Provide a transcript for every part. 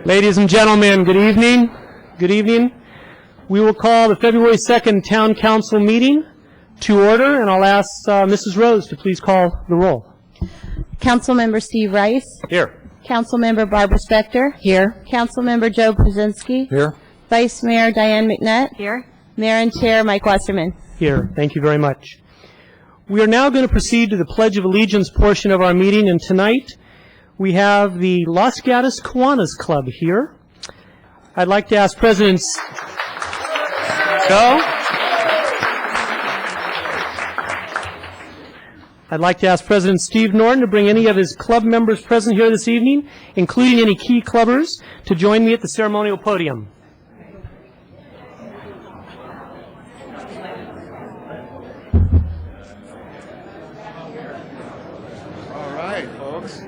Ladies and gentlemen, good evening. Good evening. We will call the February 2nd Town Council meeting to order, and I'll ask Mrs. Rose to please call the roll. Councilmember Steve Rice. Here. Councilmember Barbara Spector. Here. Councilmember Joe Brzezinski. Here. Vice Mayor Diane McNutt. Here. Mayor and Chair Mike Wasserman. Here. Thank you very much. We are now going to proceed to the Pledge of Allegiance portion of our meeting, and tonight we have the Los Gatos Kiwanis Club here. I'd like to ask President Steve Norton to bring any of his club members present here this evening, including any key clubbers, to join me at the ceremonial podium. All right, folks.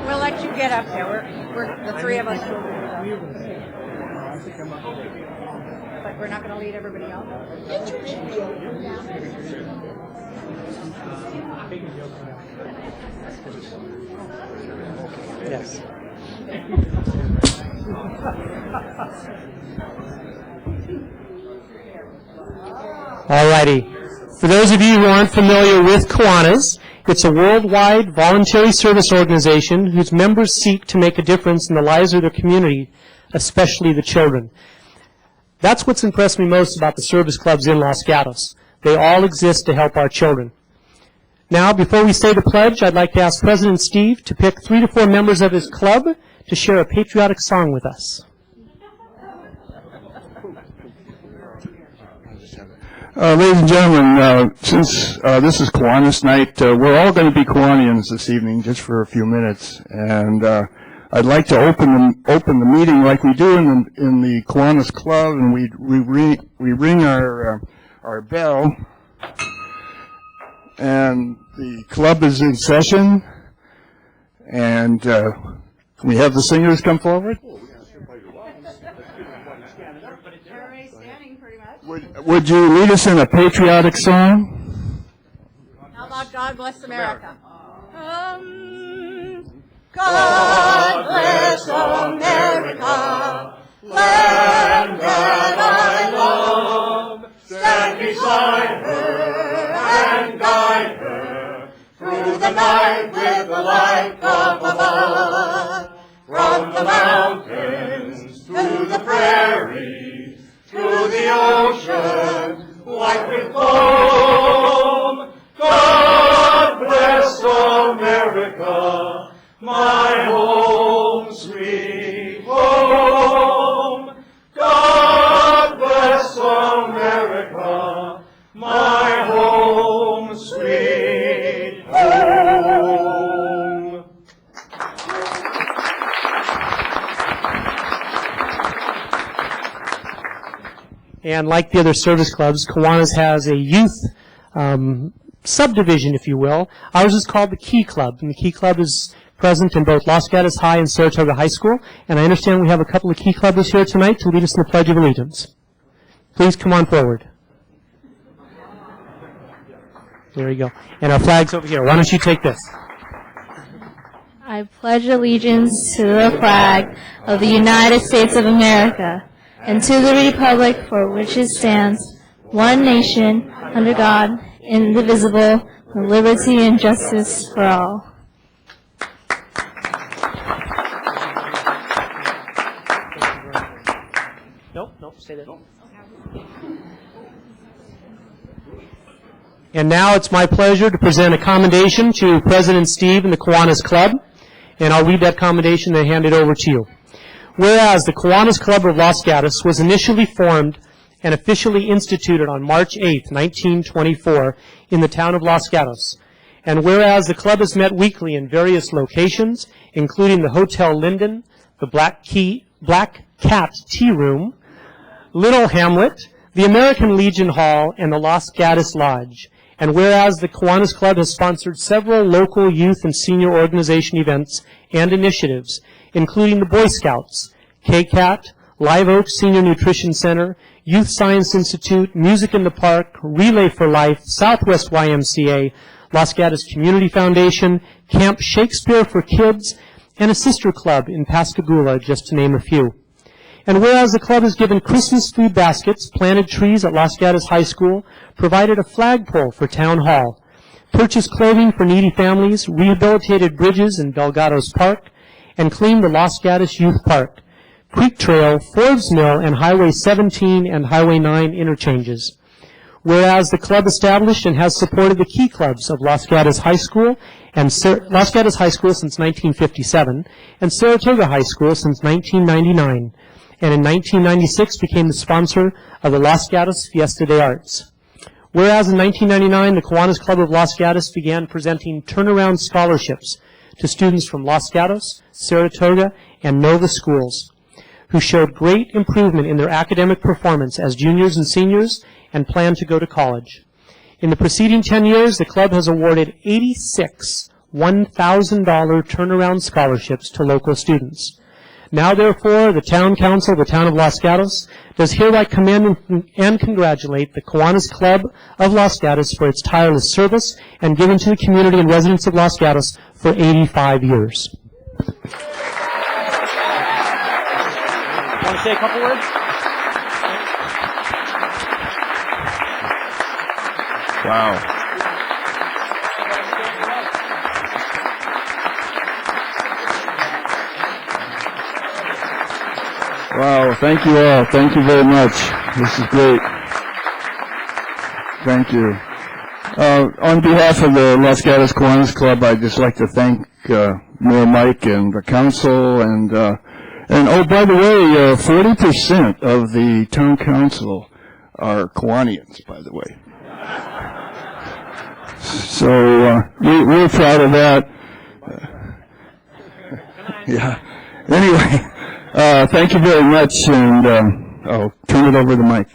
We'll let you get up there. We're the three of us. But we're not going to lead everybody else. Yes. All righty. For those of you who aren't familiar with Kiwanis, it's a worldwide voluntary service organization whose members seek to make a difference in the lives of their community, especially the children. That's what's impressed me most about the service clubs in Los Gatos. They all exist to help our children. Now, before we say the pledge, I'd like to ask President Steve to pick 3 to 4 members of his club to share a patriotic song with us. Ladies and gentlemen, since this is Kiwanis night, we're all going to be Kiwanians this evening just for a few minutes. And I'd like to open the meeting like we do in the Kiwanis Club, and we ring our bell, and the club is in session. And can we have the singers come forward? Would you lead us in a patriotic song? How about God Bless America? God bless America, land that I love. Stand beside her and guide her through the night with the light up above. From the mountains to the prairie, through the ocean, white with foam. God bless America, my home, sweet home. God bless America, my home, sweet home. And like the other service clubs, Kiwanis has a youth subdivision, if you will. Ours is called the Key Club, and the Key Club is present in both Los Gatos High and Saratoga High School. And I understand we have a couple of Key Clubbers here tonight to lead us in the Pledge of Allegiance. Please come on forward. There you go. And our flag's over here. Why don't you take this? I pledge allegiance to the flag of the United States of America and to the republic for which it stands, one nation, under God, indivisible, with liberty and justice for all. Nope, stay there. And now it's my pleasure to present a commendation to President Steve and the Kiwanis Club, and I'll read that commendation and hand it over to you. Whereas the Kiwanis Club of Los Gatos was initially formed and officially instituted on March 8, 1924, in the town of Los Gatos, And whereas the club has met weekly in various locations, including the Hotel Linden, the Black Cat Tea Room, Little Hamlet, the American Legion Hall, and the Los Gatos Lodge. And whereas the Kiwanis Club has sponsored several local youth and senior organization events and initiatives, including the Boy Scouts, KCAT, Live Oak Senior Nutrition Center, Youth Science Institute, Music in the Park, Relay for Life, Southwest YMCA, Los Gatos Community Foundation, Camp Shakespeare for Kids, and a sister club in Pascagoula, just to name a few. And whereas the club has given Christmas food baskets, planted trees at Los Gatos High School, provided a flagpole for Town Hall, purchased clothing for needy families, rehabilitated bridges in Delgados Park, and cleaned the Los Gatos Youth Park, Creek Trail, Forbes Mill, and Highway 17 and Highway 9 interchanges. Whereas the club established and has supported the key clubs of Los Gatos High School and Los Gatos High School since 1957 and Saratoga High School since 1999, and in 1996 became the sponsor of the Los Gatos Fiesta de Arts. Whereas in 1999, the Kiwanis Club of Los Gatos began presenting turnaround scholarships to students from Los Gatos, Saratoga, and Nova schools, who showed great improvement in their academic performance as juniors and seniors and plan to go to college. In the preceding 10 years, the club has awarded 86 $1,000 turnaround scholarships to local students. Now, therefore, the Town Council of the Town of Los Gatos does hereby commend and congratulate the Kiwanis Club of Los Gatos for its tireless service and given to the community and residents of Los Gatos for 85 years. Want to say a couple words? Wow. Wow, thank you all. Thank you very much. This is great. Thank you. On behalf of the Los Gatos Kiwanis Club, I'd just like to thank Mayor Mike and the council and oh, by the way, 40% of the town council are Kiwanians, by the way. So we're proud of that. Yeah. Anyway, thank you very much, and I'll turn it over to Mike.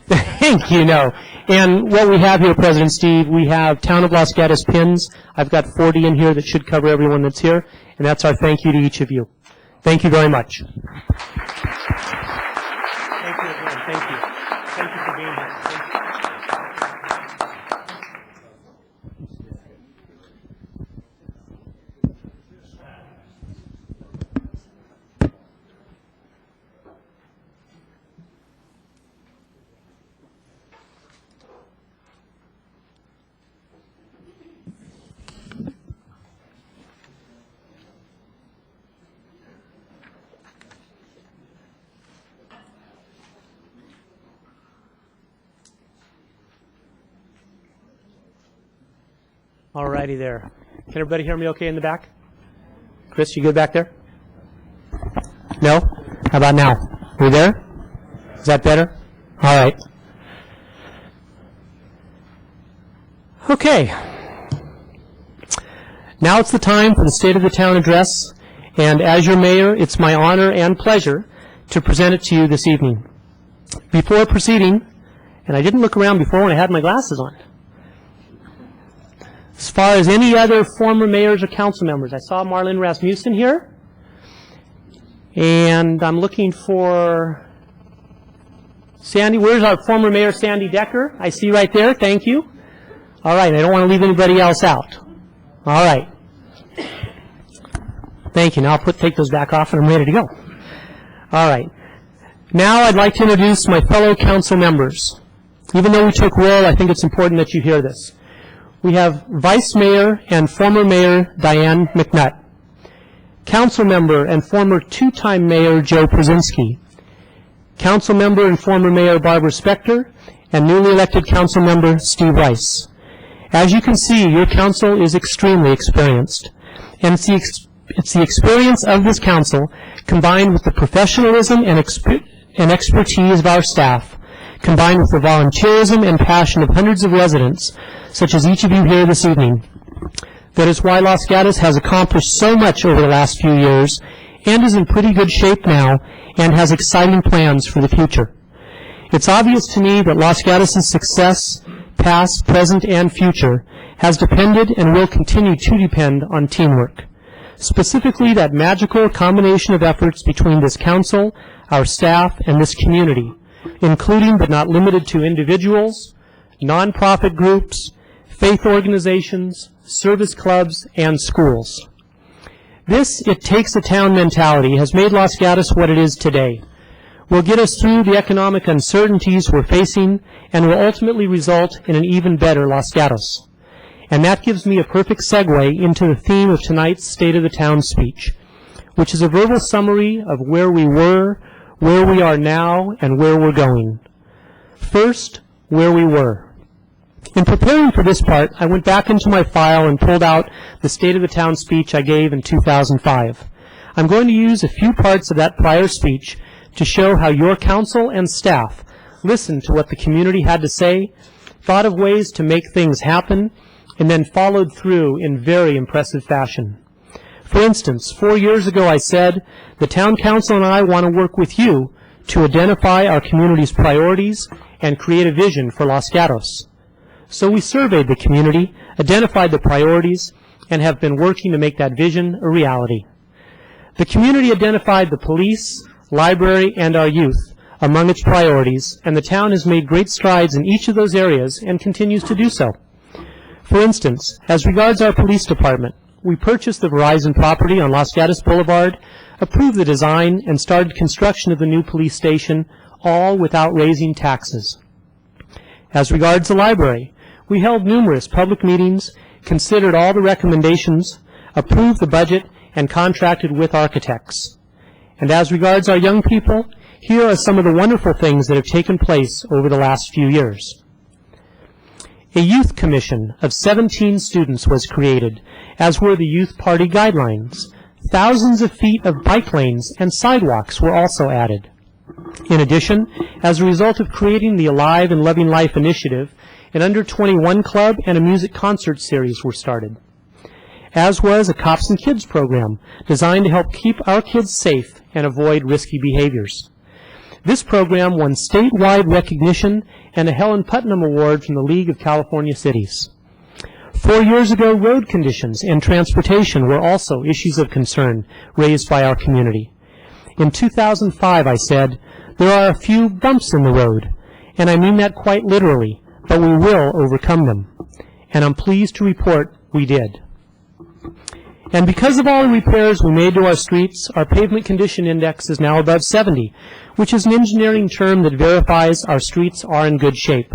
Thank you. No. And what we have here, President Steve, we have Town of Los Gatos pins. I've got 40 in here that should cover everyone that's here, and that's our thank you to each of you. Thank you very much. Thank you again. Thank you. Thank you for being here. Thank you. All righty there. Can everybody hear me okay in the back? Chris, you good back there? No? How about now? Are we there? Is that better? All right. Okay. Now it's the time for the State of the Town address, and as your mayor, it's my honor and pleasure to present it to you this evening. Before proceeding, and I didn't look around before when I had my glasses on. As far as any other former mayors or council members, I saw Marlene Rasmussen here, and I'm looking for Sandy. Where's our former mayor, Sandy Decker? I see right there. Thank you. All right. I don't want to leave anybody else out. All right. Thank you. Now I'll take those back off, and I'm ready to go. All right. Now I'd like to introduce my fellow council members. Even though we took roll, I think it's important that you hear this. We have Vice Mayor and former Mayor Diane McNutt, Council Member and former two-time Mayor Joe Przinski, Council Member and former Mayor Barbara Spector, and newly elected Council Member Steve Rice. As you can see, your council is extremely experienced, and it's the experience of this council combined with the professionalism and expertise of our staff combined with the volunteerism and passion of hundreds of residents, such as each of you here this evening. That is why Los Gatos has accomplished so much over the last few years and is in pretty good shape now and has exciting plans for the future. It's obvious to me that Los Gatos' success, past, present, and future, has depended and will continue to depend on teamwork. Specifically, that magical combination of efforts between this council, our staff, and this community, including but not limited to individuals, nonprofit groups, faith organizations, service clubs, and schools. This "it takes a town" mentality has made Los Gatos what it is today. Will get us through the economic uncertainties we're facing and will ultimately result in an even better Los Gatos. And that gives me a perfect segue into the theme of tonight's State of the Town speech, which is a verbal summary of where we were, where we are now, and where we're going. First, where we were. In preparing for this part, I went back into my file and pulled out the State of the Town speech I gave in 2005. I'm going to use a few parts of that prior speech to show how your council and staff listened to what the community had to say, thought of ways to make things happen, and then followed through in very impressive fashion. For instance, 4 years ago I said, the town council and I want to work with you to identify our community's priorities and create a vision for Los Gatos. So we surveyed the community, identified the priorities, and have been working to make that vision a reality. The community identified the police, library, and our youth among its priorities, and the town has made great strides in each of those areas and continues to do so. For instance, as regards our police department, we purchased the Verizon property on Los Gatos Boulevard, approved the design, and started construction of the new police station, all without raising taxes. As regards the library, we held numerous public meetings, considered all the recommendations, approved the budget, and contracted with architects. And as regards our young people, here are some of the wonderful things that have taken place over the last few years. A youth commission of 17 students was created, as were the youth party guidelines. Thousands of feet of bike lanes and sidewalks were also added. In addition, as a result of creating the Alive and Loving Life initiative, an under-21 club and a music concert series were started, as was a Cops and Kids program designed to help keep our kids safe and avoid risky behaviors. This program won statewide recognition and a Helen Putnam Award from the League of California Cities. 4 years ago, road conditions and transportation were also issues of concern raised by our community. In 2005, I said, there are a few bumps in the road, and I mean that quite literally, but we will overcome them. And I'm pleased to report we did. And because of all the repairs we made to our streets, our pavement condition index is now above 70, which is an engineering term that verifies our streets are in good shape.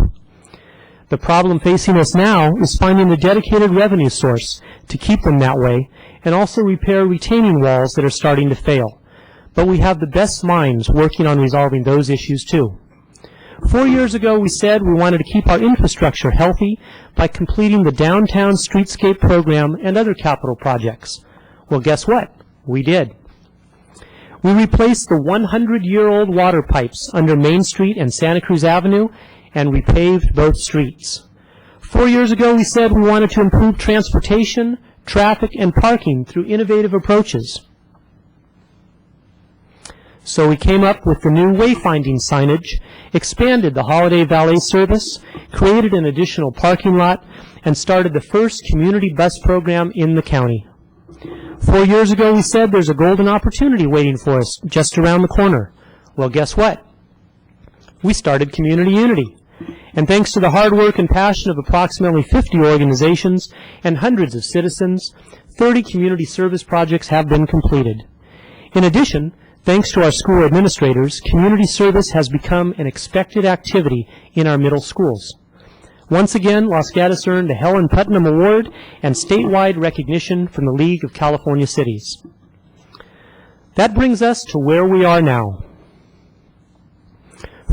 The problem facing us now is finding a dedicated revenue source to keep them that way and also repair retaining walls that are starting to fail. But we have the best minds working on resolving those issues too. 4 years ago, we said we wanted to keep our infrastructure healthy by completing the Downtown Streetscape program and other capital projects. Well, guess what? We did. We replaced the 100-year-old water pipes under Main Street and Santa Cruz Avenue and repaved both streets. 4 years ago, we said we wanted to improve transportation, traffic, and parking through innovative approaches. So we came up with the new wayfinding signage, expanded the Holiday Valet service, created an additional parking lot, and started the first community bus program in the county. 4 years ago, we said there's a golden opportunity waiting for us just around the corner. Well, guess what? We started Community Unity. And thanks to the hard work and passion of approximately 50 organizations and hundreds of citizens, 30 community service projects have been completed. In addition, thanks to our school administrators, community service has become an expected activity in our middle schools. Once again, Los Gatos earned a Helen Putnam Award and statewide recognition from the League of California Cities. That brings us to where we are now.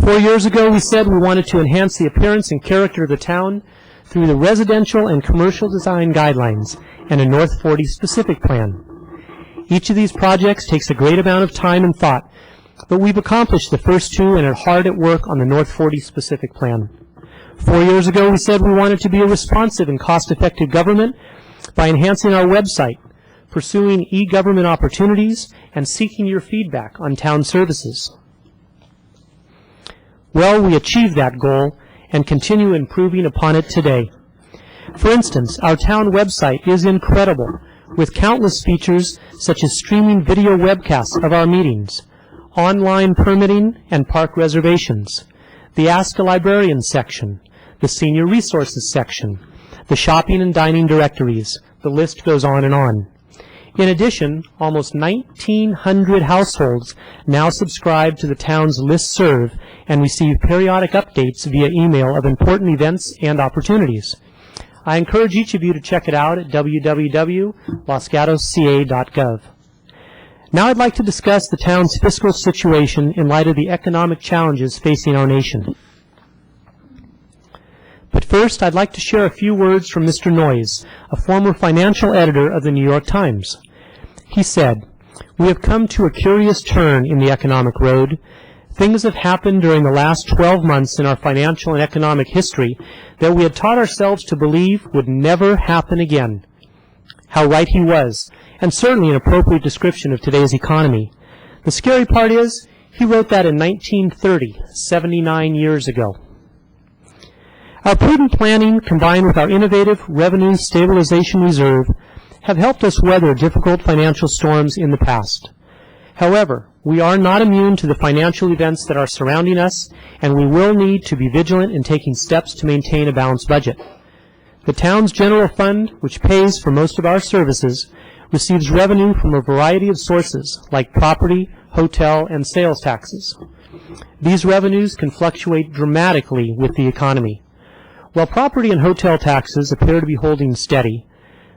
4 years ago, we said we wanted to enhance the appearance and character of the town through the residential and commercial design guidelines and a North 40 specific plan. Each of these projects takes a great amount of time and thought, But we've accomplished the first two and are hard at work on the North 40 specific plan. 4 years ago, we said we wanted to be a responsive and cost-effective government by enhancing our website, pursuing e-government opportunities, and seeking your feedback on town services. Well, we achieved that goal and continue improving upon it today. For instance, our town website is incredible, with countless features such as streaming video webcasts of our meetings, online permitting and park reservations, the Ask a Librarian section, the Senior Resources section, the shopping and dining directories. The list goes on and on. In addition, almost 1,900 households now subscribe to the town's listserv and receive periodic updates via email of important events and opportunities. I encourage each of you to check it out at www.losgatosca.gov. Now I'd like to discuss the town's fiscal situation in light of the economic challenges facing our nation. But first, I'd like to share a few words from Mr. Noyes, a former financial editor of the New York Times. He said, "We have come to a curious turn in the economic road. Things have happened during the last 12 months in our financial and economic history that we had taught ourselves to believe would never happen again." How right he was, and certainly an appropriate description of today's economy. The scary part is, he wrote that in 1930, 79 years ago. Our prudent planning, combined with our innovative Revenue Stabilization Reserve, have helped us weather difficult financial storms in the past. However, we are not immune to the financial events that are surrounding us, and we will need to be vigilant in taking steps to maintain a balanced budget. The town's general fund, which pays for most of our services, receives revenue from a variety of sources, like property, hotel, and sales taxes. These revenues can fluctuate dramatically with the economy. While property and hotel taxes appear to be holding steady,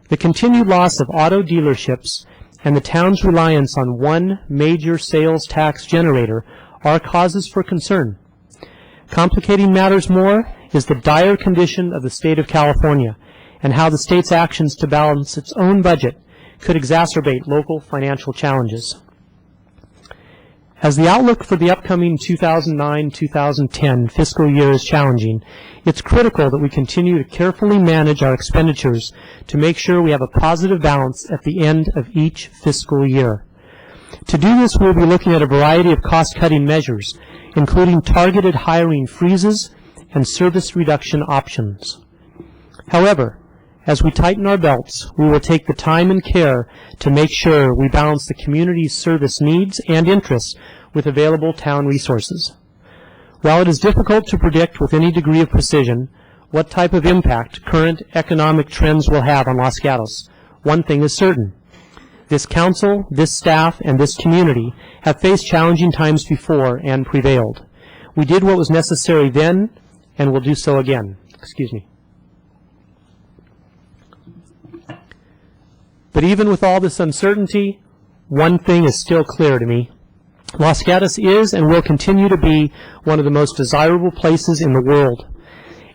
the continued loss of auto dealerships and the town's reliance on one major sales tax generator are causes for concern. Complicating matters more is the dire condition of the state of California and how the state's actions to balance its own budget could exacerbate local financial challenges. As the outlook for the upcoming 2009-2010 fiscal year is challenging, it's critical that we continue to carefully manage our expenditures to make sure we have a positive balance at the end of each fiscal year. To do this, we'll be looking at a variety of cost-cutting measures, including targeted hiring freezes and service reduction options. However, as we tighten our belts, we will take the time and care to make sure we balance the community's service needs and interests with available town resources. While it is difficult to predict with any degree of precision what type of impact current economic trends will have on Los Gatos, one thing is certain. This council, this staff, and this community have faced challenging times before and prevailed. We did what was necessary then and will do so again. But even with all this uncertainty, one thing is still clear to me. Los Gatos is and will continue to be one of the most desirable places in the world.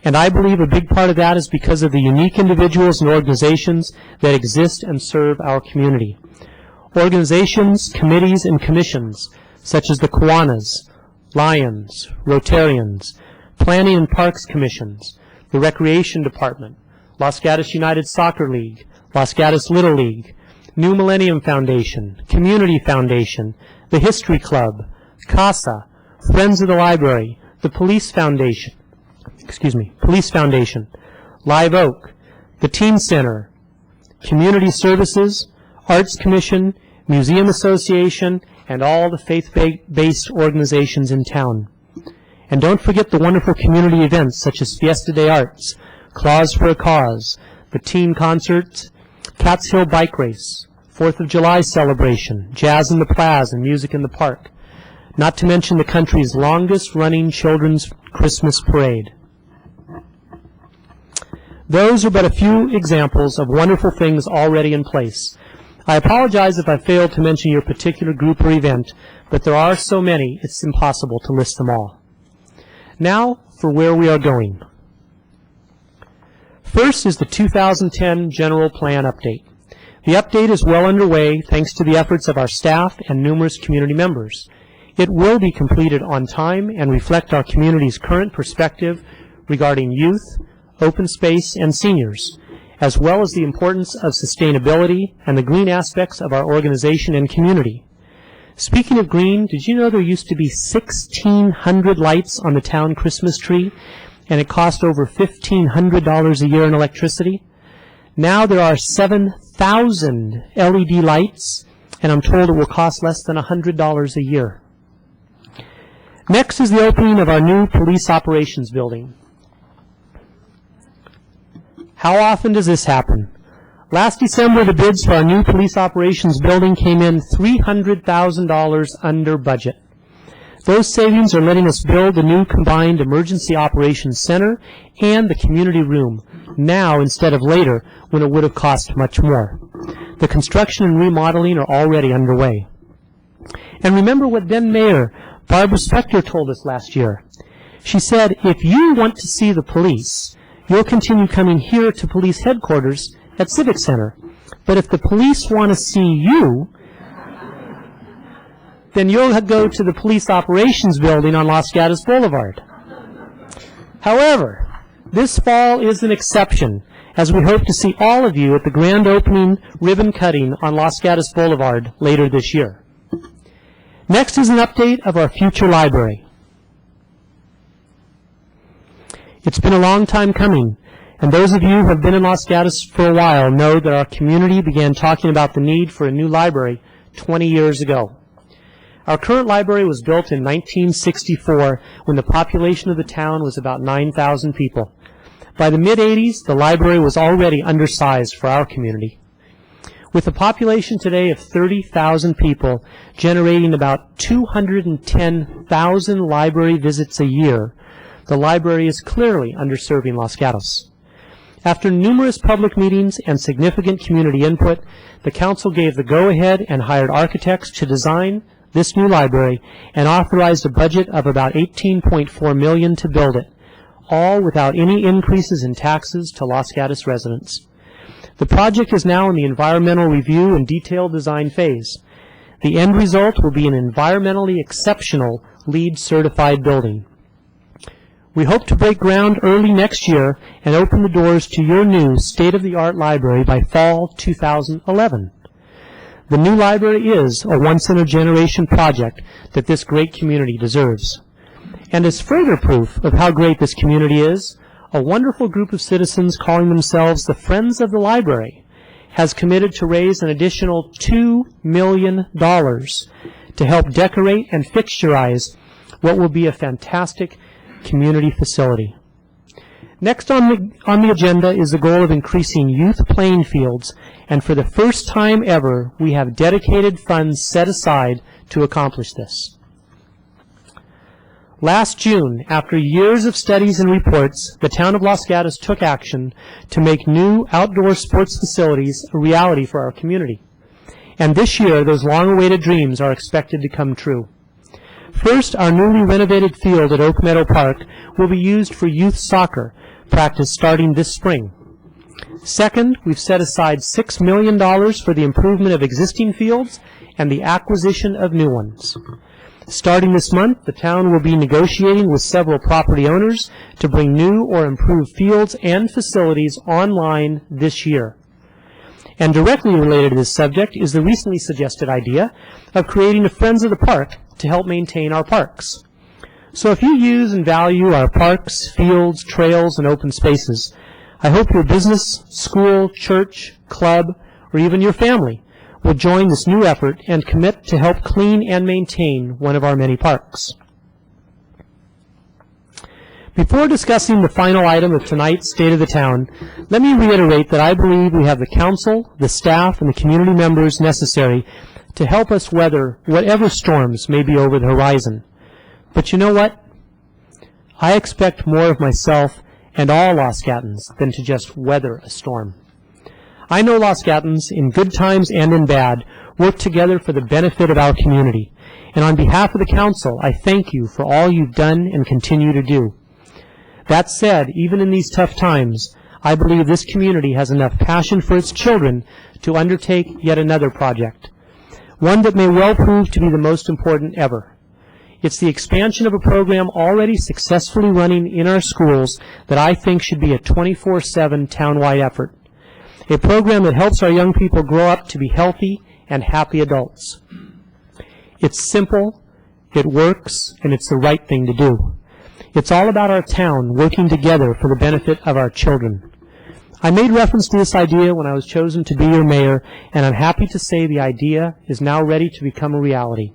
And I believe a big part of that is because of the unique individuals and organizations that exist and serve our community. Organizations, committees, and commissions, such as the Kiwanis, Lions, Rotarians, Planning and Parks Commissions, the Recreation Department, Los Gatos United Soccer League, Los Gatos Little League, New Millennium Foundation, Community Foundation, the History Club, CASA, Friends of the Library, the Police Foundation, Live Oak, the Teen Center, Community Services, Arts Commission, Museum Association, and all the faith-based organizations in town. And don't forget the wonderful community events such as Fiesta de Arts, Claws for a Cause, the teen concerts, Cats Hill Bike Race, 4th of July celebration, Jazz in the Plaza, and Music in the Park, not to mention the country's longest-running children's Christmas parade. Those are but a few examples of wonderful things already in place. I apologize if I failed to mention your particular group or event, but there are so many, it's impossible to list them all. Now, for where we are going. First is the 2010 General Plan Update. The update is well underway thanks to the efforts of our staff and numerous community members. It will be completed on time and reflect our community's current perspective regarding youth, open space, and seniors, as well as the importance of sustainability and the green aspects of our organization and community. Speaking of green, did you know there used to be 1,600 lights on the town Christmas tree, and it cost over $1,500 a year in electricity? Now there are 7,000 LED lights, and I'm told it will cost less than $100 a year. Next is the opening of our new police operations building. How often does this happen? Last December, the bids for our new police operations building came in $300,000 under budget. Those savings are letting us build the new combined emergency operations center and the community room now instead of later when it would have cost much more. The construction and remodeling are already underway. And remember what then Mayor Barbara Spector told us last year. She said, if you want to see the police, you'll continue coming here to police headquarters at Civic Center. But if the police want to see you, then you'll go to the police operations building on Los Gatos Boulevard. However, this fall is an exception, as we hope to see all of you at the grand opening ribbon cutting on Los Gatos Boulevard later this year. Next is an update of our future library. It's been a long time coming, and those of you who have been in Los Gatos for a while know that our community began talking about the need for a new library 20 years ago. Our current library was built in 1964 when the population of the town was about 9,000 people. By the mid-'80s, the library was already undersized for our community. With a population today of 30,000 people generating about 210,000 library visits a year, the library is clearly underserving Los Gatos. After numerous public meetings and significant community input, the council gave the go-ahead and hired architects to design this new library and authorized a budget of about $18.4 million to build it, all without any increases in taxes to Los Gatos residents. The project is now in the environmental review and detailed design phase. The end result will be an environmentally exceptional LEED certified building. We hope to break ground early next year and open the doors to your new state-of-the-art library by fall 2011. The new library is a once-in-a-generation project that this great community deserves. And as further proof of how great this community is, a wonderful group of citizens calling themselves the Friends of the Library has committed to raise an additional $2 million to help decorate and fixturize what will be a fantastic community facility. Next on the agenda is the goal of increasing youth playing fields, and for the first time ever, we have dedicated funds set aside to accomplish this. Last June, after years of studies and reports, the town of Los Gatos took action to make new outdoor sports facilities a reality for our community. And this year, those long-awaited dreams are expected to come true. First, our newly renovated field at Oak Meadow Park will be used for youth soccer practice starting this spring. Second, we've set aside $6 million for the improvement of existing fields and the acquisition of new ones. Starting this month, the town will be negotiating with several property owners to bring new or improved fields and facilities online this year. And directly related to this subject is the recently suggested idea of creating a Friends of the Park to help maintain our parks. So if you use and value our parks, fields, trails, and open spaces, I hope your business, school, church, club, or even your family will join this new effort and commit to help clean and maintain one of our many parks. Before discussing the final item of tonight's State of the Town, let me reiterate that I believe we have the council, the staff, and the community members necessary to help us weather whatever storms may be over the horizon. But you know what? I expect more of myself and all Los Gatons than to just weather a storm. I know Los Gatons, in good times and in bad, work together for the benefit of our community. And on behalf of the council, I thank you for all you've done and continue to do. That said, even in these tough times, I believe this community has enough passion for its children to undertake yet another project, one that may well prove to be the most important ever. It's the expansion of a program already successfully running in our schools that I think should be a 24/7 townwide effort. A program that helps our young people grow up to be healthy and happy adults. It's simple, it works, and it's the right thing to do. It's all about our town working together for the benefit of our children. I made reference to this idea when I was chosen to be your mayor, and I'm happy to say the idea is now ready to become a reality.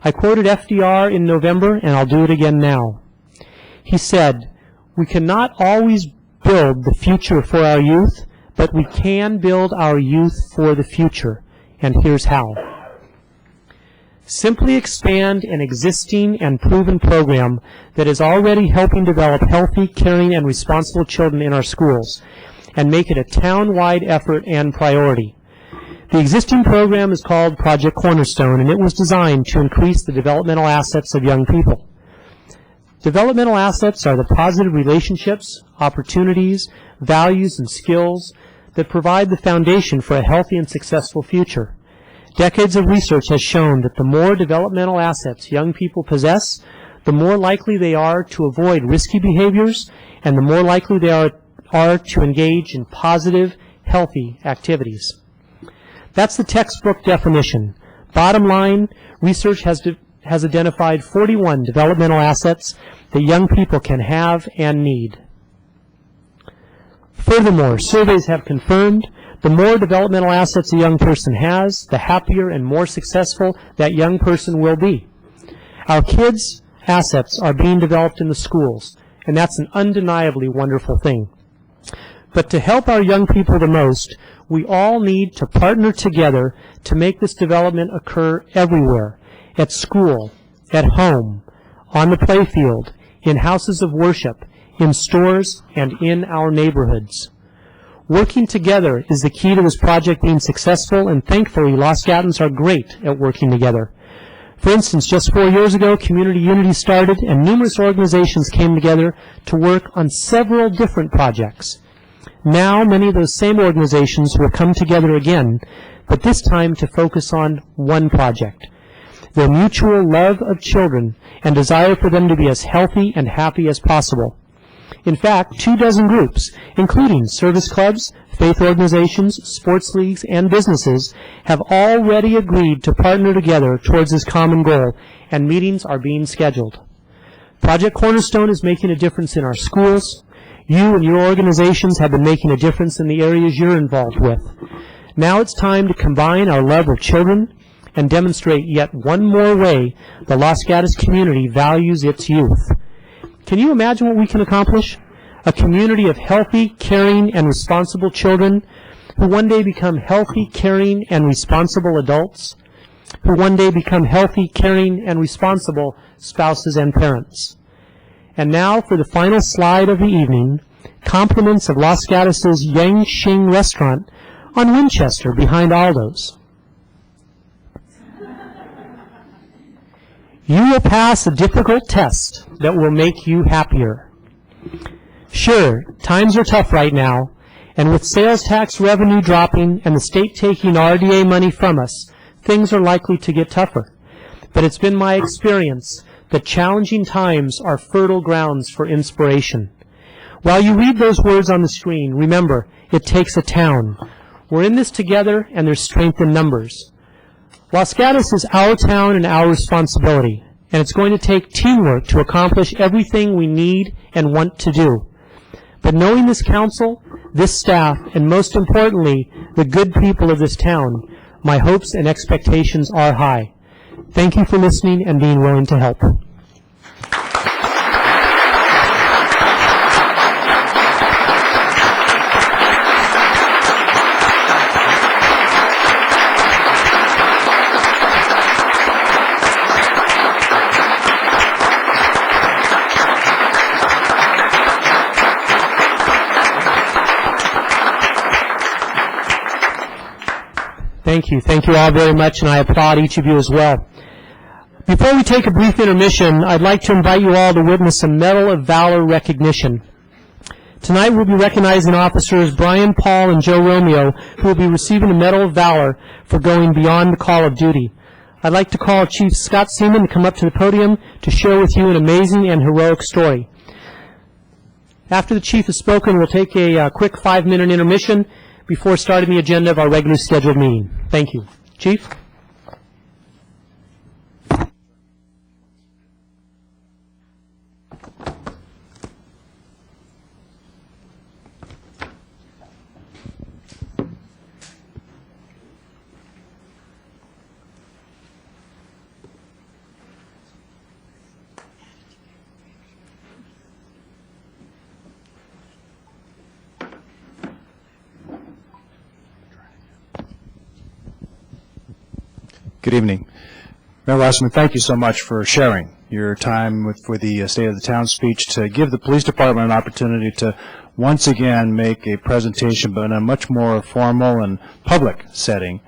I quoted FDR in November, and I'll do it again now. He said, "We cannot always build the future for our youth, but we can build our youth for the future, and here's how." Simply expand an existing and proven program that is already helping develop healthy, caring, and responsible children in our schools, and make it a town-wide effort and priority. The existing program is called Project Cornerstone, and it was designed to increase the developmental assets of young people. Developmental assets are the positive relationships, opportunities, values, and skills that provide the foundation for a healthy and successful future. Decades of research has shown that the more developmental assets young people possess, the more likely they are to avoid risky behaviors, and the more likely they are to engage in positive, healthy activities. That's the textbook definition. Bottom line, research has identified 41 developmental assets that young people can have and need. Furthermore, surveys have confirmed the more developmental assets a young person has, the happier and more successful that young person will be. Our kids' assets are being developed in the schools, and that's an undeniably wonderful thing. But to help our young people the most, we all need to partner together to make this development occur everywhere, at school, at home, on the playfield, in houses of worship, in stores, and in our neighborhoods. Working together is the key to this project being successful, and thankfully, Los Gatans are great at working together. For instance, just 4 years ago, Community Unity started, and numerous organizations came together to work on several different projects. Now, many of those same organizations will come together again, but this time to focus on one project: their mutual love of children and desire for them to be as healthy and happy as possible. In fact, 24 groups, including service clubs, faith organizations, sports leagues, and businesses, have already agreed to partner together towards this common goal, and meetings are being scheduled. Project Cornerstone is making a difference in our schools. You and your organizations have been making a difference in the areas you're involved with. Now it's time to combine our love of children and demonstrate yet one more way the Los Gatos community values its youth. Can you imagine what we can accomplish? A community of healthy, caring, and responsible children who one day become healthy, caring, and responsible adults, who one day become healthy, caring, and responsible spouses and parents. And now for the final slide of the evening, compliments of Los Gatos' Yang Xing restaurant on Winchester behind Aldo's. You will pass a difficult test that will make you happier. Sure, times are tough right now, and with sales tax revenue dropping and the state taking RDA money from us, things are likely to get tougher. But it's been my experience that challenging times are fertile grounds for inspiration. While you read those words on the screen, remember, it takes a town. We're in this together, and there's strength in numbers. Los Gatos is our town and our responsibility, and it's going to take teamwork to accomplish everything we need and want to do. But knowing this council, this staff, and most importantly, the good people of this town, my hopes and expectations are high. Thank you for listening and being willing to help. Thank you. Thank you all very much, and I applaud each of you as well. Before we take a brief intermission, I'd like to invite you all to witness a Medal of Valor recognition. Tonight we'll be recognizing officers Brian Paul and Joe Romeo, who will be receiving the Medal of Valor for going beyond the call of duty. I'd like to call Chief Scott Seaman to come up to the podium to share with you an amazing and heroic story. After the Chief has spoken, we'll take a quick 5-minute intermission before starting the agenda of our regularly scheduled meeting. Thank you. Chief? Good evening. Mayor Wasserman, thank you so much for sharing your time for the State of the Town speech to give the police department an opportunity to once again make a presentation, but in a much more formal and public setting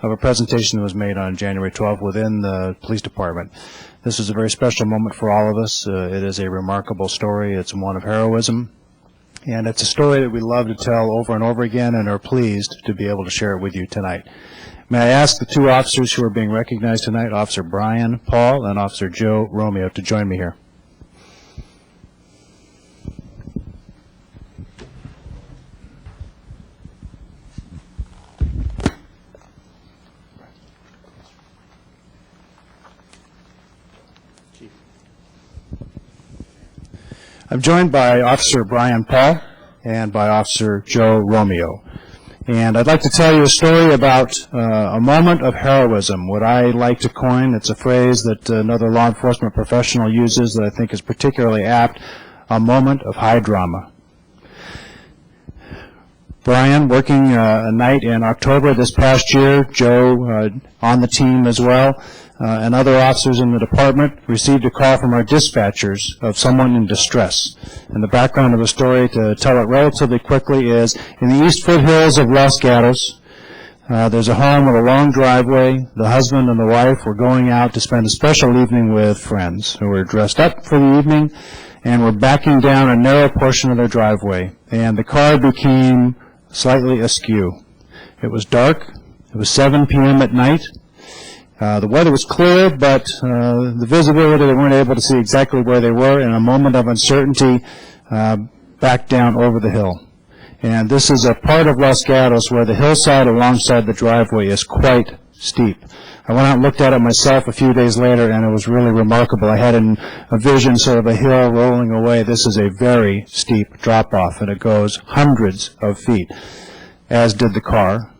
of a presentation that was made on January 12th within the police department. This is a very special moment for all of us. It is a remarkable story. It's one of heroism. And it's a story that we love to tell over and over again and are pleased to be able to share it with you tonight. May I ask the two officers who are being recognized tonight, Officer Brian Paul and Officer Joe Romeo, to join me here. I'm joined by Officer Brian Paul and by Officer Joe Romeo. And I'd like to tell you a story about a moment of heroism, what I like to coin. It's a phrase that another law enforcement professional uses that I think is particularly apt, a moment of high drama. Brian, working a night in October this past year, Joe on the team as well, and other officers in the department received a call from our dispatchers of someone in distress. And the background of the story, to tell it relatively quickly, is in the east foothills of Los Gatos, there's a home with a long driveway. The husband and the wife were going out to spend a special evening with friends who were dressed up for the evening and were backing down a narrow portion of their driveway. And the car became slightly askew. It was dark. It was 7 p.m. at night. The weather was clear, but the visibility, they weren't able to see exactly where they were. In a moment of uncertainty, backed down over the hill. And this is a part of Los Gatos where the hillside alongside the driveway is quite steep. I went out and looked at it myself a few days later, and it was really remarkable. I had a vision, sort of a hill rolling away. This is a very steep drop-off, and it goes hundreds of feet, as did the car,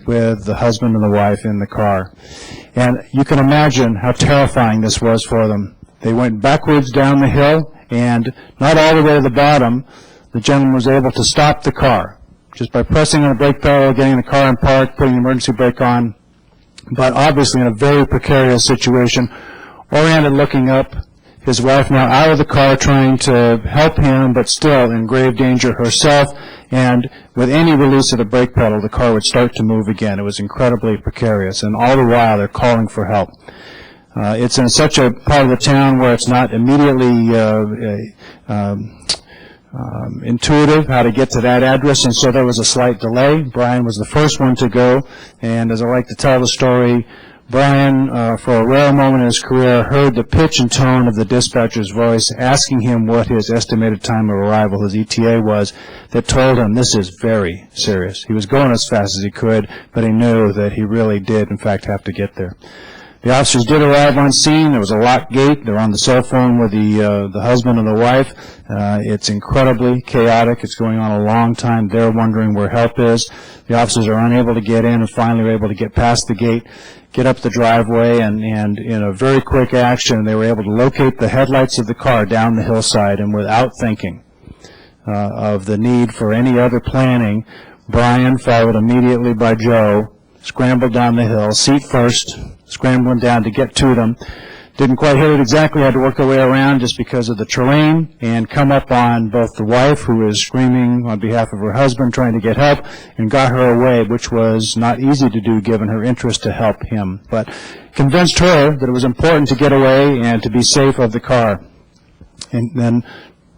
with the husband and the wife in the car. And you can imagine how terrifying this was for them. They went backwards down the hill, and not all the way to the bottom, the gentleman was able to stop the car, just by pressing on the brake pedal, getting the car in park, putting the emergency brake on, but obviously in a very precarious situation, oriented looking up, his wife now out of the car trying to help him, but still in grave danger herself, and with any release of the brake pedal, the car would start to move again. It was incredibly precarious, and all the while they're calling for help. It's in such a part of the town where it's not immediately intuitive how to get to that address, and so there was a slight delay. Brian was the first one to go, and as I like to tell the story, Brian, for a rare moment in his career, heard the pitch and tone of the dispatcher's voice asking him what his estimated time of arrival, his ETA, was, that told him this is very serious. He was going as fast as he could, but he knew that he really did, in fact, have to get there. The officers did arrive on scene. There was a locked gate. They're on the cell phone with the husband and the wife. It's incredibly chaotic. It's going on a long time. They're wondering where help is. The officers are unable to get in and finally were able to get past the gate, get up the driveway, and in a very quick action, they were able to locate the headlights of the car down the hillside, and without thinking of the need for any other planning, Brian, followed immediately by Joe, scrambled down the hill, seat first, scrambling down to get to them. Didn't quite hit it exactly, had to work their way around just because of the terrain, and come up on both the wife, who was screaming on behalf of her husband, trying to get help, and got her away, which was not easy to do given her interest to help him, but convinced her that it was important to get away and to be safe of the car. And then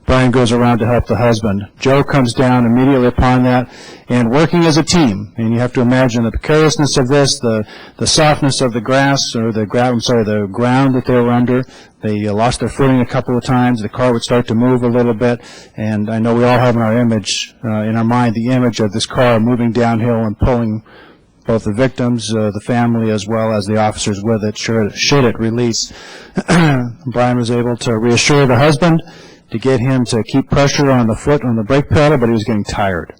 Brian goes around to help the husband. Joe comes down immediately upon that, and working as a team. And you have to imagine the precariousness of this, the softness of the grass, or the ground that they were under. They lost their footing a couple of times. The car would start to move a little bit, and I know we all have in our mind, the image of this car moving downhill and pulling both the victims, the family, as well as the officers with it, should it release. Brian was able to reassure the husband, to get him to keep pressure on the foot on the brake pedal, but he was getting tired.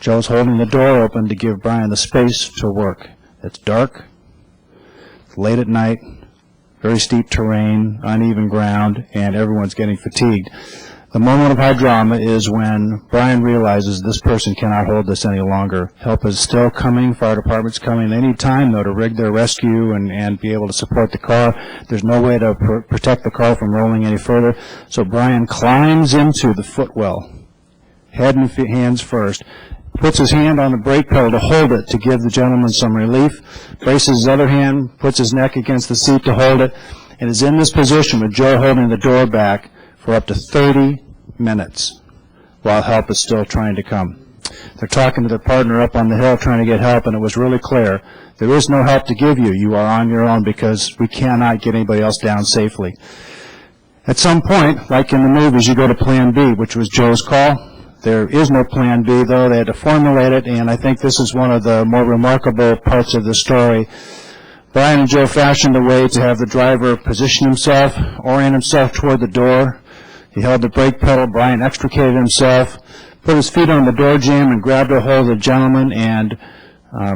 Joe's holding the door open to give Brian the space to work. It's dark, it's late at night, very steep terrain, uneven ground, and everyone's getting fatigued. The moment of high drama is when Brian realizes this person cannot hold this any longer. Help is still coming. Fire department's coming any time, though, to rig their rescue and be able to support the car. There's no way to protect the car from rolling any further. So Brian climbs into the footwell, head and hands first, puts his hand on the brake pedal to hold it to give the gentleman some relief, braces his other hand, puts his neck against the seat to hold it, and is in this position with Joe holding the door back for up to 30 minutes while help is still trying to come. They're talking to their partner up on the hill trying to get help, and it was really clear, there is no help to give you. You are on your own because we cannot get anybody else down safely. At some point, like in the movies, you go to Plan B, which was Joe's call. There is no Plan B, though. They had to formulate it, and I think this is one of the more remarkable parts of the story. Brian and Joe fashioned a way to have the driver position himself, orient himself toward the door. He held the brake pedal. Brian extricated himself, put his feet on the door jamb, and grabbed a hold of the gentleman. And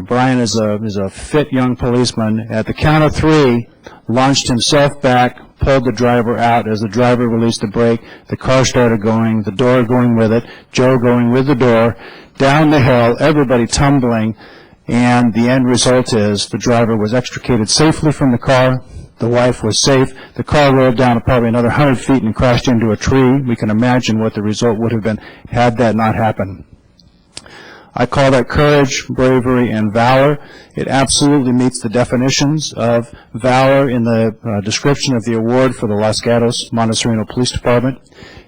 Brian is a fit young policeman. At the count of 3, launched himself back, pulled the driver out. As the driver released the brake, the car started going, the door going with it, Joe going with the door, down the hill, everybody tumbling. And the end result is the driver was extricated safely from the car. The wife was safe. The car rolled down probably another 100 feet and crashed into a tree. We can imagine what the result would have been had that not happened. I call that courage, bravery, and valor. It absolutely meets the definitions of valor in the description of the award for the Los Gatos Montesino Police Department.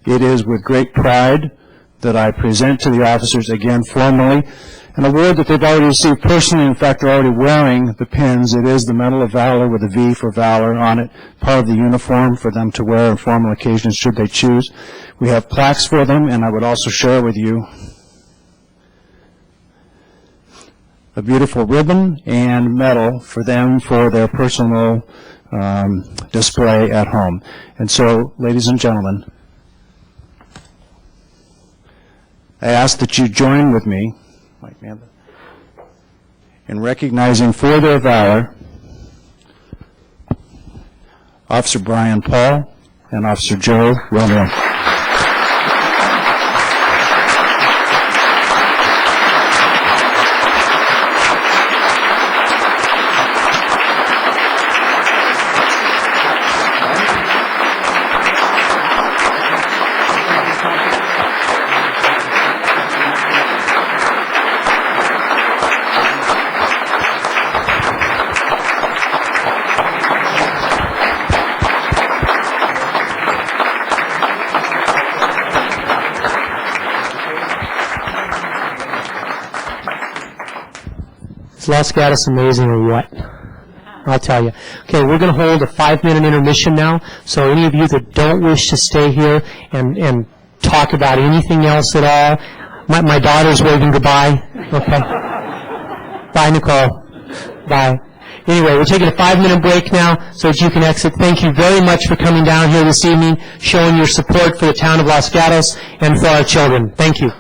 It is with great pride that I present to the officers again formally an award that they've already received personally. In fact, they're already wearing the pins. It is the Medal of Valor with a V for Valor on it, part of the uniform for them to wear on formal occasions should they choose. We have plaques for them, and I would also share with you a beautiful ribbon and medal for them for their personal display at home. And so, ladies and gentlemen, I ask that you join with me in recognizing for their valor Officer Brian Paul and Officer Joe Romero. Is Los Gatos amazing or what? I'll tell you. Okay, we're going to hold a 5-minute intermission now, so any of you that don't wish to stay here and talk about anything else at all, my daughter's waving goodbye. Okay. Bye, Nicole. Bye. Anyway, we're taking a 5-minute break now so that you can exit. Thank you very much for coming down here this evening, showing your support for the town of Los Gatos and for our children. Thank you.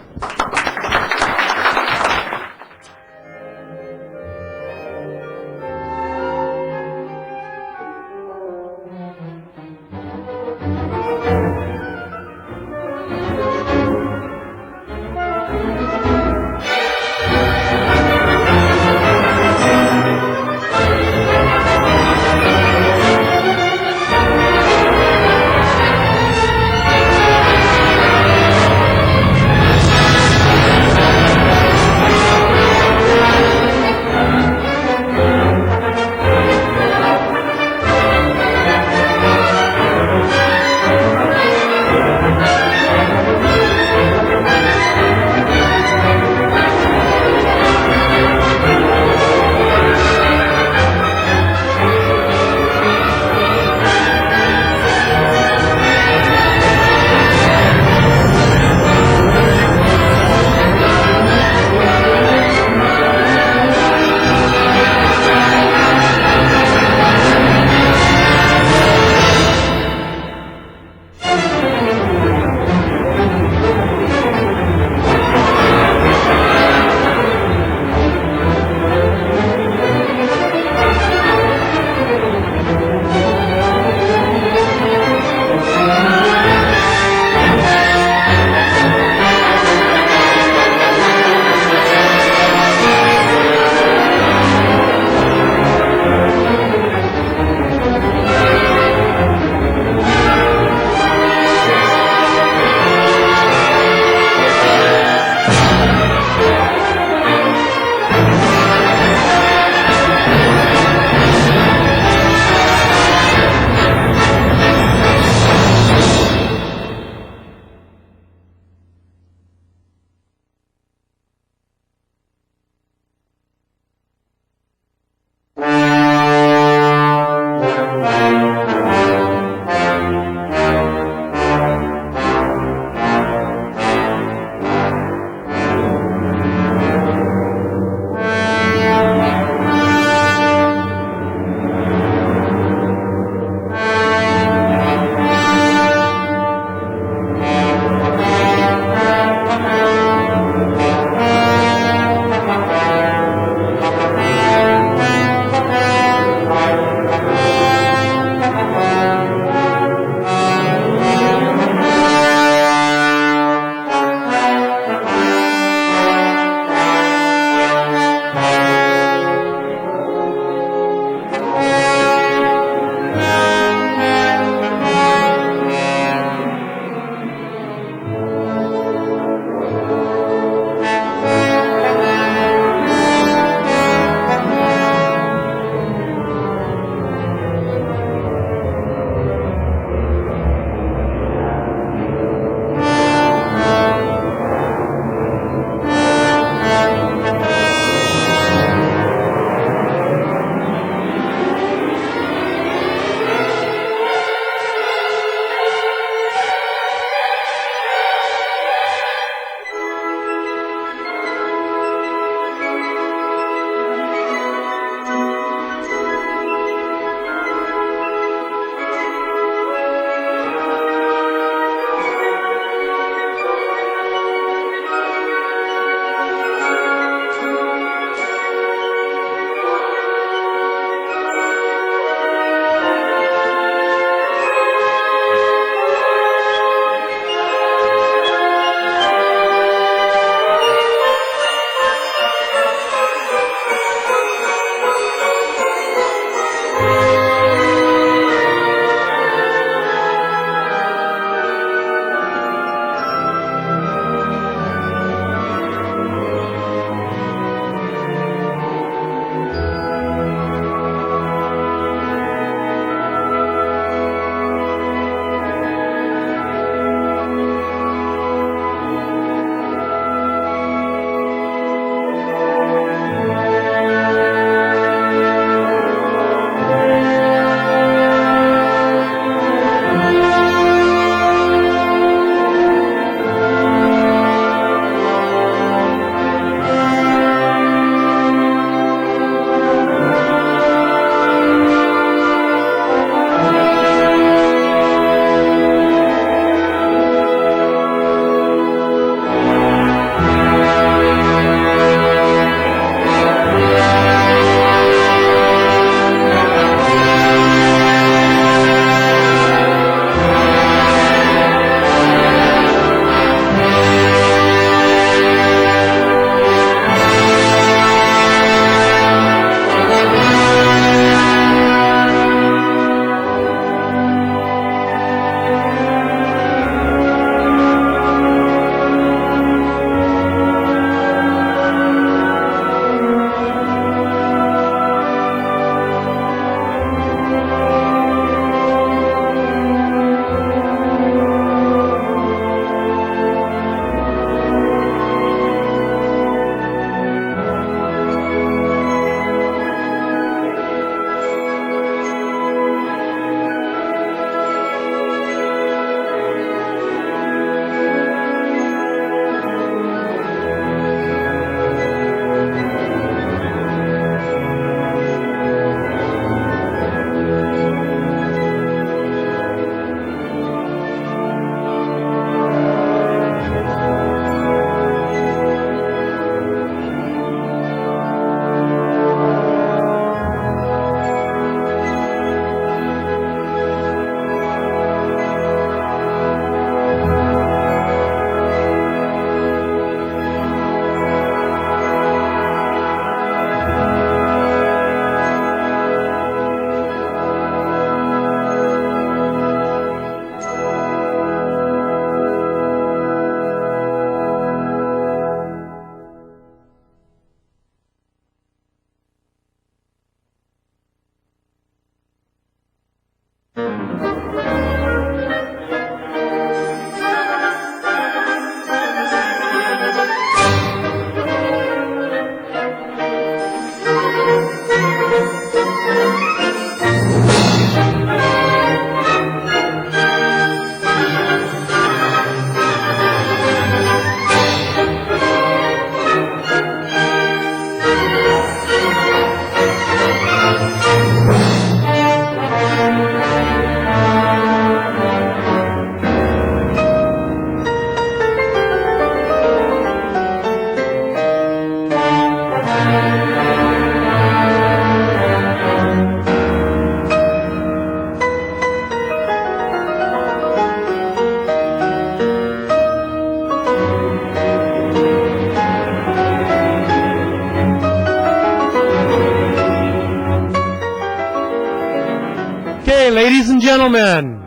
Okay, ladies and gentlemen,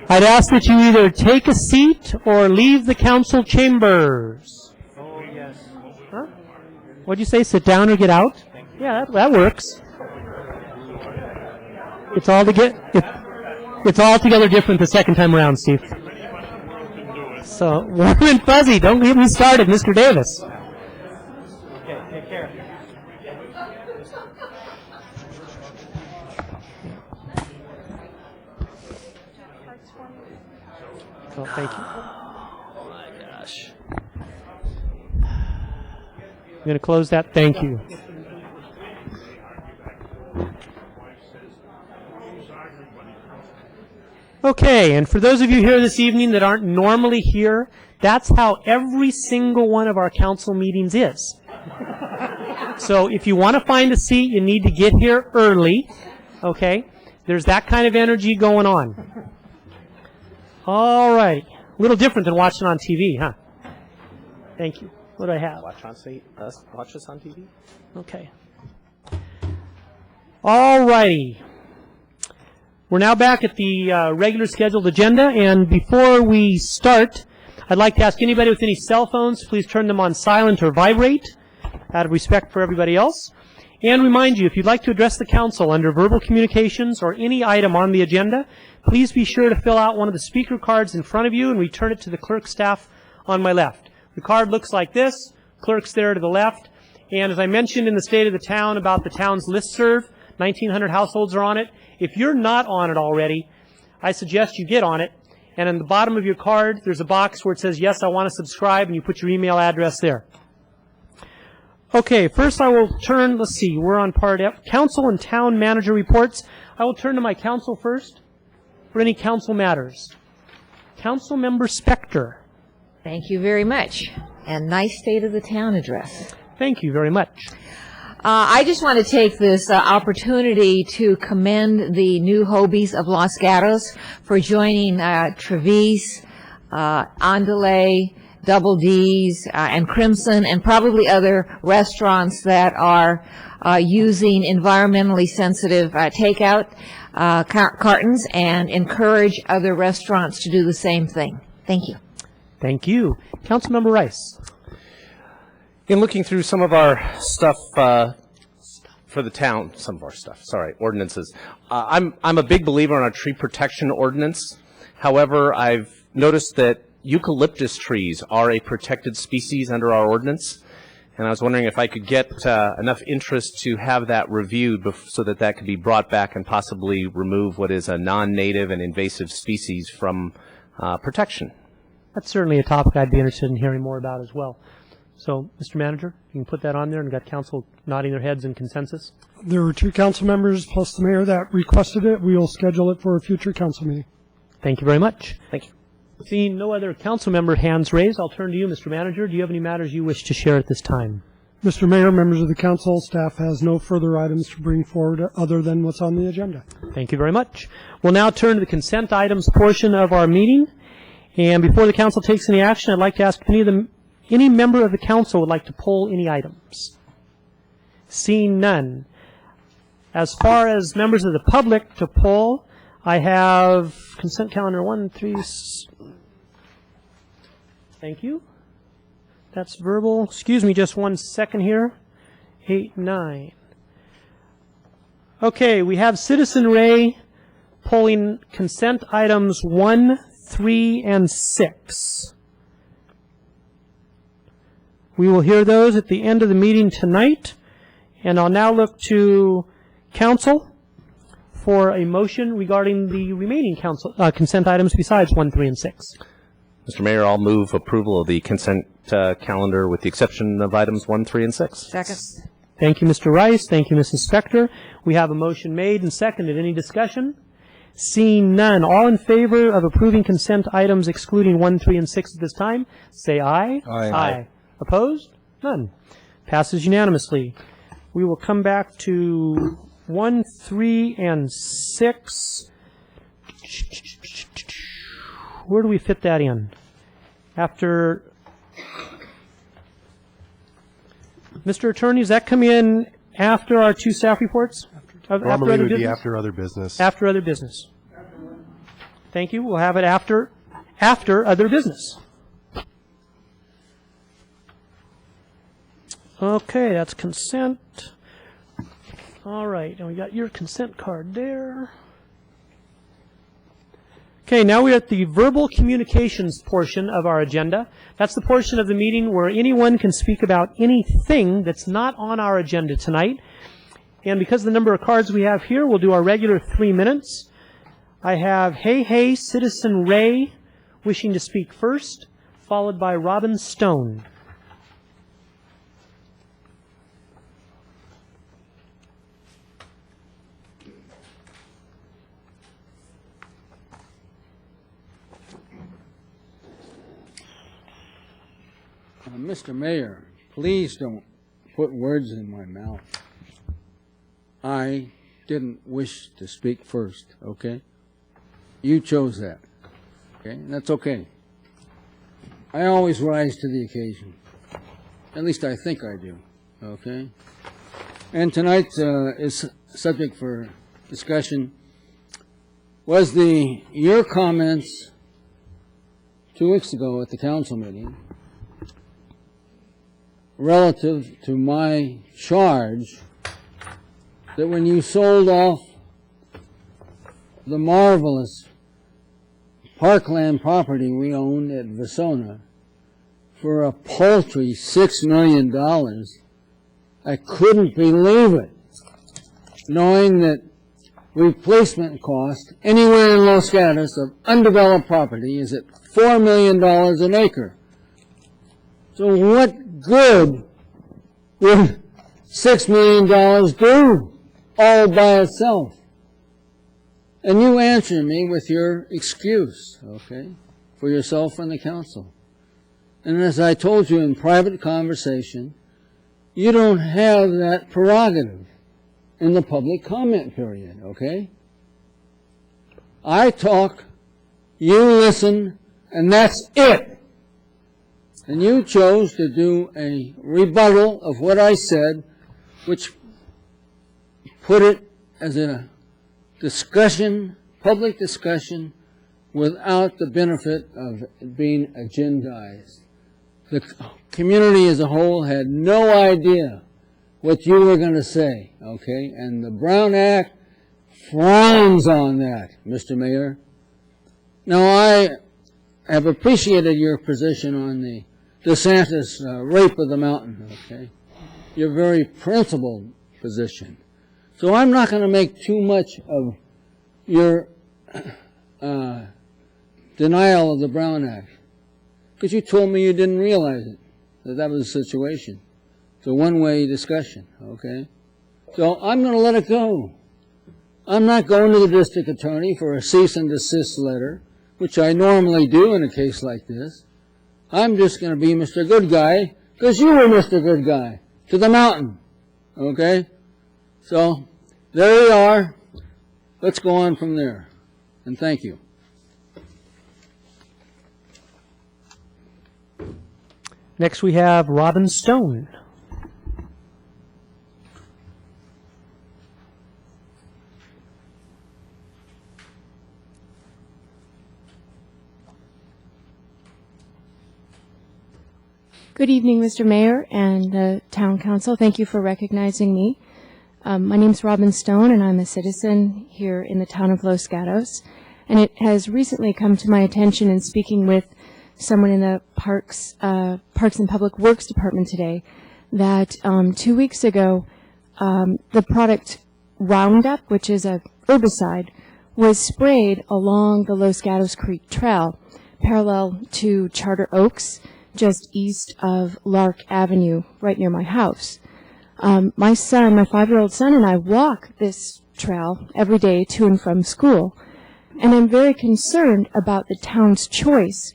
I'd ask that you either take a seat or leave the council chambers. Huh? What'd you say, sit down or get out? Yeah, that works. It's altogether different the second time around, Steve. So, warm and fuzzy, don't get me started, Mr. Davis. Okay, take care. Oh, thank you. Oh, my gosh. I'm going to close that. Thank you. Okay, and for those of you here this evening that aren't normally here, that's how every single one of our council meetings is. So if you want to find a seat, you need to get here early. Okay? There's that kind of energy going on. All right. A little different than watching on TV, huh? Thank you. What do I have? Watch us on TV? Okay. All righty. We're now back at the regular scheduled agenda, and before we start, I'd like to ask anybody with any cell phones, please turn them on silent or vibrate, out of respect for everybody else. And remind you, if you'd like to address the council under verbal communications or any item on the agenda, please be sure to fill out one of the speaker cards in front of you and return it to the clerk staff on my left. The card looks like this, clerk's there to the left, and as I mentioned in the State of the Town about the town's listserv, 1,900 households are on it. If you're not on it already, I suggest you get on it, and on the bottom of your card, there's a box where it says, yes, I want to subscribe, and you put your email address there. Okay, first I will turn, let's see, we're on part F, council and town manager reports. I will turn to my council first for any council matters. Council Member Spector. Thank you very much. And nice State of the Town address. Thank you very much. I just want to take this opportunity to commend the new Hobies of Los Gatos for joining Trevis, Andale, Double D's, and Crimson, and probably other restaurants that are using environmentally sensitive takeout cartons, and encourage other restaurants to do the same thing. Thank you. Thank you. Councilmember Rice. In looking through some of our stuff for the town, ordinances, I'm a big believer in our tree protection ordinance. However, I've noticed that eucalyptus trees are a protected species under our ordinance, and I was wondering if I could get enough interest to have that reviewed so that that could be brought back and possibly remove what is a non-native and invasive species from protection. That's certainly a topic I'd be interested in hearing more about as well. So, Mr. Manager, you can put that on there and got council nodding their heads in consensus. There were 2 council members plus the mayor that requested it. We will schedule it for a future council meeting. Thank you very much. Thank you. Seeing no other council member hands raised, I'll turn to you, Mr. Manager. Do you have any matters you wish to share at this time? Mr. Mayor, members of the council, staff has no further items to bring forward other than what's on the agenda. Thank you very much. We'll now turn to the consent items portion of our meeting. And before the council takes any action, I'd like to ask if any member of the council would like to pull any items. Seeing none. As far as members of the public to pull, I have consent calendar 1, 3. Thank you. That's verbal. Excuse me just 1 second here. 8, 9. Okay, we have Citizen Ray polling consent items 1, 3, and 6. We will hear those at the end of the meeting tonight, and I'll now look to council for a motion regarding the remaining consent items besides 1, 3, and 6. Mr. Mayor, I'll move approval of the consent calendar with the exception of items 1, 3, and 6. Second. Thank you, Mr. Rice. Thank you, Mrs. Spector. We have a motion made and seconded. Any discussion? Seeing none. All in favor of approving consent items excluding 1, 3, and 6 at this time, say aye. Aye. Opposed? None. Passes unanimously. We will come back to 1, 3, and 6. Where do we fit that in? After... Mr. Attorney, does that come in after our 2 staff reports? Normally it would be after other business. After other business. Thank you. We'll have it after other business. Okay, that's consent. All right, and we got your consent card there. Okay, now we're at the verbal communications portion of our agenda. That's the portion of the meeting where anyone can speak about anything that's not on our agenda tonight. And because of the number of cards we have here, we'll do our regular 3 minutes. I have Hey Citizen Ray wishing to speak first, followed by Robin Stone. Mr. Mayor, please don't put words in my mouth. I didn't wish to speak first, okay? You chose that, okay? And that's okay. I always rise to the occasion. At least I think I do, okay? And tonight is subject for discussion was your comments 2 weeks ago at the council meeting relative to my charge that when you sold off the marvelous parkland property we owned at Vasona for a paltry $6 million, I couldn't believe it, knowing that replacement cost anywhere in Los Gatos of undeveloped property is at $4 million an acre. So what good would $6 million do all by itself? And you answer me with your excuse, okay, for yourself and the council. And as I told you in private conversation, you don't have that prerogative in the public comment period, okay? I talk, you listen, and that's it. And you chose to do a rebuttal of what I said, which put it as a discussion, public discussion, without the benefit of being agendized. The community as a whole had no idea what you were going to say, okay? And the Brown Act frowns on that, Mr. Mayor. Now, I have appreciated your position on the DeSantis rape of the mountain, okay? Your very principled position. So I'm not going to make too much of your denial of the Brown Act, because you told me you didn't realize it, that was the situation. It's a one-way discussion, okay? So I'm going to let it go. I'm not going to the district attorney for a cease and desist letter, which I normally do in a case like this. I'm just going to be Mr. Good Guy, because you were Mr. Good Guy, to the mountain, okay? So, there we are. Let's go on from there. And thank you. Next we have Robin Stone. Good evening, Mr. Mayor and the Town Council. Thank you for recognizing me. My name's Robin Stone, and I'm a citizen here in the town of Los Gatos. And it has recently come to my attention in speaking with someone in the Parks and Public Works Department today that 2 weeks ago, the product Roundup, which is a herbicide, was sprayed along the Los Gatos Creek Trail, parallel to Charter Oaks, just east of Lark Avenue, right near my house. My son, my 5-year-old son, and I walk this trail every day to and from school, and I'm very concerned about the town's choice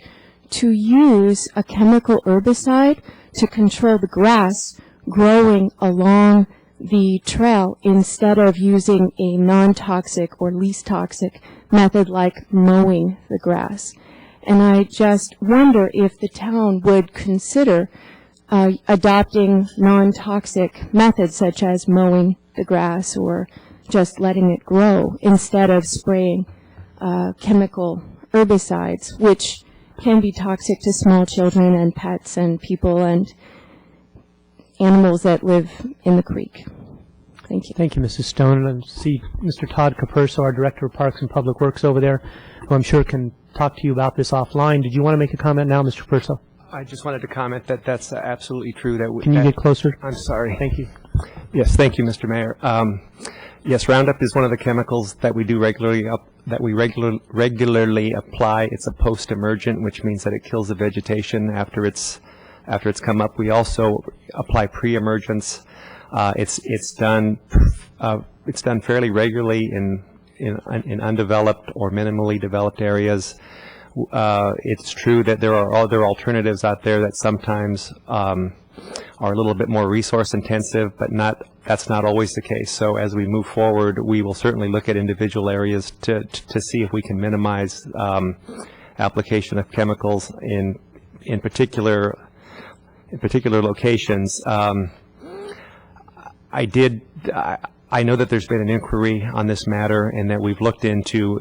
to use a chemical herbicide to control the grass growing along the trail instead of using a non-toxic or least toxic method like mowing the grass. And I just wonder if the town would consider adopting non-toxic methods such as mowing the grass or just letting it grow instead of spraying chemical herbicides, which can be toxic to small children and pets and people and animals that live in the creek. Thank you. Thank you, Mrs. Stone. And I see Mr. Todd Capurso, our Director of Parks and Public Works over there, who I'm sure can talk to you about this offline. Did you want to make a comment now, Mr. Capurso? I just wanted to comment that that's absolutely true. Can you get closer? I'm sorry. Thank you. Yes, thank you, Mr. Mayor. Yes, Roundup is one of the chemicals that we do regularly regularly apply. It's a post-emergent, which means that it kills the vegetation after it's come up. We also apply pre-emergence. It's done fairly regularly in undeveloped or minimally developed areas. It's true that there are other alternatives out there that sometimes are a little bit more resource intensive, but that's not always the case. So as we move forward, we will certainly look at individual areas to see if we can minimize application of chemicals in particular locations. I know that there's been an inquiry on this matter and that we've looked into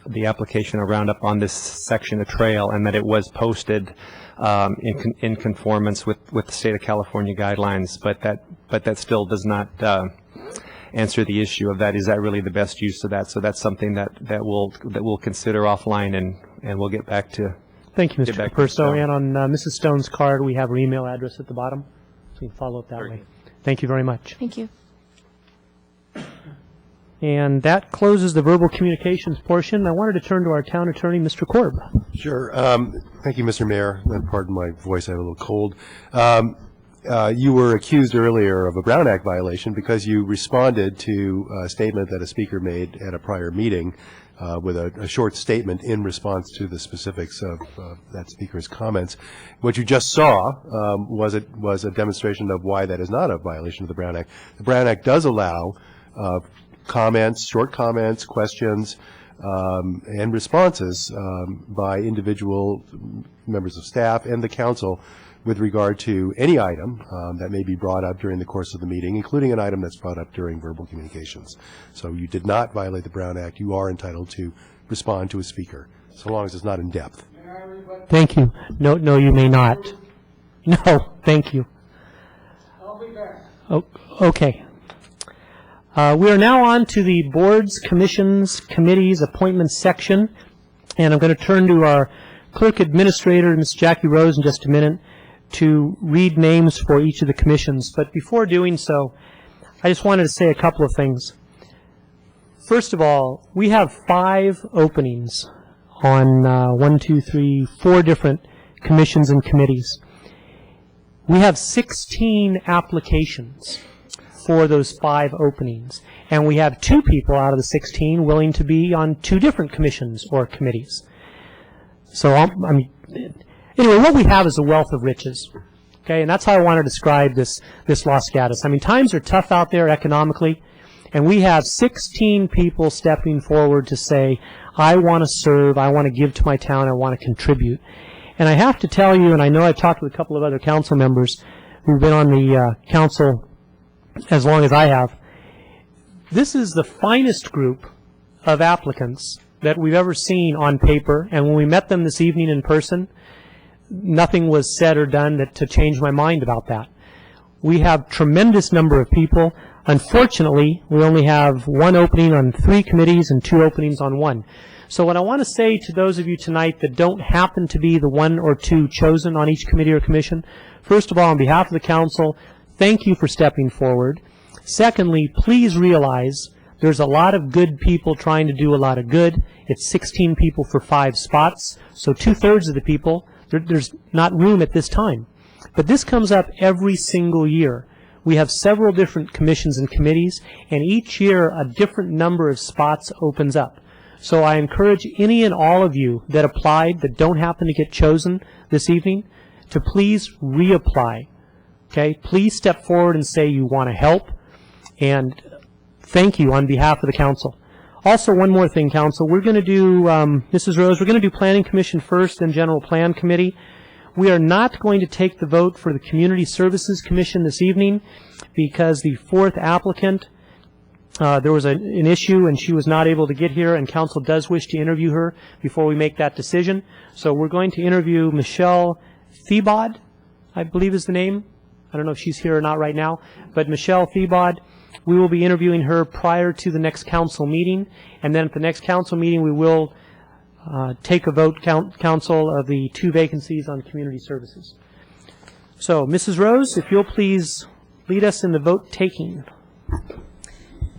the application of Roundup on this section of trail, and that it was posted in conformance with the state of California guidelines, but that still does not answer the issue of that. Is that really the best use of that? So that's something that we'll consider offline, and we'll get back to. Thank you, Mr. Capurso. And on Mrs. Stone's card, we have her email address at the bottom, so you can follow up that way. Thank you very much. Thank you. And that closes the verbal communications portion. I wanted to turn to our town attorney, Mr. Korb. Sure. Thank you, Mr. Mayor. And pardon my voice, I have a little cold. You were accused earlier of a Brown Act violation because you responded to a statement that a speaker made at a prior meeting with a short statement in response to the specifics of that speaker's comments. What you just saw was a demonstration of why that is not a violation of the Brown Act. The Brown Act does allow comments, short comments, questions, and responses by individual members of staff and the council with regard to any item that may be brought up during the course of the meeting, including an item that's brought up during verbal communications. So you did not violate the Brown Act. You are entitled to respond to a speaker, so long as it's not in depth. Thank you. No, you may not. No, thank you. I'll be back. Oh, okay. We are now on to the boards, commissions, committees, appointments section, and I'm going to turn to our clerk administrator, Ms. Jackie Rose, in just a minute to read names for each of the commissions. But before doing so, I just wanted to say a couple of things. First of all, we have 5 openings on 4 different commissions and committees. We have 16 applications for those 5 openings, and we have 2 people out of the 16 willing to be on 2 different commissions or committees. So, anyway, what we have is a wealth of riches, okay, and that's how I want to describe this Los Gatos. I mean, times are tough out there economically, and we have 16 people stepping forward to say, I want to serve, I want to give to my town, I want to contribute. And I have to tell you, and I know I've talked with a couple of other council members who've been on the council as long as I have, this is the finest group of applicants that we've ever seen on paper, and when we met them this evening in person, nothing was said or done to change my mind about that. We have tremendous number of people. Unfortunately, we only have one opening on 3 committees and 2 openings on 1. So what I want to say to those of you tonight that don't happen to be the 1 or 2 chosen on each committee or commission, first of all, on behalf of the council, thank you for stepping forward. Secondly, please realize there's a lot of good people trying to do a lot of good. It's 16 people for 5 spots, so 2/3 of the people, there's not room at this time. But this comes up every single year. We have several different commissions and committees, and each year a different number of spots opens up. So I encourage any and all of you that applied that don't happen to get chosen this evening to please reapply. Okay? Please step forward and say you want to help, and thank you on behalf of the council. Also, one more thing, council. We're going to do, Mrs. Rose, we're going to do Planning Commission first, then General Plan Committee. We are not going to take the vote for the Community Services Commission this evening because the 4th applicant, there was an issue and she was not able to get here, and council does wish to interview her before we make that decision. So we're going to interview Michelle Thiebaud, I believe is the name. I don't know if she's here or not right now, but Michelle Thiebaud, we will be interviewing her prior to the next council meeting, and then at the next council meeting we will take a vote, council, of the 2 vacancies on community services. So, Mrs. Rose, if you'll please lead us in the vote taking.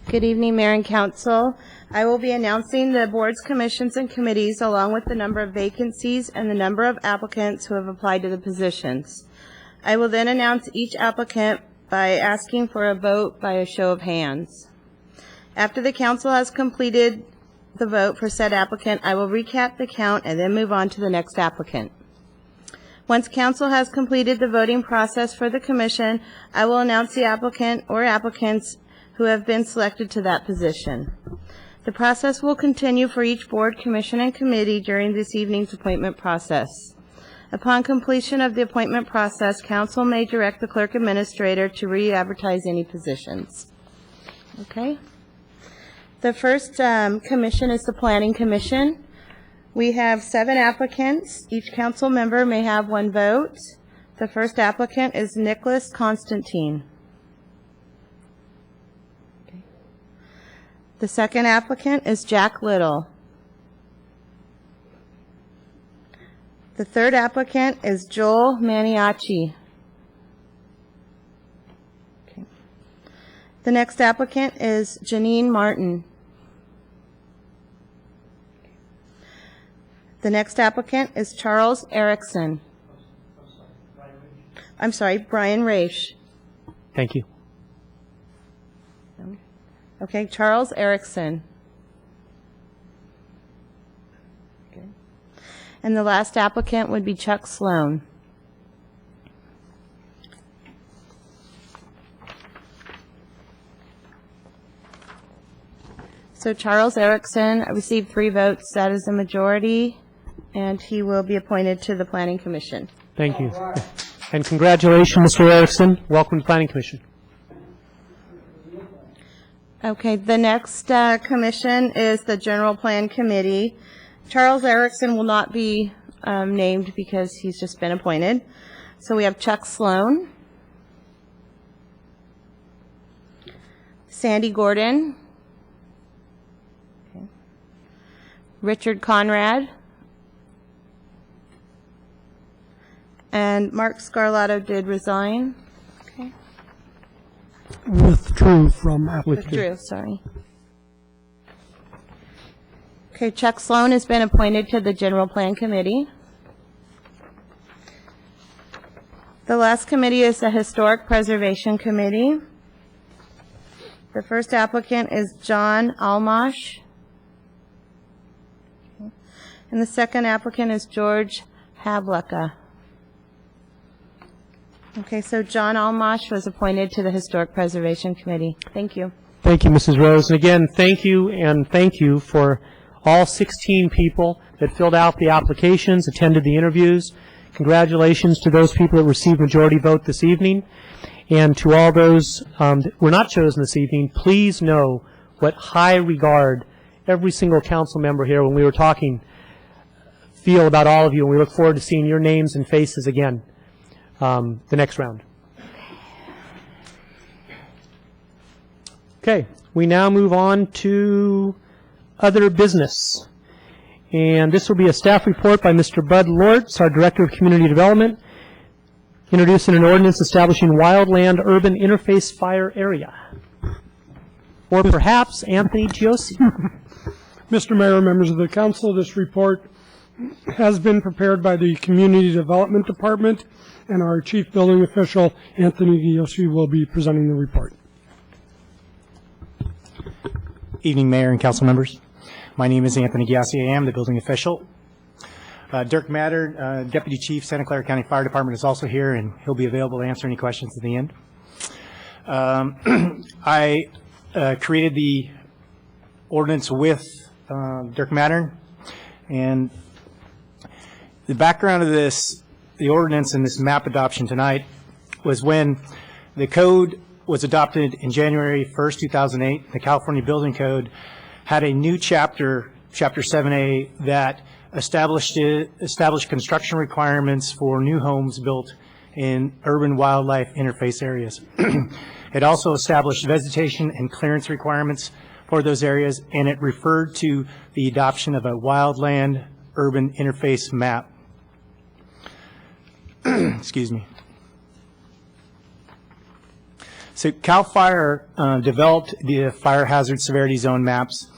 Good evening, Mayor and Council. I will be announcing the boards, commissions, and committees along with the number of vacancies and the number of applicants who have applied to the positions. I will then announce each applicant by asking for a vote by a show of hands. After the council has completed the vote for said applicant, I will recap the count and then move on to the next applicant. Once council has completed the voting process for the commission, I will announce the applicant or applicants who have been selected to that position. The process will continue for each board, commission, and committee during this evening's appointment process. Upon completion of the appointment process, council may direct the clerk administrator to re-advertise any positions. Okay? The first commission is the Planning Commission. We have 7 applicants. Each council member may have 1 vote. The first applicant is Nicholas Constantine. Okay. The second applicant is Jack Little. The third applicant is Joel Maniaci. Okay. The next applicant is Janine Martin. The next applicant is Charles Erickson. I'm sorry, Brian Raish. Thank you. Okay, Charles Erickson. Okay. And the last applicant would be Chuck Sloan. So Charles Erickson received 3 votes. That is a majority, and he will be appointed to the Planning Commission. Thank you. And congratulations, Mr. Erickson. Welcome to Planning Commission. Okay, the next commission is the General Plan Committee. Charles Erickson will not be named because he's just been appointed. So we have Chuck Sloan, Sandy Gordon, okay, Richard Conrad, and Mark Scarlato did resign. Okay. Withdrew from application. Withdrew, sorry. Okay, Chuck Sloan has been appointed to the General Plan Committee. The last committee is the Historic Preservation Committee. The first applicant is John Almash. Okay. And the second applicant is George Havlicka. Okay, so John Almash was appointed to the Historic Preservation Committee. Thank you. Thank you, Mrs. Rose. And again, thank you for all 16 people that filled out the applications, attended the interviews. Congratulations to those people that received majority vote this evening. And to all those that were not chosen this evening, please know what high regard every single council member here, when we were talking, feel about all of you, and we look forward to seeing your names and faces again the next round. Okay, we now move on to other business. And this will be a staff report by Mr. Bud Lortz, our Director of Community Development, introducing an ordinance establishing wildland urban interface fire area. Or perhaps Anthony Giosi. Mr. Mayor, members of the council, this report has been prepared by the Community Development Department, and our Chief Building Official, Anthony Giosi, will be presenting the report. Evening, Mayor and council members. My name is Anthony Giassi. I am the building official. Dirk Matter, Deputy Chief, Santa Clara County Fire Department, is also here, and he'll be available to answer any questions at the end. I created the ordinance with Dirk Mattern, and the background of this, the ordinance and this map adoption tonight, was when the code was adopted in January 1st, 2008. The California Building Code had a new chapter, Chapter 7A, that established construction requirements for new homes built in urban wildlife interface areas. It also established vegetation and clearance requirements for those areas, and it referred to the adoption of a wildland urban interface map. Excuse me. So CAL FIRE developed the fire hazard severity zone maps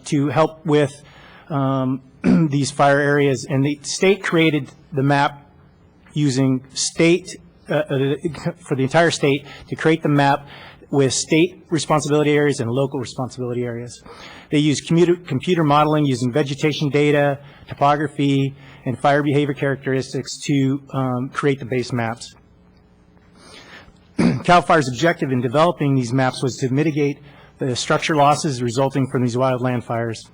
to help with these fire areas, and the state created the map using state, for the entire state, to create the map with state responsibility areas and local responsibility areas. They use computer modeling using vegetation data, topography, and fire behavior characteristics to create the base maps. CAL FIRE's objective in developing these maps was to mitigate the structure losses resulting from these wildland fires.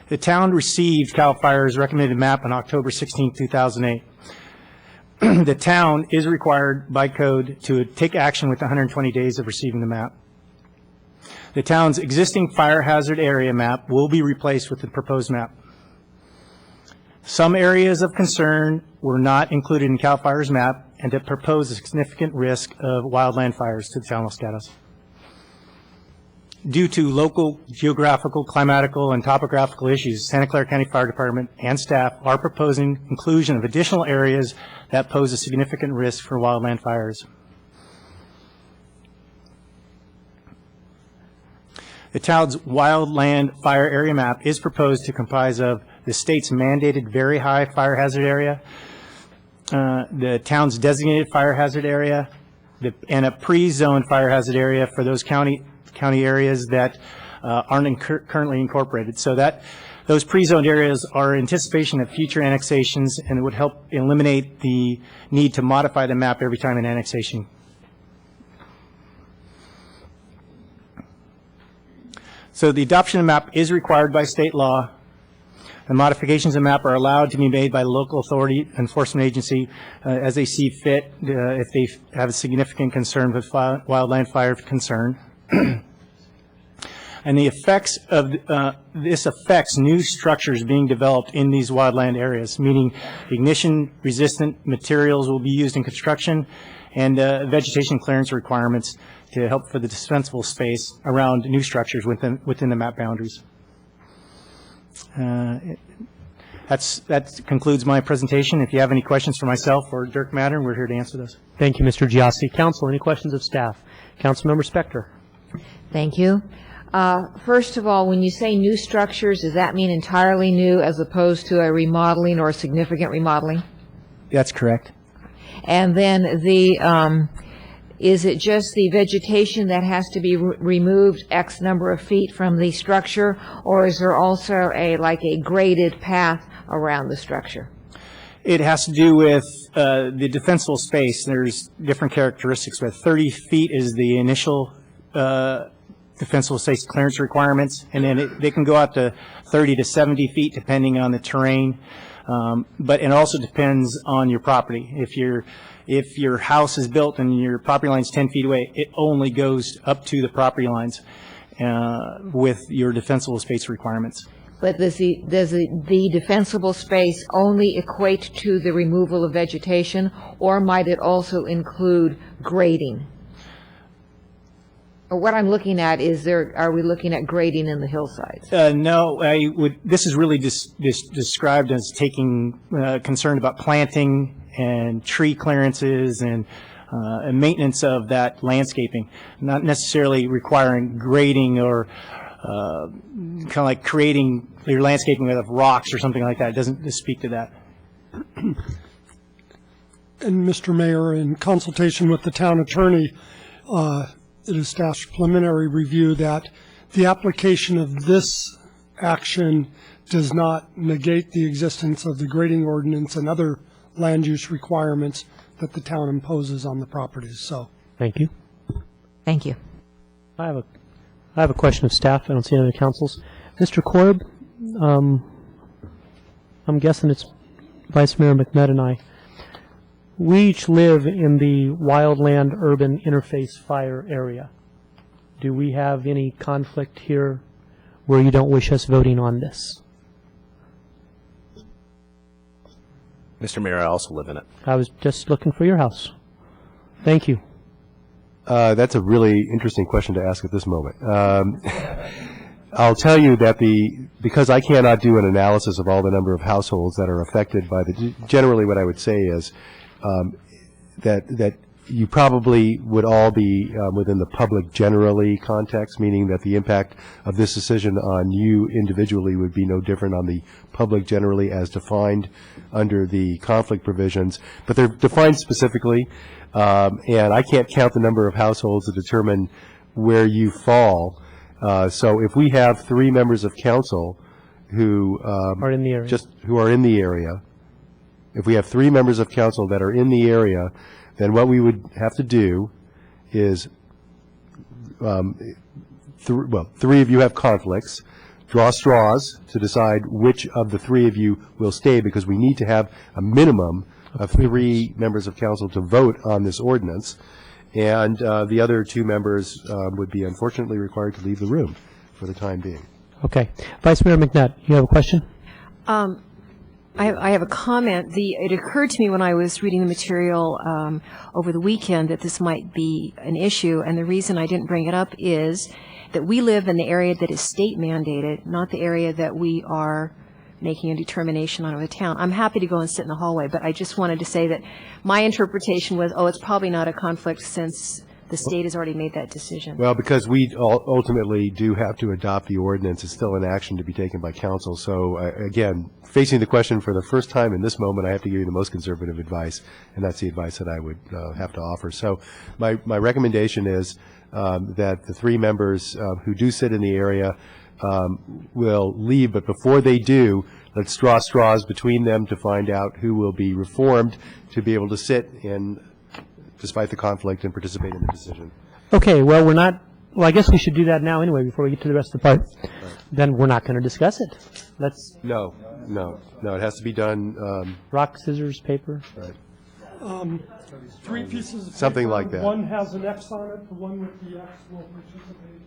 The town received CAL FIRE's recommended map on October 16, 2008. The town is required by code to take action within 120 days of receiving the map. The town's existing fire hazard area map will be replaced with the proposed map. Some areas of concern were not included in CAL FIRE's map and that propose a significant risk of wildland fires to the town of Los Gatos. Due to local geographical, climatical, and topographical issues, Santa Clara County Fire Department and staff are proposing inclusion of additional areas that pose a significant risk for wildland fires. The town's wildland fire area map is proposed to comprise of the state's mandated very high fire hazard area, the town's designated fire hazard area, and a pre-zoned fire hazard area for those county areas that aren't currently incorporated. So that those pre-zoned areas are in anticipation of future annexations, and it would help eliminate the need to modify the map every time an annexation. So the adoption of the map is required by state law. The modifications of the map are allowed to be made by the local authority enforcement agency as they see fit if they have a significant concern with wildland fire concern. And the effects of this affects new structures being developed in these wildland areas, meaning ignition-resistant materials will be used in construction, and vegetation clearance requirements to help for the dispensable space around new structures within the map boundaries. That concludes my presentation. If you have any questions for myself or Dirk Mattern, we're here to answer those. Thank you, Mr. Giassi. Council, any questions of staff? Councilmember Spector. Thank you. First of all, when you say new structures, does that mean entirely new as opposed to a remodeling or a significant remodeling? That's correct. And then is it just the vegetation that has to be removed X number of feet from the structure, or is there also like a graded path around the structure? It has to do with the defensible space. There's different characteristics, but 30 feet is the initial defensible space clearance requirements, and then they can go out to 30 to 70 feet depending on the terrain. But it also depends on your property. If your house is built and your property line is 10 feet away, it only goes up to the property lines with your defensible space requirements. but does the defensible space only equate to the removal of vegetation, or might it also include grading? Or what I'm looking at is are we looking at grading in the hillsides? No, this is really described as taking concern about planting and tree clearances and maintenance of that landscaping, not necessarily requiring grading or kind of like creating your landscaping out of rocks or something like that. It doesn't speak to that. And Mr. Mayor, in consultation with the town attorney, it is staff's preliminary review that the application of this action does not negate the existence of the grading ordinance and other land use requirements that the town imposes on the properties. So, Thank you. Thank you. I have a question of staff. I don't see any other councils. Mr. Korb, I'm guessing it's Vice Mayor McNutt and I. We each live in the wildland-urban interface fire area. Do we have any conflict here where you don't wish us voting on this? Mr. Mayor, I also live in it. I was just looking for your house. Thank you. That's a really interesting question to ask at this moment. I'll tell you that because I cannot do an analysis of all the number of households that are affected by generally what I would say is that you probably would all be within the public generally context, meaning that the impact of this decision on you individually would be no different on the public generally as defined under the conflict provisions. But they're defined specifically, and I can't count the number of households to determine where you fall. So if we have 3 members of council who Are in the area. who are in the area, if we have 3 members of council that are in the area, then what we would have to do is, 3 of you have conflicts, draw straws to decide which of the 3 of you will stay, because we need to have a minimum of 3 members of council to vote on this ordinance, and the other 2 members would be unfortunately required to leave the room for the time being. Okay. Vice Mayor McNutt, you have a question? I have a comment. It occurred to me when I was reading the material over the weekend that this might be an issue, and the reason I didn't bring it up is that we live in the area that is state mandated, not the area that we are making a determination on with the town. I'm happy to go and sit in the hallway, but I just wanted to say that my interpretation was, it's probably not a conflict since the state has already made that decision. Well, because we ultimately do have to adopt the ordinance, it's still an action to be taken by council. So, again, facing the question for the first time in this moment, I have to give you the most conservative advice, and that's the advice that I would have to offer. So my recommendation is that the 3 members who do sit in the area will leave, but before they do, let's draw straws between them to find out who will be reformed to be able to sit in despite the conflict and participate in the decision. Okay, well, I guess we should do that now anyway before we get to the rest of the part. Right. Then we're not going to discuss it. No, it has to be done. Rock, scissors, paper. Right. 3 pieces of something paper. Like that. One has an X on it. The one with the X will participate.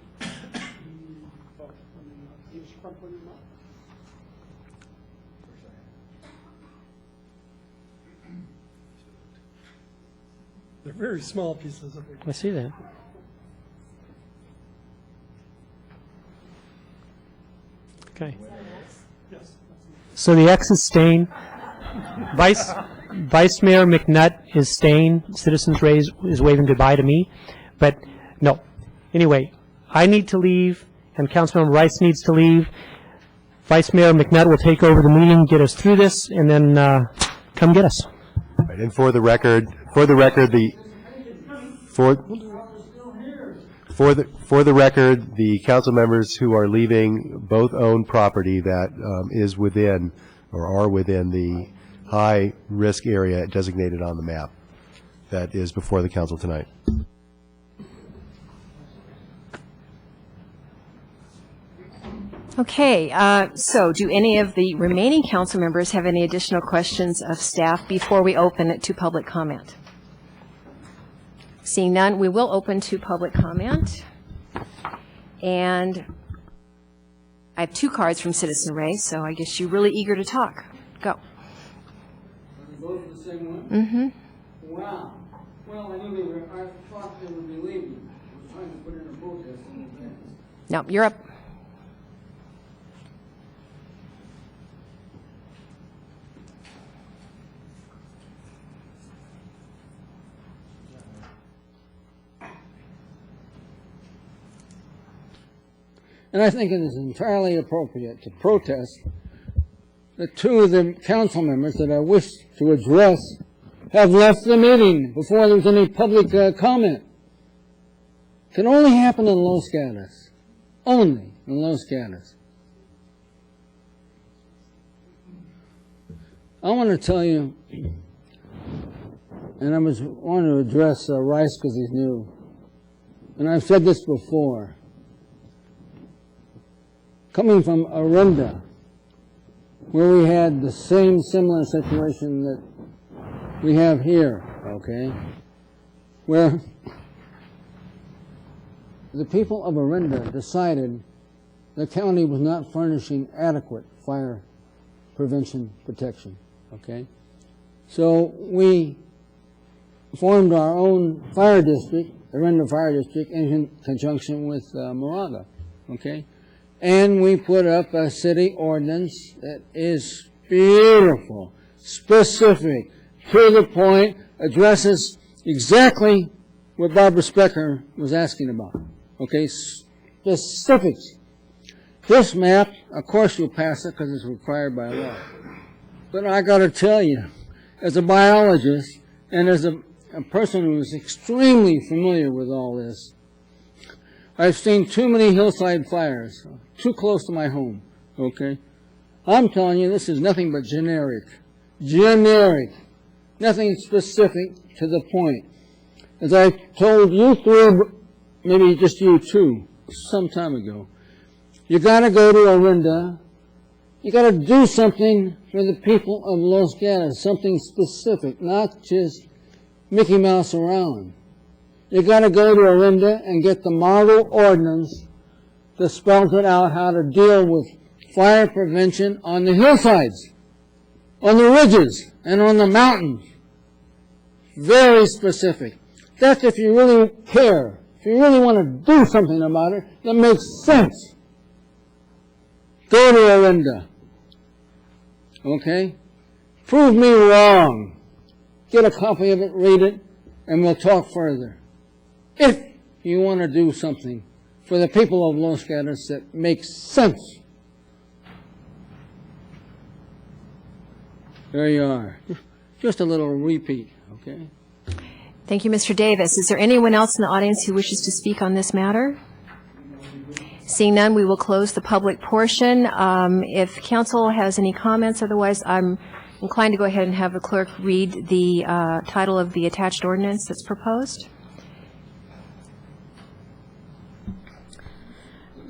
They're very small pieces of paper. I see that. Okay. So the X is staying. Vice Mayor McNutt is staying. Citizens Raise is waving goodbye to me. But no. Anyway, I need to leave, and Councilmember Rice needs to leave. Vice Mayor McNutt will take over the meeting, get us through this, and then come get us. Right, and for the record, the council members who are leaving both own property that is within or are within the high risk area designated on the map that is before the council tonight. Okay, so do any of the remaining council members have any additional questions of staff before we open it to public comment? Seeing none, we will open to public comment. And I have 2 cards from Citizen Ray, so I guess you're really eager to talk. Go. Both the same one? Mm-hmm. Wow. Well, I knew they were, I thought they would be leaving. I was trying to put in a protest. No, you're up. And I think it is entirely appropriate to protest that 2 of the council members that I wish to address have left the meeting before there was any public comment. It can only happen in Los Gatos. Only in Los Gatos. I want to tell you, and I want to address Rice because he's new, and I've said this before. Coming from Orinda, where we had the same similar situation that we have here, okay, where the people of Orinda decided the county was not furnishing adequate fire prevention protection, okay? So we formed our own fire district, Orinda Fire District, in conjunction with Moraga, okay? And we put up a city ordinance that is beautiful, specific, to the point, addresses exactly what Barbara Specker was asking about. Okay, specifics. This map, of course you'll pass it because it's required by law. But I got to tell you, as a biologist and as a person who is extremely familiar with all this, I've seen too many hillside fires, too close to my home, okay? I'm telling you, this is nothing but generic. Generic. Nothing specific to the point. As I told you 3, maybe just you 2, some time ago, you got to go to Orinda. You got to do something for the people of Los Gatos, something specific, not just Mickey Mouse around. You got to go to Orinda and get the model ordinance that spells it out how to deal with fire prevention on the hillsides, on the ridges, and on the mountains. Very specific. That's if you really care, if you really want to do something about it that makes sense. Go to Orinda. Okay? Prove me wrong. Get a copy of it, read it, and we'll talk further. If you want to do something for the people of Los Gatos that makes sense. There you are. Just a little repeat, okay? Thank you, Mr. Davis. Is there anyone else in the audience who wishes to speak on this matter? Seeing none, we will close the public portion. If council has any comments, otherwise I'm inclined to go ahead and have the clerk read the title of the attached ordinance that's proposed.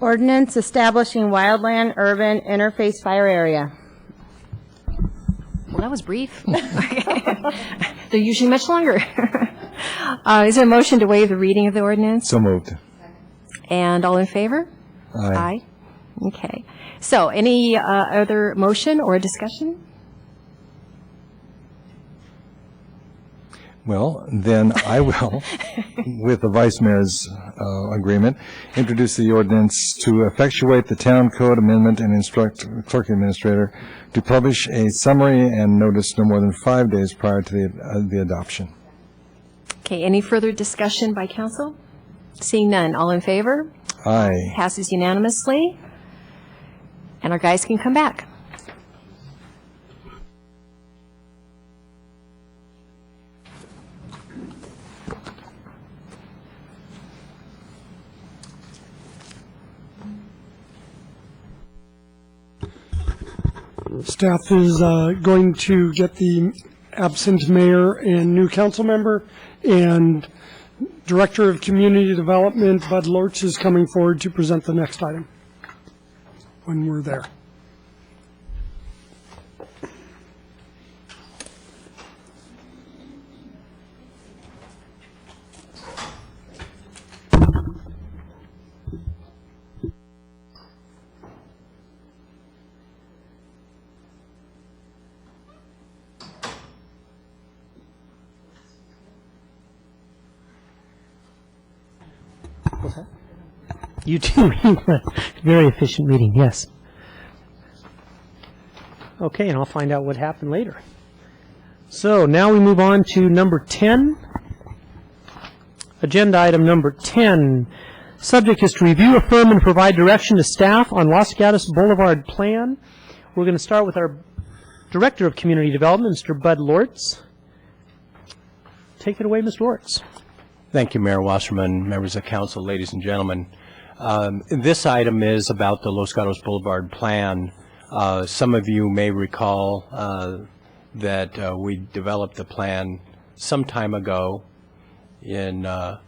Ordinance establishing wildland urban interface fire area. Well, that was brief. They're usually much longer. Is there a motion to waive the reading of the ordinance? So moved. And all in favor? Aye. Okay. So any other motion or discussion? Well, then I will, with the Vice Mayor's agreement, introduce the ordinance to effectuate the Town Code Amendment and instruct the Clerk Administrator to publish a summary and notice no more than 5 days prior to the adoption. Okay. Any further discussion by council? Seeing none. All in favor? Aye. Passes unanimously. And our guys can come back. Staff is going to get the absent mayor and new council member, and Director of Community Development, Bud Lorch, is coming forward to present the next item when we're there. You too. Very efficient meeting, yes. Okay, and I'll find out what happened later. So now we move on to number 10. Agenda item number 10. Subject is to review, affirm, and provide direction to staff on Los Gatos Boulevard plan. We're going to start with our Director of Community Development, Mr. Bud Lortz. Take it away, Mr. Lortz. Thank you, Mayor Wasserman, members of council, ladies and gentlemen. This item is about the Los Gatos Boulevard plan. Some of you may recall that we developed the plan some time ago in the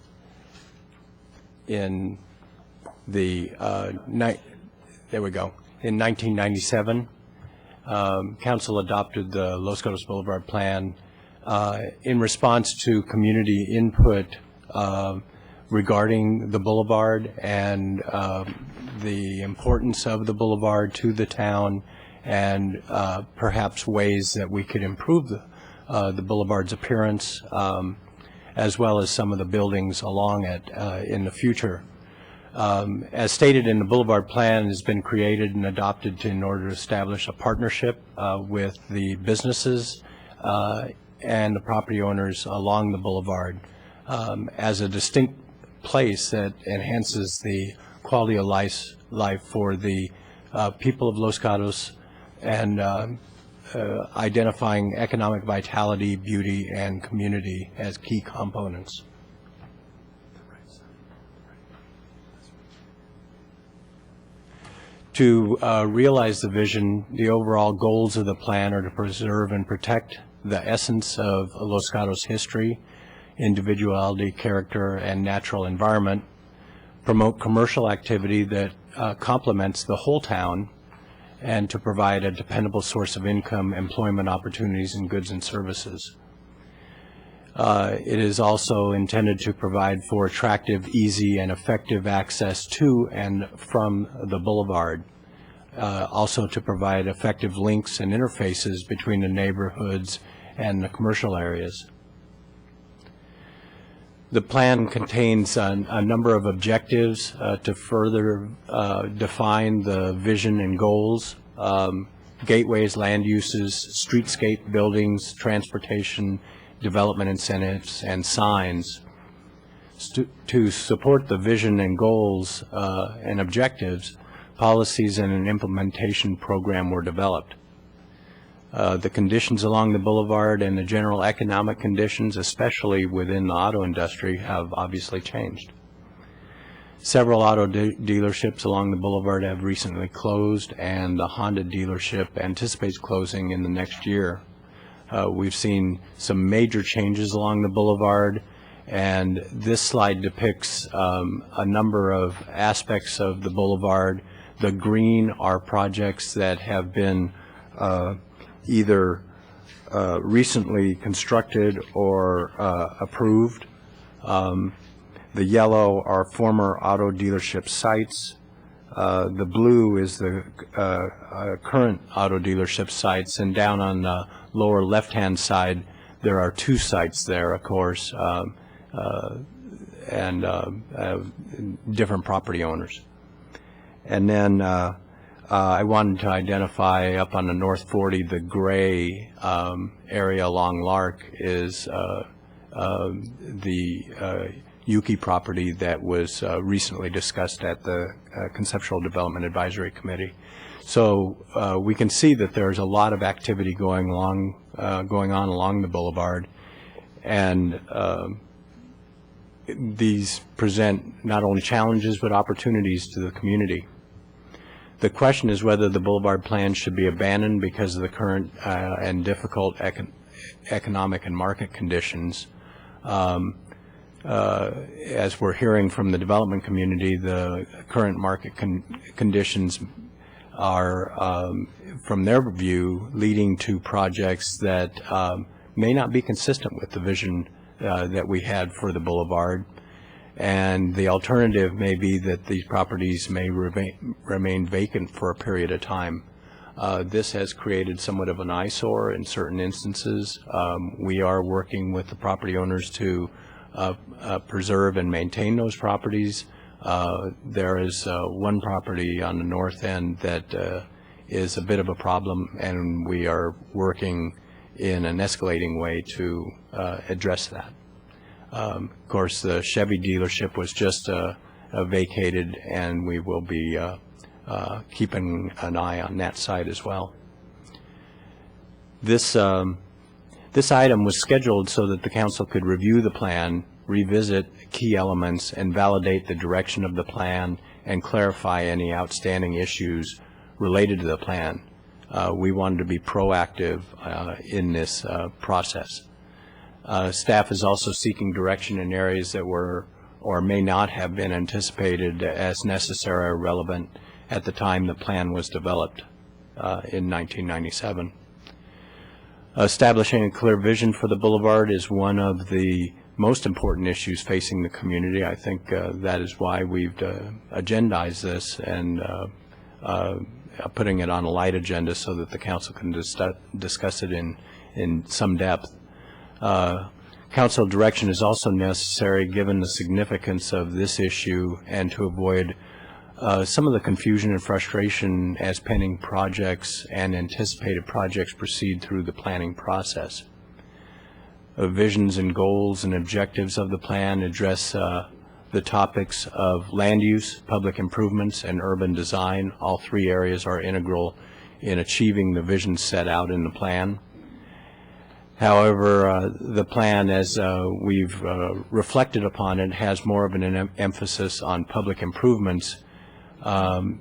there we go. In 1997, council adopted the Los Gatos Boulevard plan in response to community input regarding the boulevard and the importance of the boulevard to the town, and perhaps ways that we could improve the boulevard's appearance, as well as some of the buildings along it in the future. As stated in the boulevard plan, has been created and adopted in order to establish a partnership with the businesses and the property owners along the boulevard as a distinct place that enhances the quality of life for the people of Los Gatos, and identifying economic vitality, beauty, and community as key components. To realize the vision, the overall goals of the plan are to preserve and protect the essence of Los Gatos history, individuality, character, and natural environment, promote commercial activity that complements the whole town, and to provide a dependable source of income, employment opportunities, and goods and services. It is also intended to provide for attractive, easy, and effective access to and from the boulevard. Also to provide effective links and interfaces between the neighborhoods and the commercial areas. The plan contains a number of objectives to further define the vision and goals, gateways, land uses, streetscape buildings, transportation, development incentives, and signs. To support the vision and goals and objectives, policies and an implementation program were developed. The conditions along the boulevard and the general economic conditions, especially within the auto industry, have obviously changed. Several auto dealerships along the boulevard have recently closed, and the Honda dealership anticipates closing in the next year. We've seen some major changes along the boulevard, and this slide depicts a number of aspects of the boulevard. The green are projects that have been either recently constructed or approved. The yellow are former auto dealership sites. The blue is the current auto dealership sites, and down on the lower left-hand side, there are two sites there, of course, and different property owners. And then I wanted to identify up on the North 40, the gray area along Lark is the Yuki property that was recently discussed at the Conceptual Development Advisory Committee. So we can see that there's a lot of activity going on along the boulevard, and these present not only challenges but opportunities to the community. The question is whether the boulevard plan should be abandoned because of the current and difficult economic and market conditions. As we're hearing from the development community, the current market conditions are, from their view, leading to projects that may not be consistent with the vision that we had for the boulevard. And the alternative may be that these properties may remain vacant for a period of time. This has created somewhat of an eyesore in certain instances. We are working with the property owners to preserve and maintain those properties, There is one property on the north end that is a bit of a problem, and we are working in an escalating way to address that. Of course, the Chevy dealership was just vacated, and we will be keeping an eye on that side as well. This item was scheduled so that the council could review the plan, revisit key elements, and validate the direction of the plan and clarify any outstanding issues related to the plan. We wanted to be proactive in this process. Staff is also seeking direction in areas that were or may not have been anticipated as necessary or relevant at the time the plan was developed in 1997. Establishing a clear vision for the boulevard is one of the most important issues facing the community. I think that is why we've agendized this and putting it on a light agenda so that the council can discuss it in some depth. Council direction is also necessary given the significance of this issue and to avoid some of the confusion and frustration as pending projects and anticipated projects proceed through the planning process. Visions and goals and objectives of the plan address the topics of land use, public improvements, and urban design. All three areas are integral in achieving the vision set out in the plan. However, the plan, as we've reflected upon it, has more of an emphasis on public improvements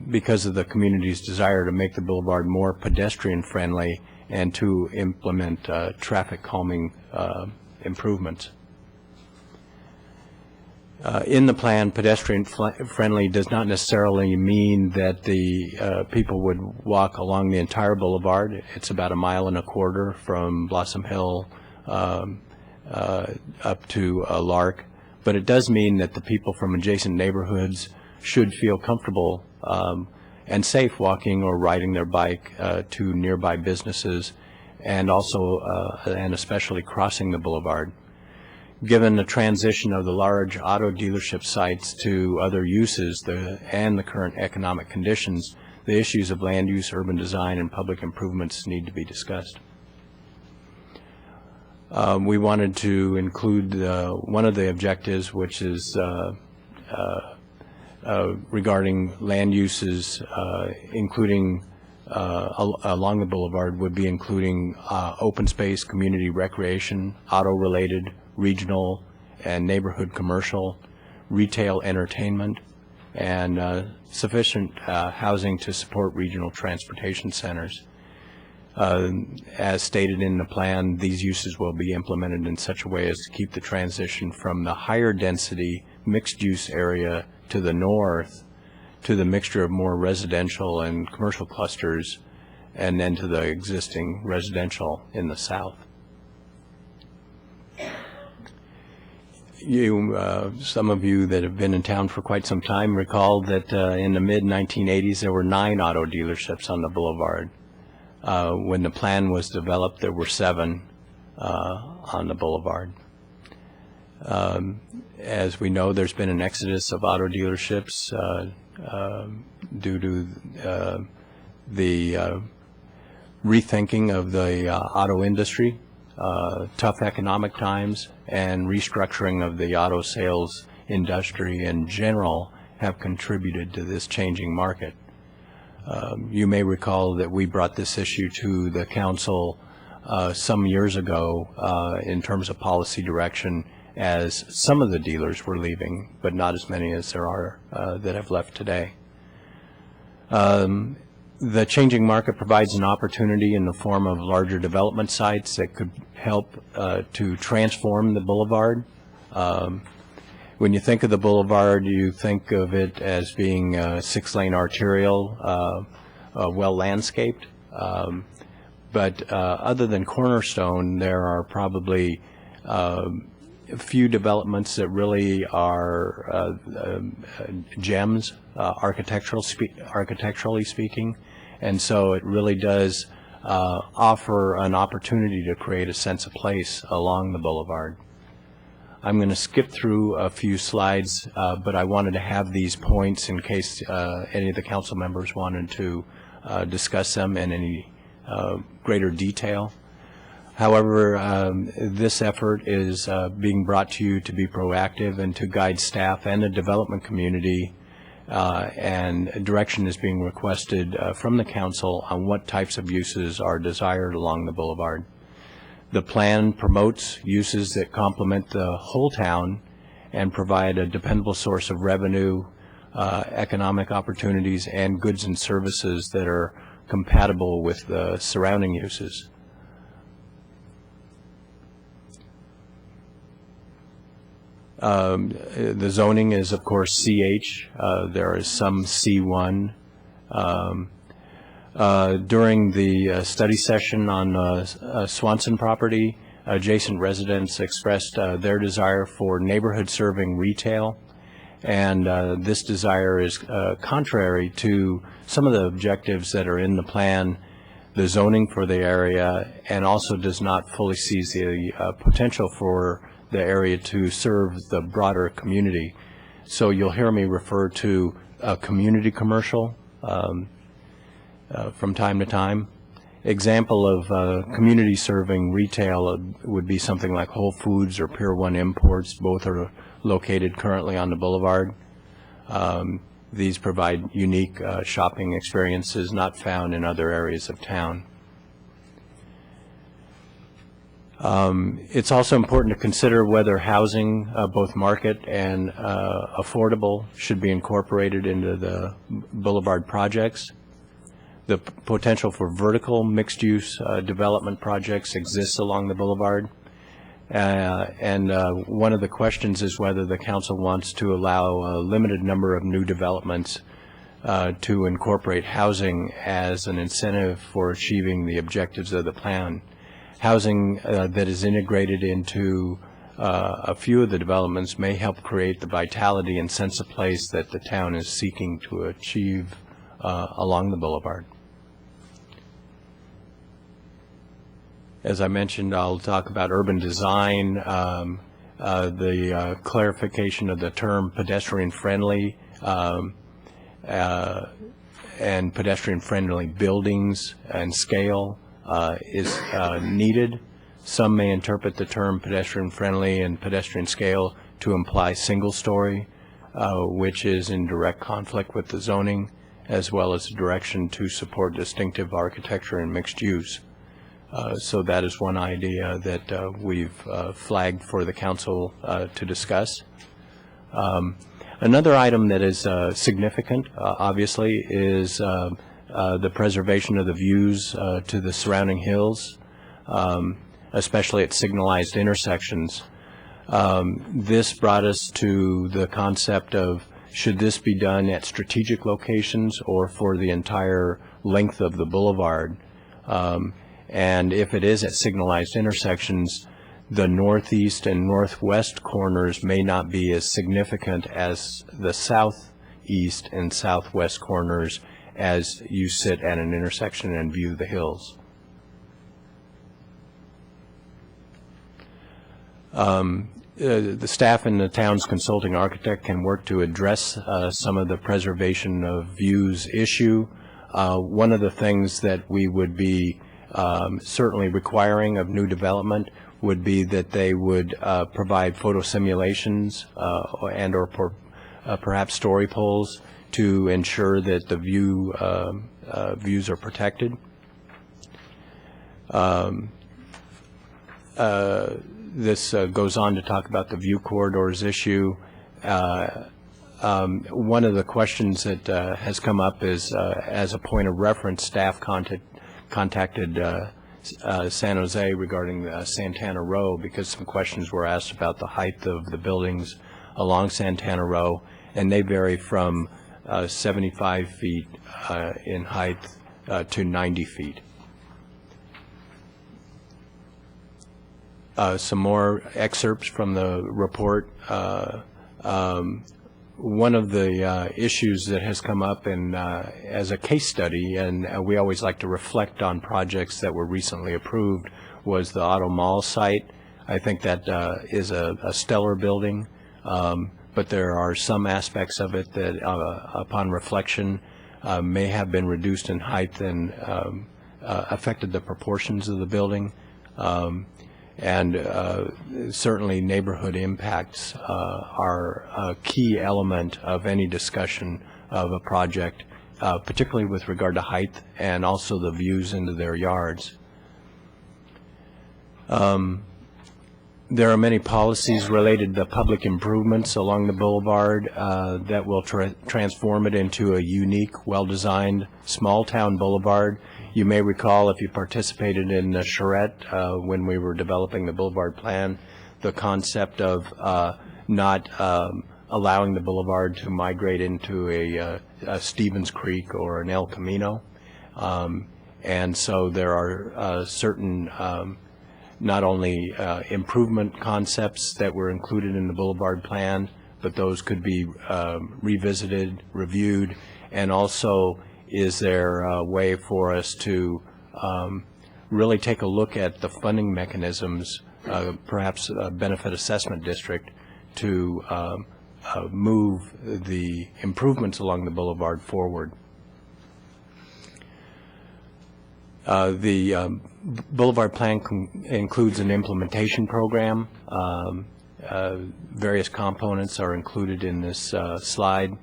because of the community's desire to make the boulevard more pedestrian-friendly and to implement traffic calming improvements. In the plan, pedestrian-friendly does not necessarily mean that the people would walk along the entire boulevard. It's about 1.25 miles from Blossom Hill up to Lark. But it does mean that the people from adjacent neighborhoods should feel comfortable and safe walking or riding their bike to nearby businesses and also and especially crossing the boulevard. Given the transition of the large auto dealership sites to other uses and the current economic conditions, the issues of land use, urban design, and public improvements need to be discussed. We wanted to include one of the objectives, which is regarding land uses, including along the boulevard, would be including open space, community recreation, auto-related, regional and neighborhood commercial, retail entertainment, and sufficient housing to support regional transportation centers. As stated in the plan, these uses will be implemented in such a way as to keep the transition from the higher density mixed use area to the north to the mixture of more residential and commercial clusters, and then to the existing residential in the south. Some of you that have been in town for quite some time recall that in the mid-1980s there were 9 auto dealerships on the boulevard. When the plan was developed, there were 7 on the boulevard. As we know, there's been an exodus of auto dealerships due to the rethinking of the auto industry, tough economic times, and restructuring of the auto sales industry in general have contributed to this changing market. You may recall that we brought this issue to the council some years ago in terms of policy direction, as some of the dealers were leaving, but not as many as there are that have left today. The changing market provides an opportunity in the form of larger development sites that could help to transform the boulevard. When you think of the boulevard, you think of it as being a 6-lane arterial, well landscaped. But other than Cornerstone, there are probably a few developments that really are gems, architecturally speaking, and so it really does offer an opportunity to create a sense of place along the boulevard. I'm going to skip through a few slides, but I wanted to have these points in case any of the council members wanted to discuss them in any greater detail. However, this effort is being brought to you to be proactive and to guide staff and the development community, and direction is being requested from the council on what types of uses are desired along the boulevard. The plan promotes uses that complement the whole town and provide a dependable source of revenue, economic opportunities, and goods and services that are compatible with the surrounding uses. The zoning is, of course, CH. There is some C1. During the study session on Swanson property, adjacent residents expressed their desire for neighborhood-serving retail, and this desire is contrary to some of the objectives that are in the plan, the zoning for the area, and also does not fully seize the potential for the area to serve the broader community. So you'll hear me refer to a community commercial from time to time. Example of community serving retail would be something like Whole Foods or Pier 1 Imports. Both are located currently on the boulevard. These provide unique shopping experiences not found in other areas of town. It's also important to consider whether housing, both market and affordable, should be incorporated into the boulevard projects. The potential for vertical mixed-use development projects exists along the boulevard. And one of the questions is whether the council wants to allow a limited number of new developments to incorporate housing as an incentive for achieving the objectives of the plan. Housing that is integrated into a few of the developments may help create the vitality and sense of place that the town is seeking to achieve along the boulevard. As I mentioned, I'll talk about urban design, the clarification of the term pedestrian-friendly, and pedestrian-friendly buildings and scale is needed. Some may interpret the term pedestrian-friendly and pedestrian scale to imply single-story, which is in direct conflict with the zoning, as well as the direction to support distinctive architecture and mixed use. So that is one idea that we've flagged for the council to discuss. Another item that is significant, obviously, is the preservation of the views to the surrounding hills, especially at signalized intersections. This brought us to the concept of, should this be done at strategic locations or for the entire length of the boulevard? And if it is at signalized intersections, the northeast and northwest corners may not be as significant as the southeast and southwest corners as you sit at an intersection and view the hills. The staff and the town's consulting architect can work to address some of the preservation of views issue. One of the things that we would be certainly requiring of new development would be that they would provide photo simulations and or perhaps story poles to ensure that the views are protected. This goes on to talk about the view corridors issue. One of the questions that has come up is, as a point of reference, staff contacted San Jose regarding Santana Row because some questions were asked about the height of the buildings along Santana Row, and they vary from 75 feet in height to 90 feet. Some more excerpts from the report. One of the issues that has come up as a case study, and we always like to reflect on projects that were recently approved, was the Auto Mall site. I think that is a stellar building, but there are some aspects of it that, upon reflection, may have been reduced in height and affected the proportions of the building. And certainly neighborhood impacts are a key element of any discussion of a project, particularly with regard to height and also the views into their yards. There are many policies related to public improvements along the boulevard that will transform it into a unique, well-designed, small-town boulevard. You may recall, if you participated in Charette when we were developing the boulevard plan, the concept of not allowing the boulevard to migrate into a Stevens Creek or an El Camino. And so there are certain not only improvement concepts that were included in the boulevard plan, but those could be revisited, reviewed, and also is there a way for us to really take a look at the funding mechanisms, perhaps a benefit assessment district, to move the improvements along the boulevard forward. The Boulevard Plan includes an implementation program. Various components are included in this slide.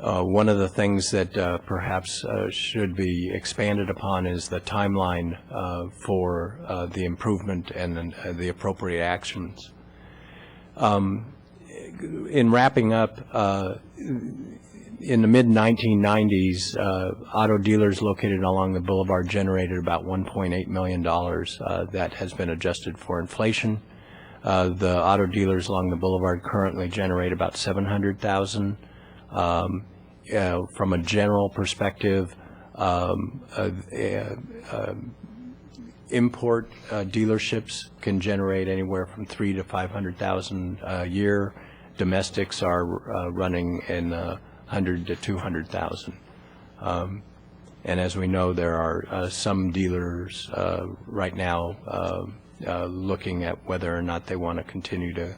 One of the things that perhaps should be expanded upon is the timeline for the improvement and the appropriate actions. In wrapping up, in the mid-1990s, auto dealers located along the boulevard generated about $1.8 million. That has been adjusted for inflation. The auto dealers along the boulevard currently generate about $700,000. From a general perspective, import dealerships can generate anywhere from $300,000 to $500,000 a year. Domestics are running in $100,000 to $200,000. And as we know, there are some dealers right now looking at whether or not they want to continue to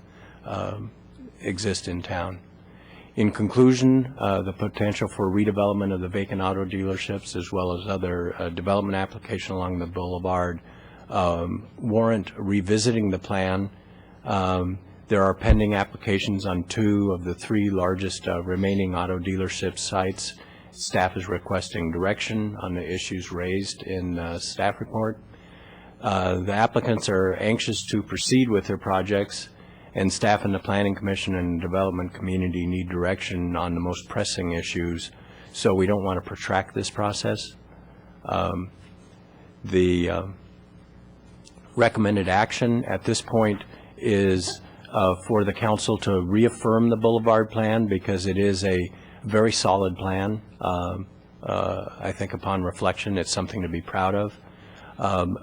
exist in town. In conclusion, the potential for redevelopment of the vacant auto dealerships as well as other development application along the boulevard warrant revisiting the plan. There are pending applications on 2 of the 3 largest remaining auto dealership sites. Staff is requesting direction on the issues raised in the staff report. The applicants are anxious to proceed with their projects, and staff in the Planning Commission and development community need direction on the most pressing issues, so we don't want to protract this process. The recommended action at this point is for the council to reaffirm the boulevard plan because it is a very solid plan. I think upon reflection it's something to be proud of.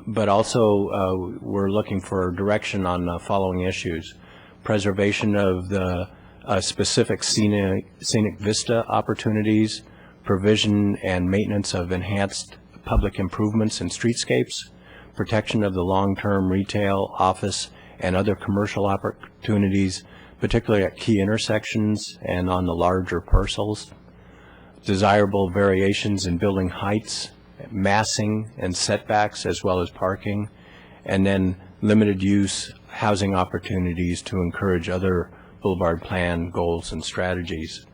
But also we're looking for direction on the following issues: preservation of the specific scenic vista opportunities, provision and maintenance of enhanced public improvements and streetscapes, protection of the long-term retail, office, and other commercial opportunities, particularly at key intersections and on the larger parcels, desirable variations in building heights, massing and setbacks, as well as parking, and then limited use housing opportunities to encourage other boulevard plan goals and strategies.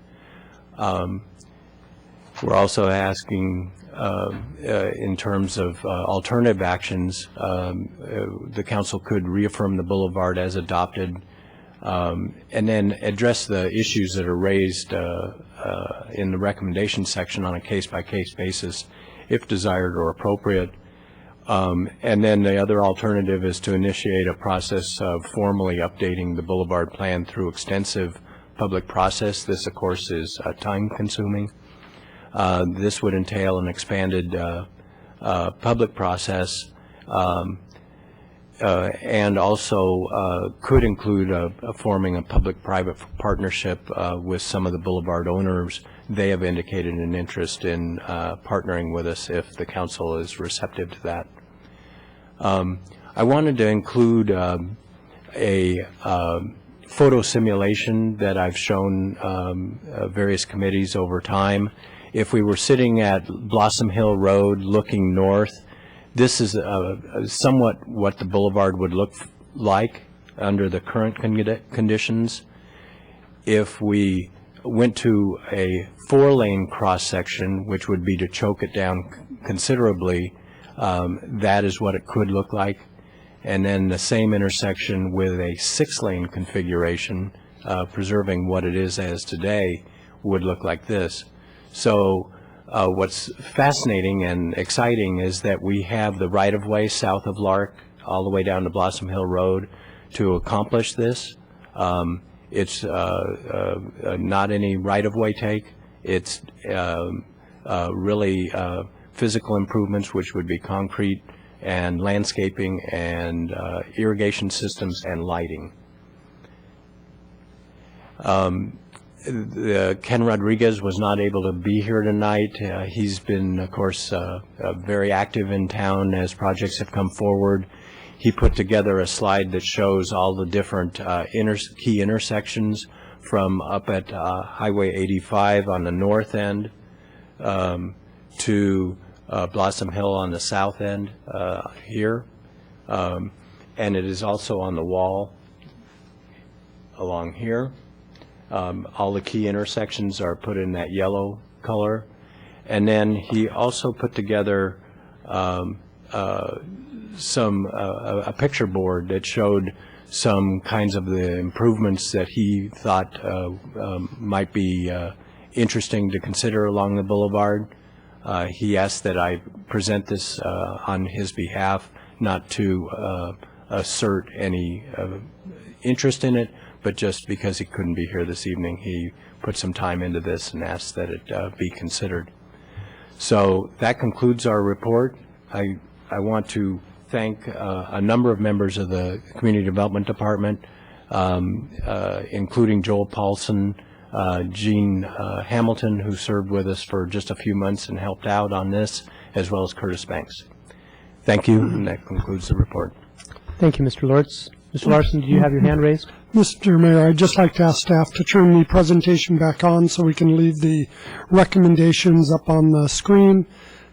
We're also asking in terms of alternative actions, the council could reaffirm the boulevard as adopted and then address the issues that are raised in the recommendation section on a case-by-case basis if desired or appropriate. And then the other alternative is to initiate a process of formally updating the boulevard plan through extensive public process. This, of course, is time-consuming. This would entail an expanded public process and also could include forming a public-private partnership with some of the boulevard owners. They have indicated an interest in partnering with us if the council is receptive to that. I wanted to include a photo simulation that I've shown various committees over time. If we were sitting at Blossom Hill Road looking north, this is somewhat what the boulevard would look like under the current conditions. If we went to a 4-lane cross-section, which would be to choke it down considerably, that is what it could look like. And then the same intersection with a 6-lane configuration, preserving what it is as today, would look like this. So what's fascinating and exciting is that we have the right-of-way south of Lark all the way down to Blossom Hill Road to accomplish this. It's not any right-of-way take. It's really physical improvements, which would be concrete and landscaping and irrigation systems and lighting. Ken Rodriguez was not able to be here tonight. He's been, of course, very active in town as projects have come forward. He put together a slide that shows all the different key intersections from up at Highway 85 on the north end to Blossom Hill on the south end here. And it is also on the wall along here. All the key intersections are put in that yellow color. And then he also put together a picture board that showed some kinds of the improvements that he thought might be interesting to consider along the boulevard. He asked that I present this on his behalf, not to assert any interest in it, but just because he couldn't be here this evening, he put some time into this and asked that it be considered. So that concludes our report. I want to thank a number of members of the Community Development Department, including Joel Paulson, Gene Hamilton, who served with us for just a few months and helped out on this, as well as Curtis Banks. Thank you, and that concludes the report. Thank you, Mr. Lortz. Mr. Larson, do you have your hand raised? Mr. Mayor, I'd just like to ask staff to turn the presentation back on so we can leave the recommendations up on the screen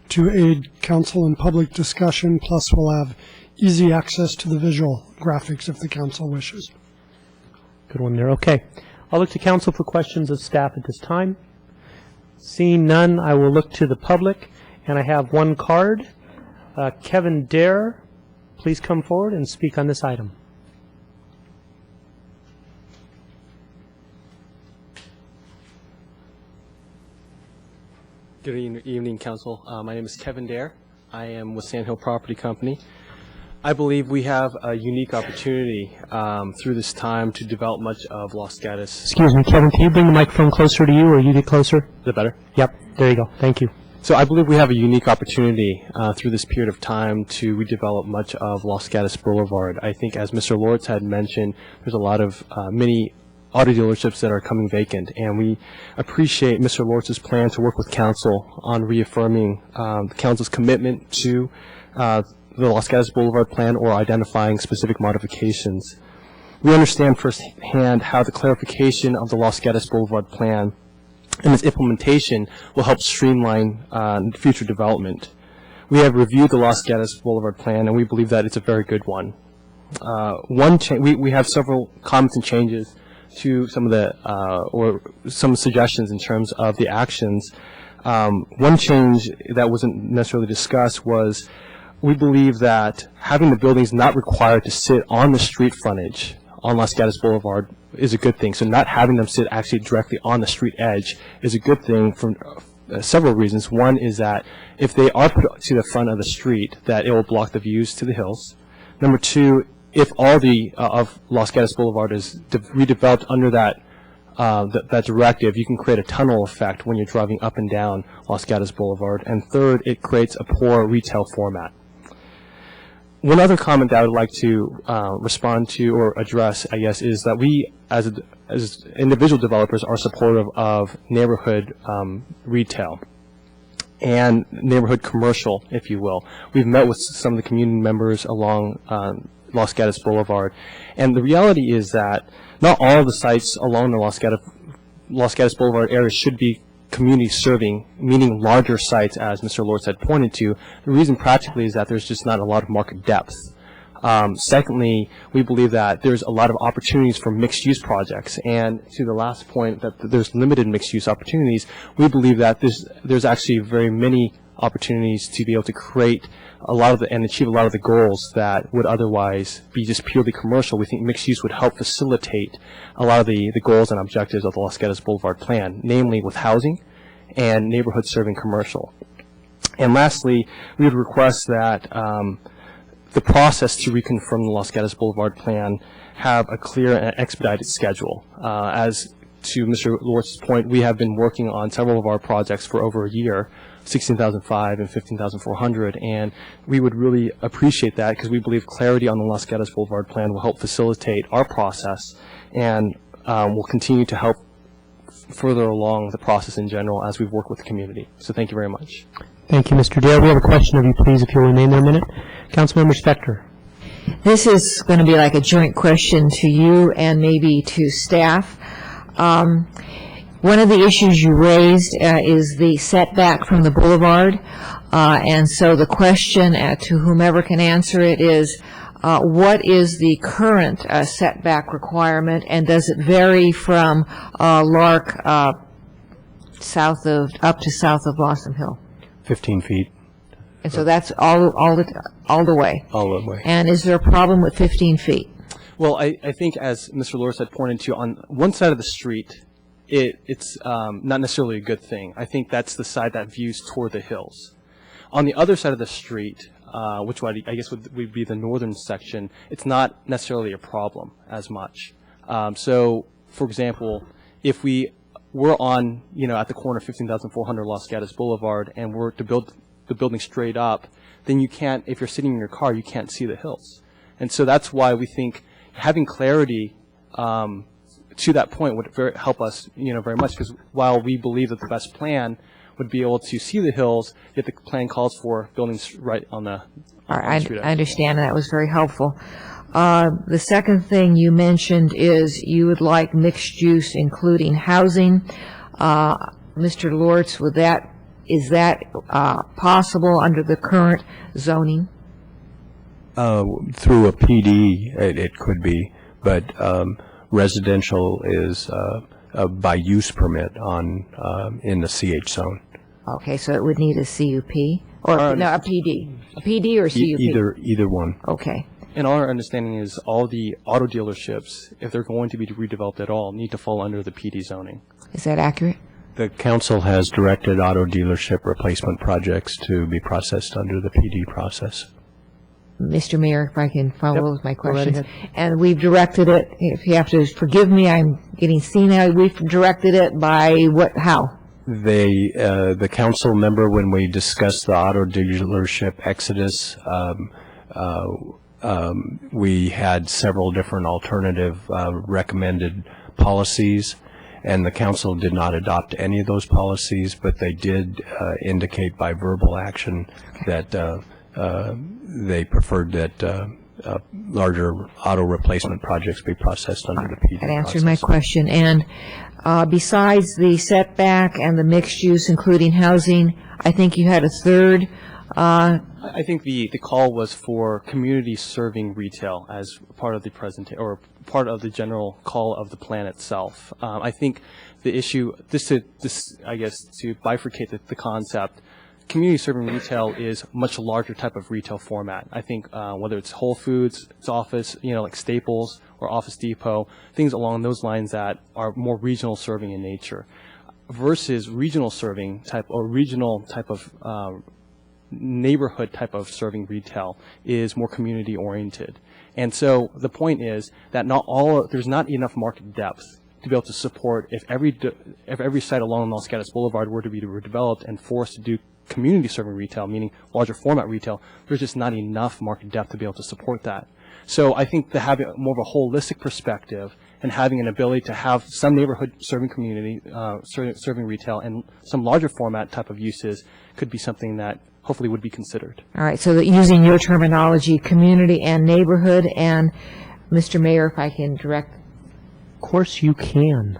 to aid council and public discussion, plus we'll have easy access to the visual graphics if the council wishes. Good one there. Okay. I'll look to council for questions of staff at this time. Seeing none, I will look to the public, and I have one card. Kevin Dare, please come forward and speak on this item. Good evening, Council. My name is Kevin Dare. I am with Sand Hill Property Company. I believe we have a unique opportunity through this time to develop much of Los Gatos. Excuse me, Kevin, can you bring the microphone closer to you, or you get closer? Is that better? Yep, there you go. Thank you. So I believe we have a unique opportunity through this period of time to redevelop much of Los Gatos Boulevard. I think, as Mr. Lortz had mentioned, there's a lot of many auto dealerships that are coming vacant, and we appreciate Mr. Lortz's plan to work with council on reaffirming the council's commitment to the Los Gatos Boulevard plan or identifying specific modifications. We understand firsthand how the clarification of the Los Gatos Boulevard plan and its implementation will help streamline future development. We have reviewed the Los Gatos Boulevard plan, and we believe that it's a very good one. We have several comments and changes to some of the or some suggestions in terms of the actions. One change that wasn't necessarily discussed was we believe that having the buildings not required to sit on the street frontage on Los Gatos Boulevard is a good thing. So not having them sit actually directly on the street edge is a good thing for several reasons. One is that if they are put to the front of the street, that it will block the views to the hills. Number two, if all the of Los Gatos Boulevard is redeveloped under that directive, you can create a tunnel effect when you're driving up and down Los Gatos Boulevard. And third, it creates a poor retail format. One other comment that I would like to respond to or address, I guess, is that we, as individual developers, are supportive of neighborhood retail. and neighborhood commercial, if you will. We've met with some of the community members along Los Gatos Boulevard, and the reality is that not all of the sites along the Los Gatos Boulevard area should be community serving, meaning larger sites, as Mr. Lortz had pointed to. The reason practically is that there's just not a lot of market depth. Secondly, we believe that there's a lot of opportunities for mixed-use projects, and to the last point that there's limited mixed-use opportunities, we believe that there's actually very many opportunities to be able to create a lot of and achieve a lot of the goals that would otherwise be just purely commercial. We think mixed use would help facilitate a lot of the goals and objectives of the Los Gatos Boulevard plan, namely with housing and neighborhood serving commercial. And lastly, we would request that the process to reconfirm the Los Gatos Boulevard plan have a clear and expedited schedule. As to Mr. Lortz's point, we have been working on several of our projects for over a year, 16,005 and 15,400, and we would really appreciate that because we believe clarity on the Los Gatos Boulevard plan will help facilitate our process and will continue to help further along the process in general as we've worked with the community. So thank you very much. Thank you, Mr. Dale. We have a question of you, please, if you'll remain there a minute. Councilmember Spector. This is going to be like a joint question to you and maybe to staff. One of the issues you raised is the setback from the boulevard, and so the question to whomever can answer it is, what is the current setback requirement, and does it vary from Lark up to south of Blossom Hill? 15 feet. And so that's all the way? All the way. And is there a problem with 15 feet? Well, I think as Mr. Lortz had pointed to, on one side of the street, it's not necessarily a good thing. I think that's the side that views toward the hills. On the other side of the street, which I guess would be the northern section, it's not necessarily a problem as much. So, for example, if we were on, at the corner of 15,400 Los Gatos Boulevard and we're to build the building straight up, then you can't, if you're sitting in your car, you can't see the hills. And so that's why we think having clarity to that point would help us, very much, because while we believe that the best plan would be able to see the hills, yet the plan calls for buildings right on the street. I understand, and that was very helpful. The second thing you mentioned is you would like mixed use, including housing. Mr. Lortz, is that possible under the current zoning? Through a PD, it could be, but residential is by use permit in the CH zone. Okay, so it would need a CUP or a PD, a PD or CUP. Either one. Okay. And our understanding is all the auto dealerships, if they're going to be redeveloped at all, need to fall under the PD zoning. Is that accurate? The council has directed auto dealership replacement projects to be processed under the PD process. Mr. Mayor, if I can follow with my questions. And we've directed it, if you have to forgive me, I'm getting senile, we've directed it by what, how? The council member, when we discussed the auto dealership exodus, we had several different alternative recommended policies, and the council did not adopt any of those policies, but they did indicate by verbal action that they preferred that larger auto replacement projects be processed under the PD process. That answered my question. And besides the setback and the mixed use, including housing, I think you had a third. I think the call was for community serving retail as part of the presentation, or part of the general call of the plan itself. I think the issue, I guess, to bifurcate the concept, community serving retail is a much larger type of retail format. I think whether it's Whole Foods, it's Office, like Staples or Office Depot, things along those lines that are more regional serving in nature, versus regional serving type or regional type of neighborhood type of serving retail is more community oriented. And so the point is that there's not enough market depth to be able to support if every site along Los Gatos Boulevard were to be redeveloped and forced to do community serving retail, meaning larger format retail, there's just not enough market depth to be able to support that. So I think to have more of a holistic perspective and having an ability to have some neighborhood serving community, serving retail, and some larger format type of uses could be something that hopefully would be considered. All right, so that using your terminology, community and neighborhood, and Mr. Mayor, if I can direct. Of course you can.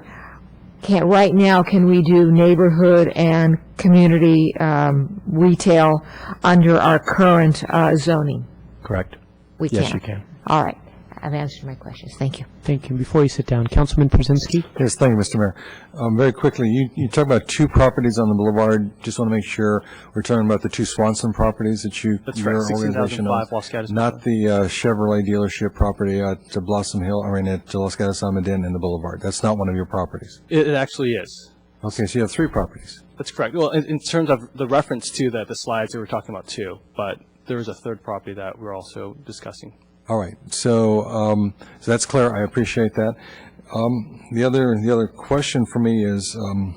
Right now, can we do neighborhood and community retail under our current zoning? Correct. We Yes, can. you can. All right. I've answered my questions. Thank you. Thank you. Before you sit down, Councilman Brzezinski? Yes, thank you, Mr. Mayor. Very quickly, you talk about 2 properties on the boulevard. Just want to make sure we're talking about the 2 Swanson properties that That's your right, organization 16,005 owns. Los Gatos Not the Chevrolet dealership property at Blossom Hill, at Los Gatos Almaden and the boulevard. That's not one of your properties. It actually is. Okay, so you have 3 properties. That's correct. Well, in terms of the reference to the slides, we were talking about 2, but there is a third property that we're also discussing. All right, so that's clear. I appreciate that. The other question for me is, and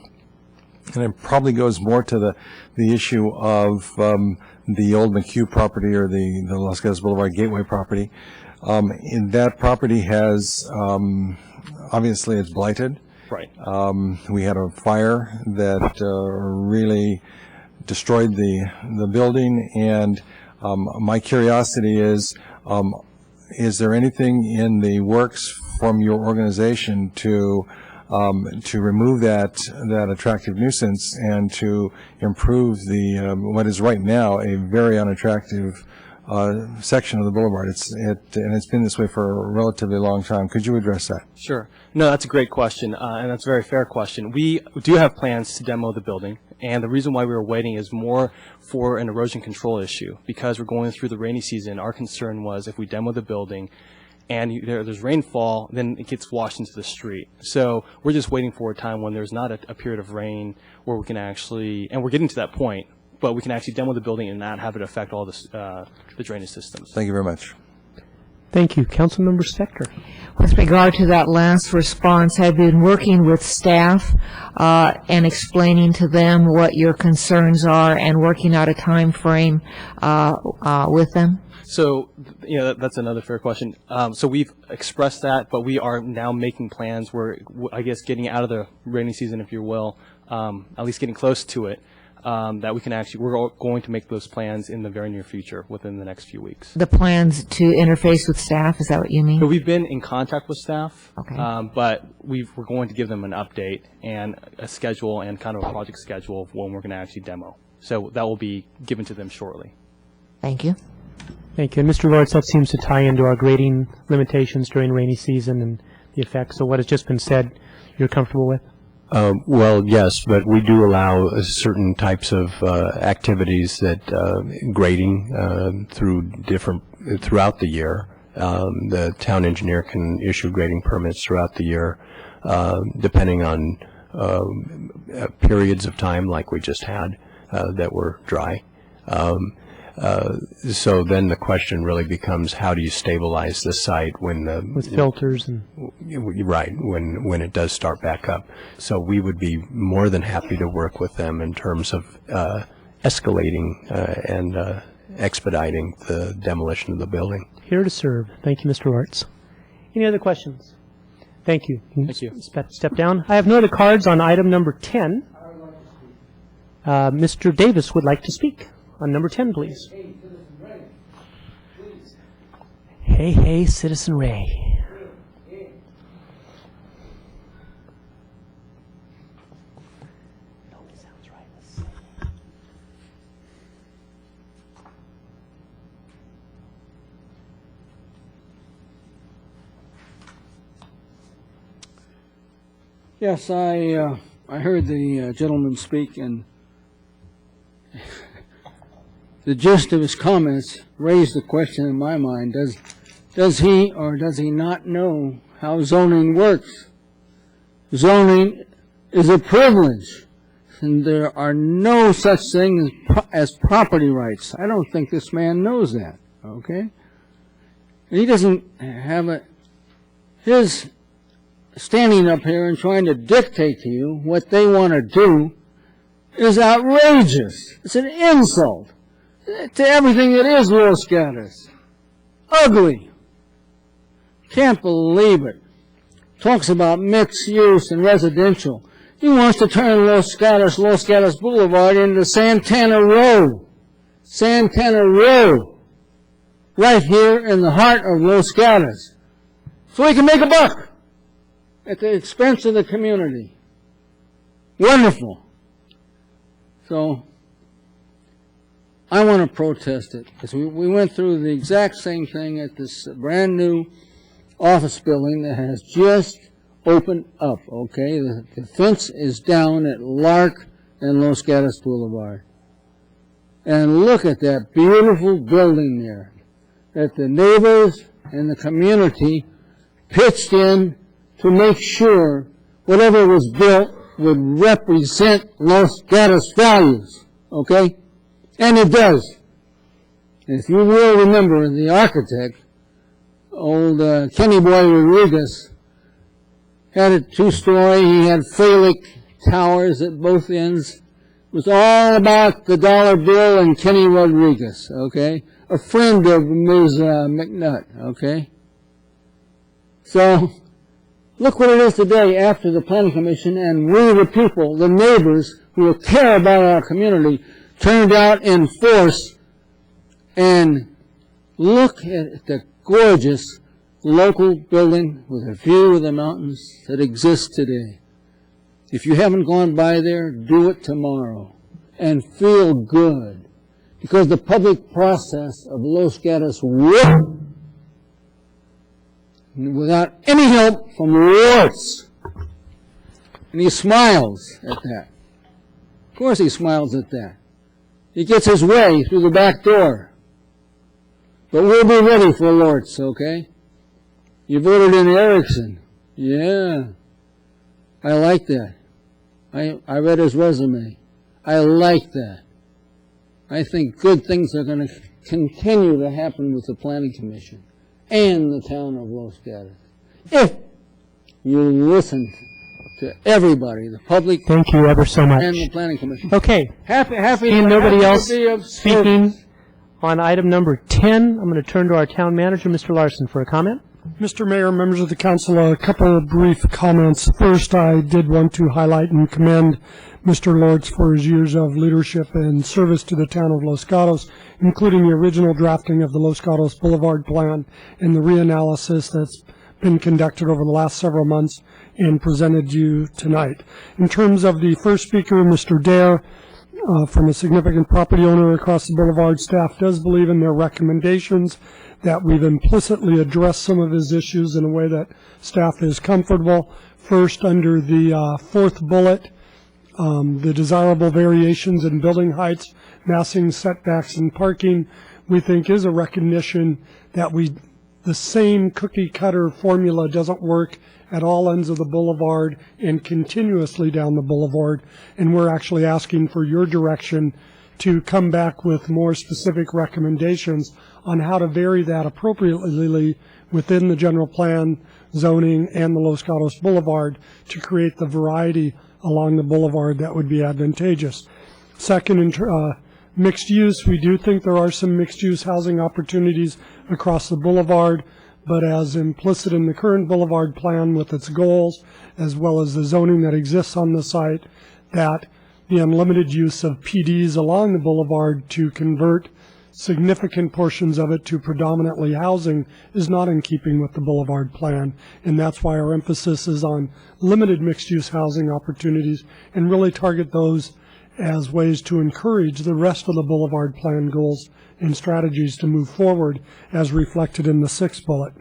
it probably goes more to the issue of the old McHugh property or the Los Gatos Boulevard Gateway property. In that property has obviously it's blighted. Right. We had a fire that really destroyed the building, and my curiosity is there anything in the works from your organization to remove that attractive nuisance and to improve the what is right now a very unattractive section of the boulevard? And it's been this way for a relatively long time. Could you address that? Sure. No, that's a great question, and that's a very fair question. We do have plans to demo the building, and the reason why we were waiting is more for an erosion control issue. Because we're going through the rainy season, our concern was if we demo the building and there's rainfall, then it gets washed into the street. So we're just waiting for a time when there's not a period of rain where we can actually, and we're getting to that point, but we can actually demo the building and not have it affect all the drainage systems. Thank you very much. Thank you. Councilmember Spector. With regard to that last response, I've been working with staff and explaining to them what your concerns are and working out a time frame with them. So, that's another fair question. So we've expressed that, but we are now making plans. We're, I guess, getting out of the rainy season, if you will, at least getting close to it. That we can we're going to make those plans in the very near future, within the next few weeks. The plans to interface with staff, is that what you mean? So we've been in contact with staff, Okay. But we're going to give them an update and a schedule and kind of a project schedule of when we're going to actually demo. So that will be given to them shortly. Thank you. Thank you. And Mr. Lawrence, that seems to tie into our grading limitations during rainy season and the effects. So what has just been said, you're comfortable with? Well, yes, but we do allow certain types of activities that grading throughout the year. The town engineer can issue grading permits throughout the year, depending on periods of time like we just had that were dry. So then the question really becomes, how do you stabilize the site when with filters and right, when it does start back up. So we would be more than happy to work with them in terms of escalating and expediting the demolition of the building. Here to serve. Thank you, Mr. Lawrence. Any other questions? Thank you. Thank you. Step down. I have no other cards on item number 10. Mr. Davis would like to speak on number 10, please. Hey, hey, Citizen Ray. Yes, I heard the gentleman speak, and the gist of his comments raised the question in my mind, does he or does he not know how zoning works? Zoning is a privilege, and there are no such thing as property rights. I don't think this man knows that, okay? And he doesn't have his standing up here and trying to dictate to you what they want to do is outrageous. It's an insult to everything that is Los Gatos. Ugly. Can't believe it. talks about mixed use and residential. He wants to turn Los Gatos Boulevard into Santana Row. Santana Row. Right here in the heart of Los Gatos. So he can make a buck at the expense of the community. Wonderful. So I want to protest it, because we went through the exact same thing at this brand new office building that has just opened up, okay? The fence is down at Lark and Los Gatos Boulevard. And look at that beautiful building there that the neighbors and the community pitched in to make sure whatever was built would represent Los Gatos values, okay? And it does. If you will remember, the architect, old Kenny Boy Rodriguez, had a two-story. He had phallic towers at both ends. It was all about the dollar bill and Kenny Rodriguez, okay? A friend of Ms. McNutt, okay? So, look what it is today after the Planning Commission and we, the people, the neighbors who care about our community, turned out in force, and look at the gorgeous local building with a view of the mountains that exists today. If you haven't gone by there, do it tomorrow and feel good, because the public process of Los Gatos worked without any help from Lortz. And he smiles at that. Of course he smiles at that. He gets his way through the back door. But we'll be ready for Lortz, okay? You voted in Erickson. Yeah. I like that. I read his resume. I like that. I think good things are going to continue to happen with the Planning Commission and the town of Los Gatos. If you listen to everybody, the public. Thank you ever so much. And the Planning Commission. Okay. Happy. And nobody else to be of speaking service. on item number 10. I'm going to turn to our town manager, Mr. Larson, for a comment. Mr. Mayor, members of the council, a couple of brief comments. First, I did want to highlight and commend Mr. Lortz for his years of leadership and service to the town of Los Gatos, including the original drafting of the Los Gatos Boulevard Plan and the reanalysis that's been conducted over the last several months and presented you tonight. In terms of the first speaker, Mr. Dare, from a significant property owner across the boulevard, staff does believe in their recommendations, that we've implicitly addressed some of his issues in a way that staff is comfortable. First, under the fourth bullet, the desirable variations in building heights, massing, setbacks, and parking, we think is a recognition that the same cookie-cutter formula doesn't work at all ends of the boulevard and continuously down the boulevard, and we're actually asking for your direction to come back with more specific recommendations on how to vary that appropriately within the general plan, zoning, and the Los Gatos Boulevard to create the variety along the boulevard that would be advantageous. Second, in mixed use, we do think there are some mixed use housing opportunities across the boulevard, but as implicit in the current boulevard plan with its goals, as well as the zoning that exists on the site, that the unlimited use of PDs along the boulevard to convert significant portions of it to predominantly housing is not in keeping with the boulevard plan, and that's why our emphasis is on limited mixed-use housing opportunities and really target those as ways to encourage the rest of the boulevard plan goals and strategies to move forward as reflected in the sixth bullet.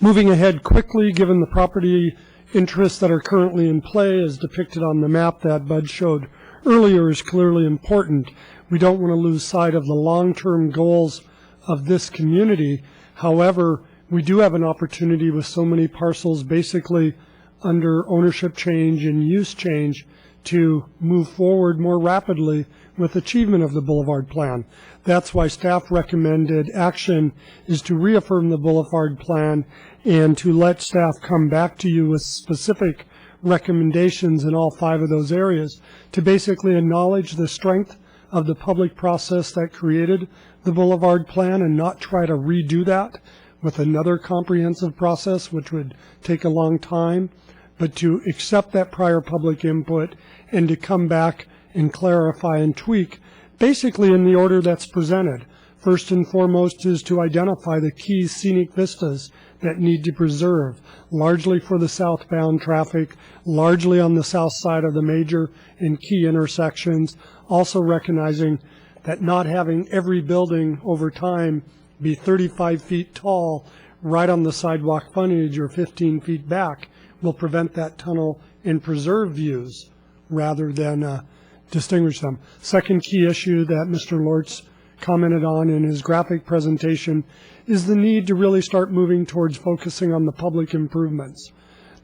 Moving ahead quickly, given the property interests that are currently in play as depicted on the map that Bud showed earlier is clearly important. We don't want to lose sight of the long-term goals of this community. However, we do have an opportunity with so many parcels basically under ownership change and use change to move forward more rapidly with achievement of the boulevard plan. That's why staff recommended action is to reaffirm the boulevard plan and to let staff come back to you with specific recommendations in all 5 of those areas to basically acknowledge the strength of the public process that created the boulevard plan and not try to redo that with another comprehensive process, which would take a long time, but to accept that prior public input and to come back and clarify and tweak, basically in the order that's presented. First and foremost is to identify the key scenic vistas that need to preserve, largely for the southbound traffic, largely on the south side of the major and key intersections, also recognizing that not having every building over time be 35 feet tall right on the sidewalk frontage or 15 feet back will prevent that tunnel and preserve views rather than distinguish them. Second key issue that Mr. Lortz commented on in his graphic presentation is the need to really start moving towards focusing on the public improvements.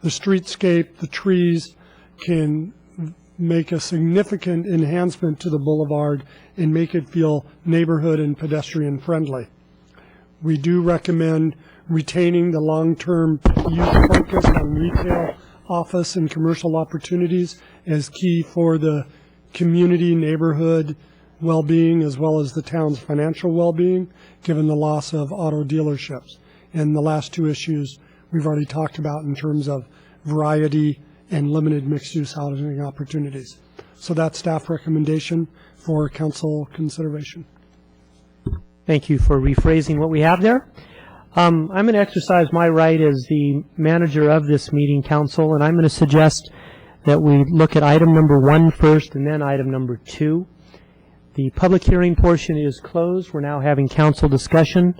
The streetscape, the trees can make a significant enhancement to the boulevard and make it feel neighborhood and pedestrian friendly. We do recommend retaining the long-term use focus on retail, office, and commercial opportunities as key for the community, neighborhood well-being, as well as the town's financial well-being, given the loss of auto dealerships. And the last two issues we've already talked about in terms of variety and limited mixed-use housing opportunities. So that's staff recommendation for council consideration. Thank you for rephrasing what we have there. I'm going to exercise my right as the manager of this meeting, council, and I'm going to suggest that we look at item number 1 first and then item number 2. The public hearing portion is closed. We're now having council discussion.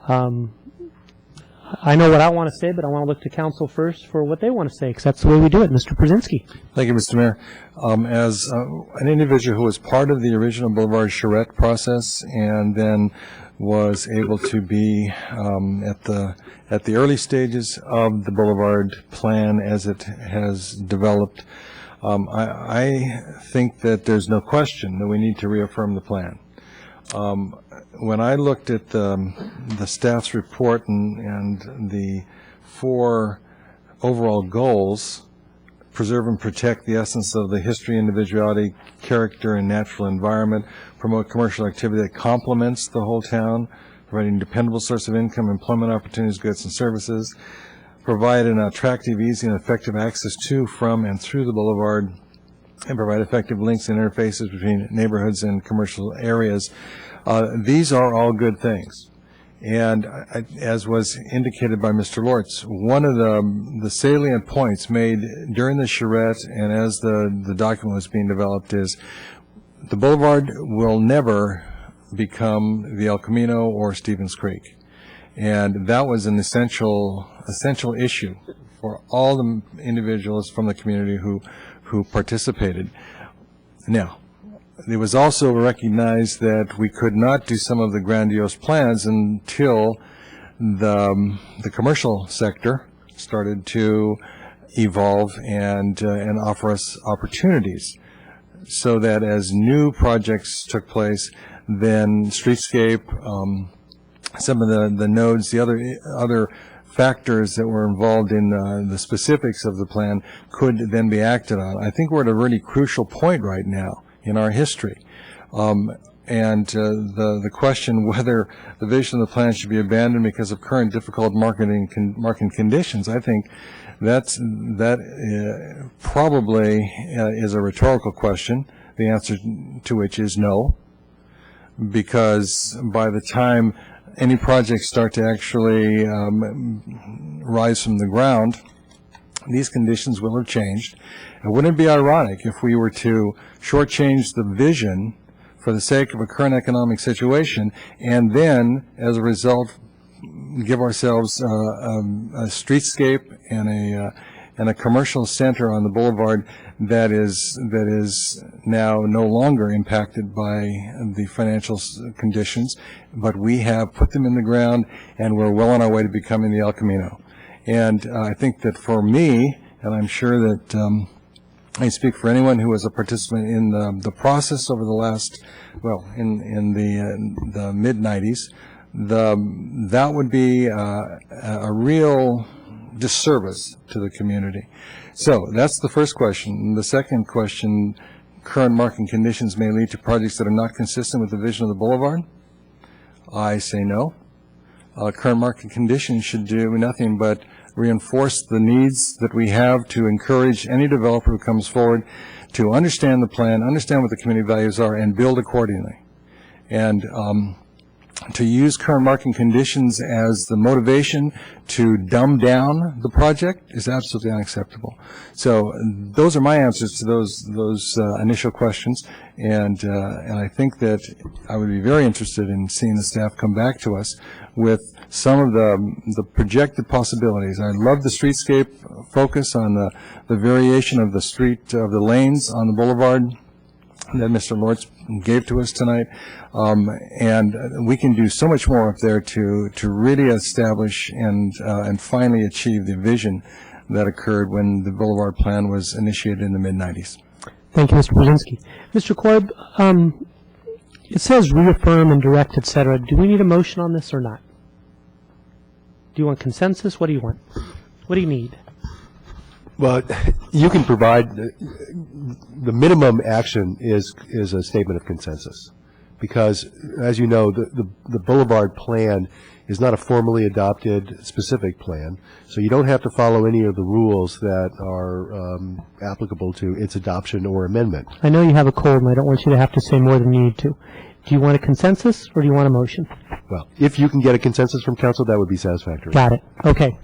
I know what I want to say, but I want to look to council first for what they want to say, because that's the way we do it. Mr. Brzezinski. Thank you, Mr. Mayor. As an individual who was part of the original Boulevard Charrette process and then was able to be at the early stages of the Boulevard plan as it has developed, I think that there's no question that we need to reaffirm the plan. When I looked at the staff's report and the 4 overall goals, preserve and protect the essence of the history, individuality, character, and natural environment, promote commercial activity that complements the whole town, providing a dependable source of income, employment opportunities, goods, and services, provide an attractive, easy, and effective access to, from, and through the boulevard, and provide effective links and interfaces between neighborhoods and commercial areas. These are all good things. And as was indicated by Mr. Lortz, one of the salient points made during the charrette and as the document was being developed is the boulevard will never become the El Camino or Stevens Creek. And that was an essential issue for all the individuals from the community who participated. Now, it was also recognized that we could not do some of the grandiose plans until the commercial sector started to evolve and offer us opportunities, so that as new projects took place, then streetscape, some of the nodes, the other factors that were involved in the specifics of the plan could then be acted on. I think we're at a really crucial point right now in our history. And the question whether the vision of the plan should be abandoned because of current difficult market conditions, I think that probably is a rhetorical question, the answer to which is no, because by the time any projects start to actually rise from the ground, these conditions will have changed. And wouldn't it be ironic if we were to shortchange the vision for the sake of a current economic situation and then, as a result, give ourselves a streetscape and a commercial center on the boulevard that is now no longer impacted by the financial conditions, but we have put them in the ground and we're well on our way to becoming the El Camino. And I think that for me, and I'm sure that I speak for anyone who was a participant in the process over the last, in the mid-90s, that would be a real disservice to the community. So that's the first question. The second question, current market conditions may lead to projects that are not consistent with the vision of the boulevard. I say no. current market conditions should do nothing but reinforce the needs that we have to encourage any developer who comes forward to understand the plan, understand what the community values are, and build accordingly. And to use current market conditions as the motivation to dumb down the project is absolutely unacceptable. So those are my answers to those initial questions, and I think that I would be very interested in seeing the staff come back to us with some of the projected possibilities. I love the streetscape focus on the variation of the lanes on the boulevard that Mr. Lortz gave to us tonight, and we can do so much more up there to really establish and finally achieve the vision that occurred when the Boulevard Plan was initiated in the mid-90s. Thank you, Mr. Brzezinski. Mr. Korb, it says reaffirm and direct, et cetera. Do we need a motion on this or not? Do you want consensus? What do you want? What do you need? Well, you can provide, the minimum action is a statement of consensus. Because, as you know, the Boulevard Plan is not a formally adopted specific plan, so you don't have to follow any of the rules that are applicable to its adoption or amendment. I know you have a cold, and I don't want you to have to say more than you need to. Do you want a consensus, or do you want a motion? Well, if you can get a consensus from council, that would be satisfactory. Got it. Okay.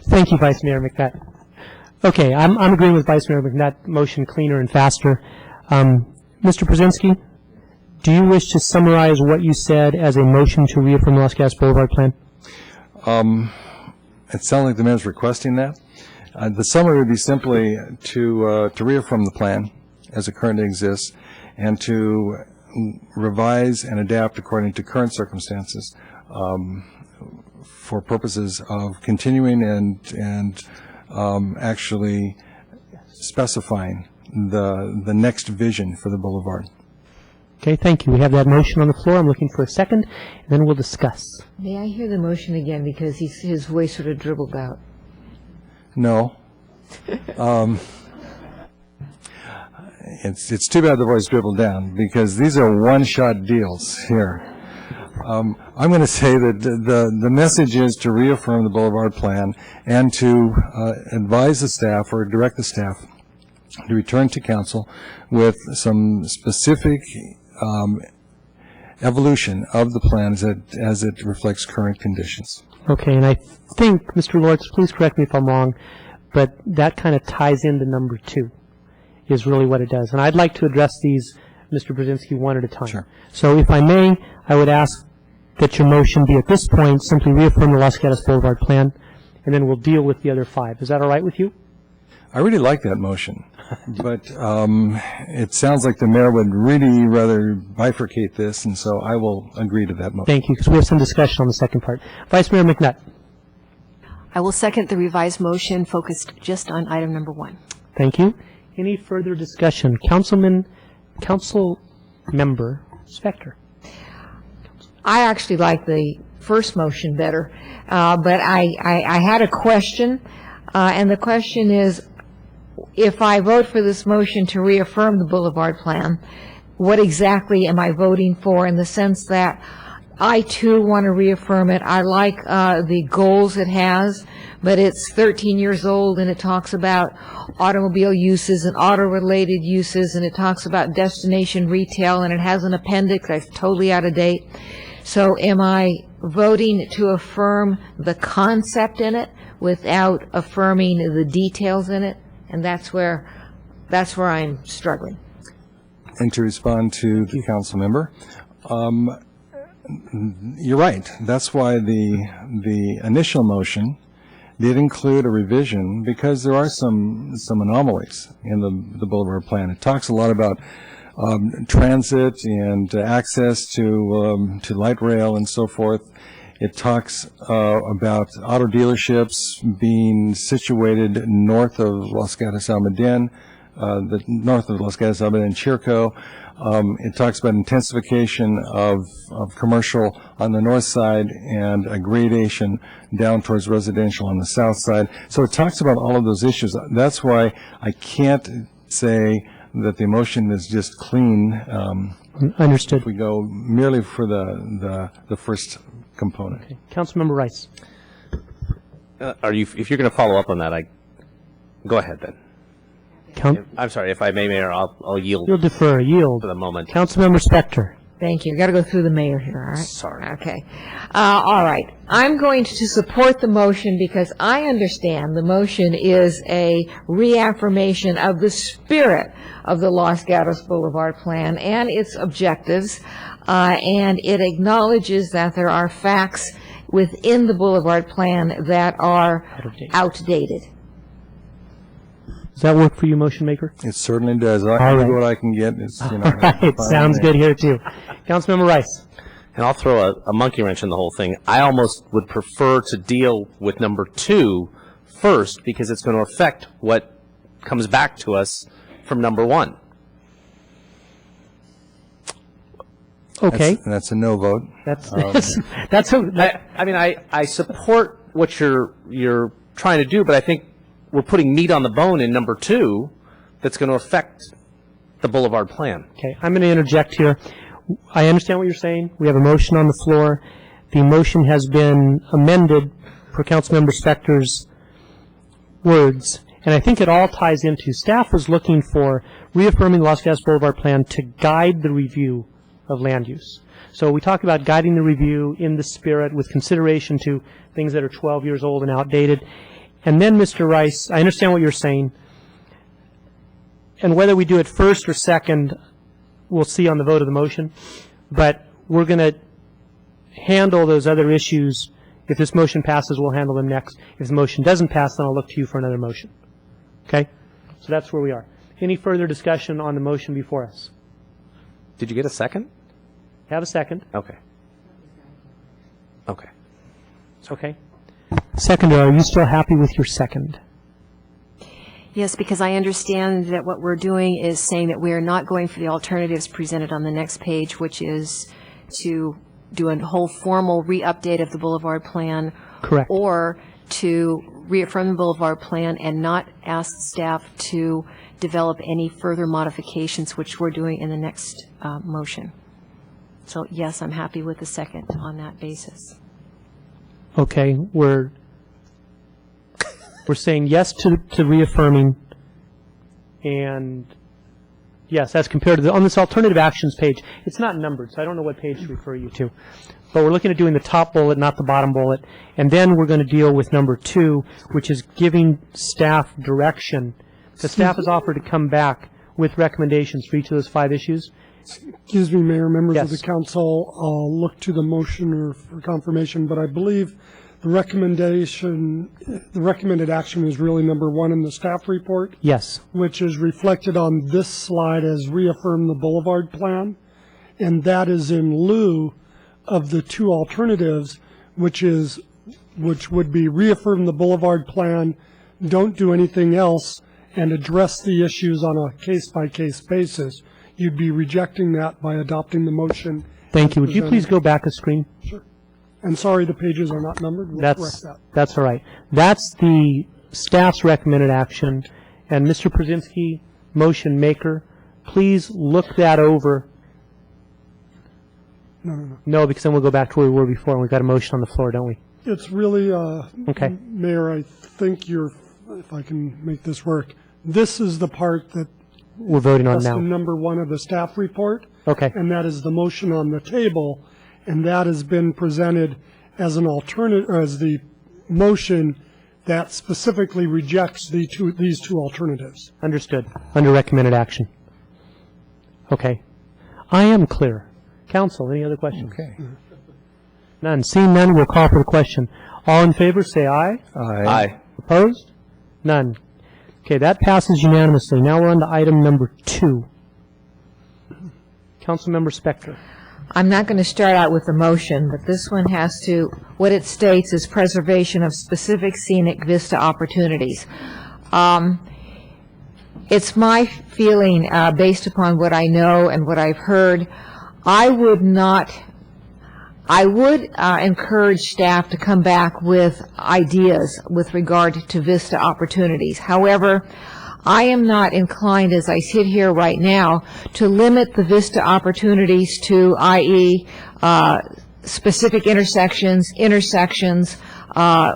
Thank you, Vice Mayor McNutt. Okay, I'm agreeing with Vice Mayor McNutt, motion cleaner and faster. Mr. Brzezinski, do you wish to summarize what you said as a motion to reaffirm the Los Gatos Boulevard Plan? It sounds like the mayor's requesting that. The summary would be simply to reaffirm the plan as it currently exists and to revise and adapt according to current circumstances for purposes of continuing and actually specifying the next vision for the boulevard. Okay, thank you. We have that motion on the floor. I'm looking for a second, and then we'll discuss. May I hear the motion again, because his voice sort of dribbled out. No. It's too bad the voice dribbled down, because these are one-shot deals here. I'm going to say that the message is to reaffirm the Boulevard Plan and to advise the staff or direct the staff to return to council with some specific evolution of the plan as it reflects current conditions. Okay, and I think, Mr. Lortz, please correct me if I'm wrong, but that kind of ties into number 2, is really what it does. And I'd like to address these, Mr. Brzezinski, one at a time. Sure. So if I may, I would ask that your motion be at this point simply reaffirm the Los Gatos Boulevard Plan, and then we'll deal with the other 5. Is that all right with you? I really like that motion, but it sounds like the mayor would really rather bifurcate this, and so I will agree to that motion. Thank you, because we have some discussion on the second part. Vice Mayor McNutt. I will second the revised motion focused just on item number 1. Thank you. Any further discussion? Council Member Spector. I actually like the first motion better, but I had a question, and the question is, if I vote for this motion to reaffirm the Boulevard Plan, what exactly am I voting for, in the sense that I, too, want to reaffirm it. I like the goals it has, but it's 13 years old, and it talks about automobile uses and auto-related uses, and it talks about destination retail, and it has an appendix that's totally out of date. So am I voting to affirm the concept in it without affirming the details in it? And that's where I'm struggling. And to respond to the council member, you're right. That's why the initial motion did include a revision, because there are some anomalies in the Boulevard Plan. It talks a lot about transit and access to light rail and so forth. It talks about auto dealerships being situated north of Los Gatos Almaden, north of Los Gatos Almaden and Chirco. It talks about intensification of commercial on the north side and a gradation down towards residential on the south side. So it talks about all of those issues. That's why I can't say that the motion is just clean. Understood. If we go merely for the first component. Okay. Councilmember Rice. If you're going to follow up on that, go ahead then. I'm sorry, if I may, Mayor, I'll yield. You'll defer, yield. For the moment. Councilmember Spector. Thank you. Got to go through the mayor here, all right? Sorry. Okay. All right. I'm going to support the motion because I understand the motion is a reaffirmation of the spirit of the Los Gatos Boulevard Plan and its objectives, and it acknowledges that there are facts within the Boulevard Plan that are outdated. Does that work for you, motion maker? It certainly does. All I'll right. do what I can get. It's, All right. Sounds good here, too. Councilmember Rice. And I'll throw a monkey wrench in the whole thing. I almost would prefer to deal with number 2 first because it's going to affect what comes back to us from number 1. Okay. That's a no vote. I support what you're trying to do, but I think we're putting meat on the bone in number 2 that's going to affect the Boulevard Plan. Okay, I'm going to interject here. I understand what you're saying. We have a motion on the floor. The motion has been amended per Councilmember Spector's words, and I think it all ties into staff was looking for reaffirming the Los Gatos Boulevard Plan to guide the review of land use. So we talk about guiding the review in the spirit with consideration to things that are 12 years old and outdated. And then, Mr. Rice, I understand what you're saying, and whether we do it first or second, we'll see on the vote of the motion, but we're going to handle those other issues. If this motion passes, we'll handle them next. If the motion doesn't pass, then I'll look to you for another motion. Okay? So that's where we are. Any further discussion on the motion before us? Did you get a second? Have a second. Okay. Okay. Okay. Seconder, are you still happy with your second? Yes, because I understand that what we're doing is saying that we are not going for the alternatives presented on the next page, which is to do a whole formal re-update of the Boulevard Plan. Correct. Or to reaffirm the Boulevard Plan and not ask staff to develop any further modifications, which we're doing in the next motion. So, yes, I'm happy with the second on that basis. Okay, we're saying yes to reaffirming, and yes, as compared to on this alternative actions page, it's not numbered, so I don't know what page to refer you to. But we're looking at doing the top bullet, not the bottom bullet, and then we're going to deal with number 2, which is giving staff direction. The staff has offered to come back with recommendations for each of those 5 issues. Excuse me, Mayor, members Yes. of the council, I'll look to the motion or for confirmation, but I believe the recommended action is really number 1 in the staff report. Yes. Which is reflected on this slide as reaffirm the Boulevard Plan, and that is in lieu of the 2 alternatives, which would be reaffirm the Boulevard Plan, don't do anything else, and address the issues on a case-by-case basis. You'd be rejecting that by adopting the motion. Thank you. Would you please go back a screen? Sure. And sorry, the pages are not numbered. We'll correct that. That's all right. That's the staff's recommended action. And Mr. Przinski, motion maker, please look that over. No. No, because then we'll go back to where we were before, and we've got a motion on the floor, don't we? It's really, Okay. Mayor, I think if I can make this work, this is the part that We're voting on that's now. the number 1 of the staff report. Okay. And that is the motion on the table, and that has been presented as an alternative, as the motion that specifically rejects these 2 alternatives. Understood. Under recommended action. Okay. I am clear. Council, any other questions? Okay. None. Seeing none, we'll call for the question. All in favor, say aye. Aye. Aye. Opposed? None. Okay, that passes unanimously. Now we're on to item number 2. Councilmember Spector. I'm not going to start out with the motion, but this one has to, what it states is preservation of specific scenic vista opportunities. It's my feeling, based upon what I know and what I've heard, I would encourage staff to come back with ideas with regard to vista opportunities. However, I am not inclined, as I sit here right now, to limit the VISTA opportunities to, i.e., specific intersections,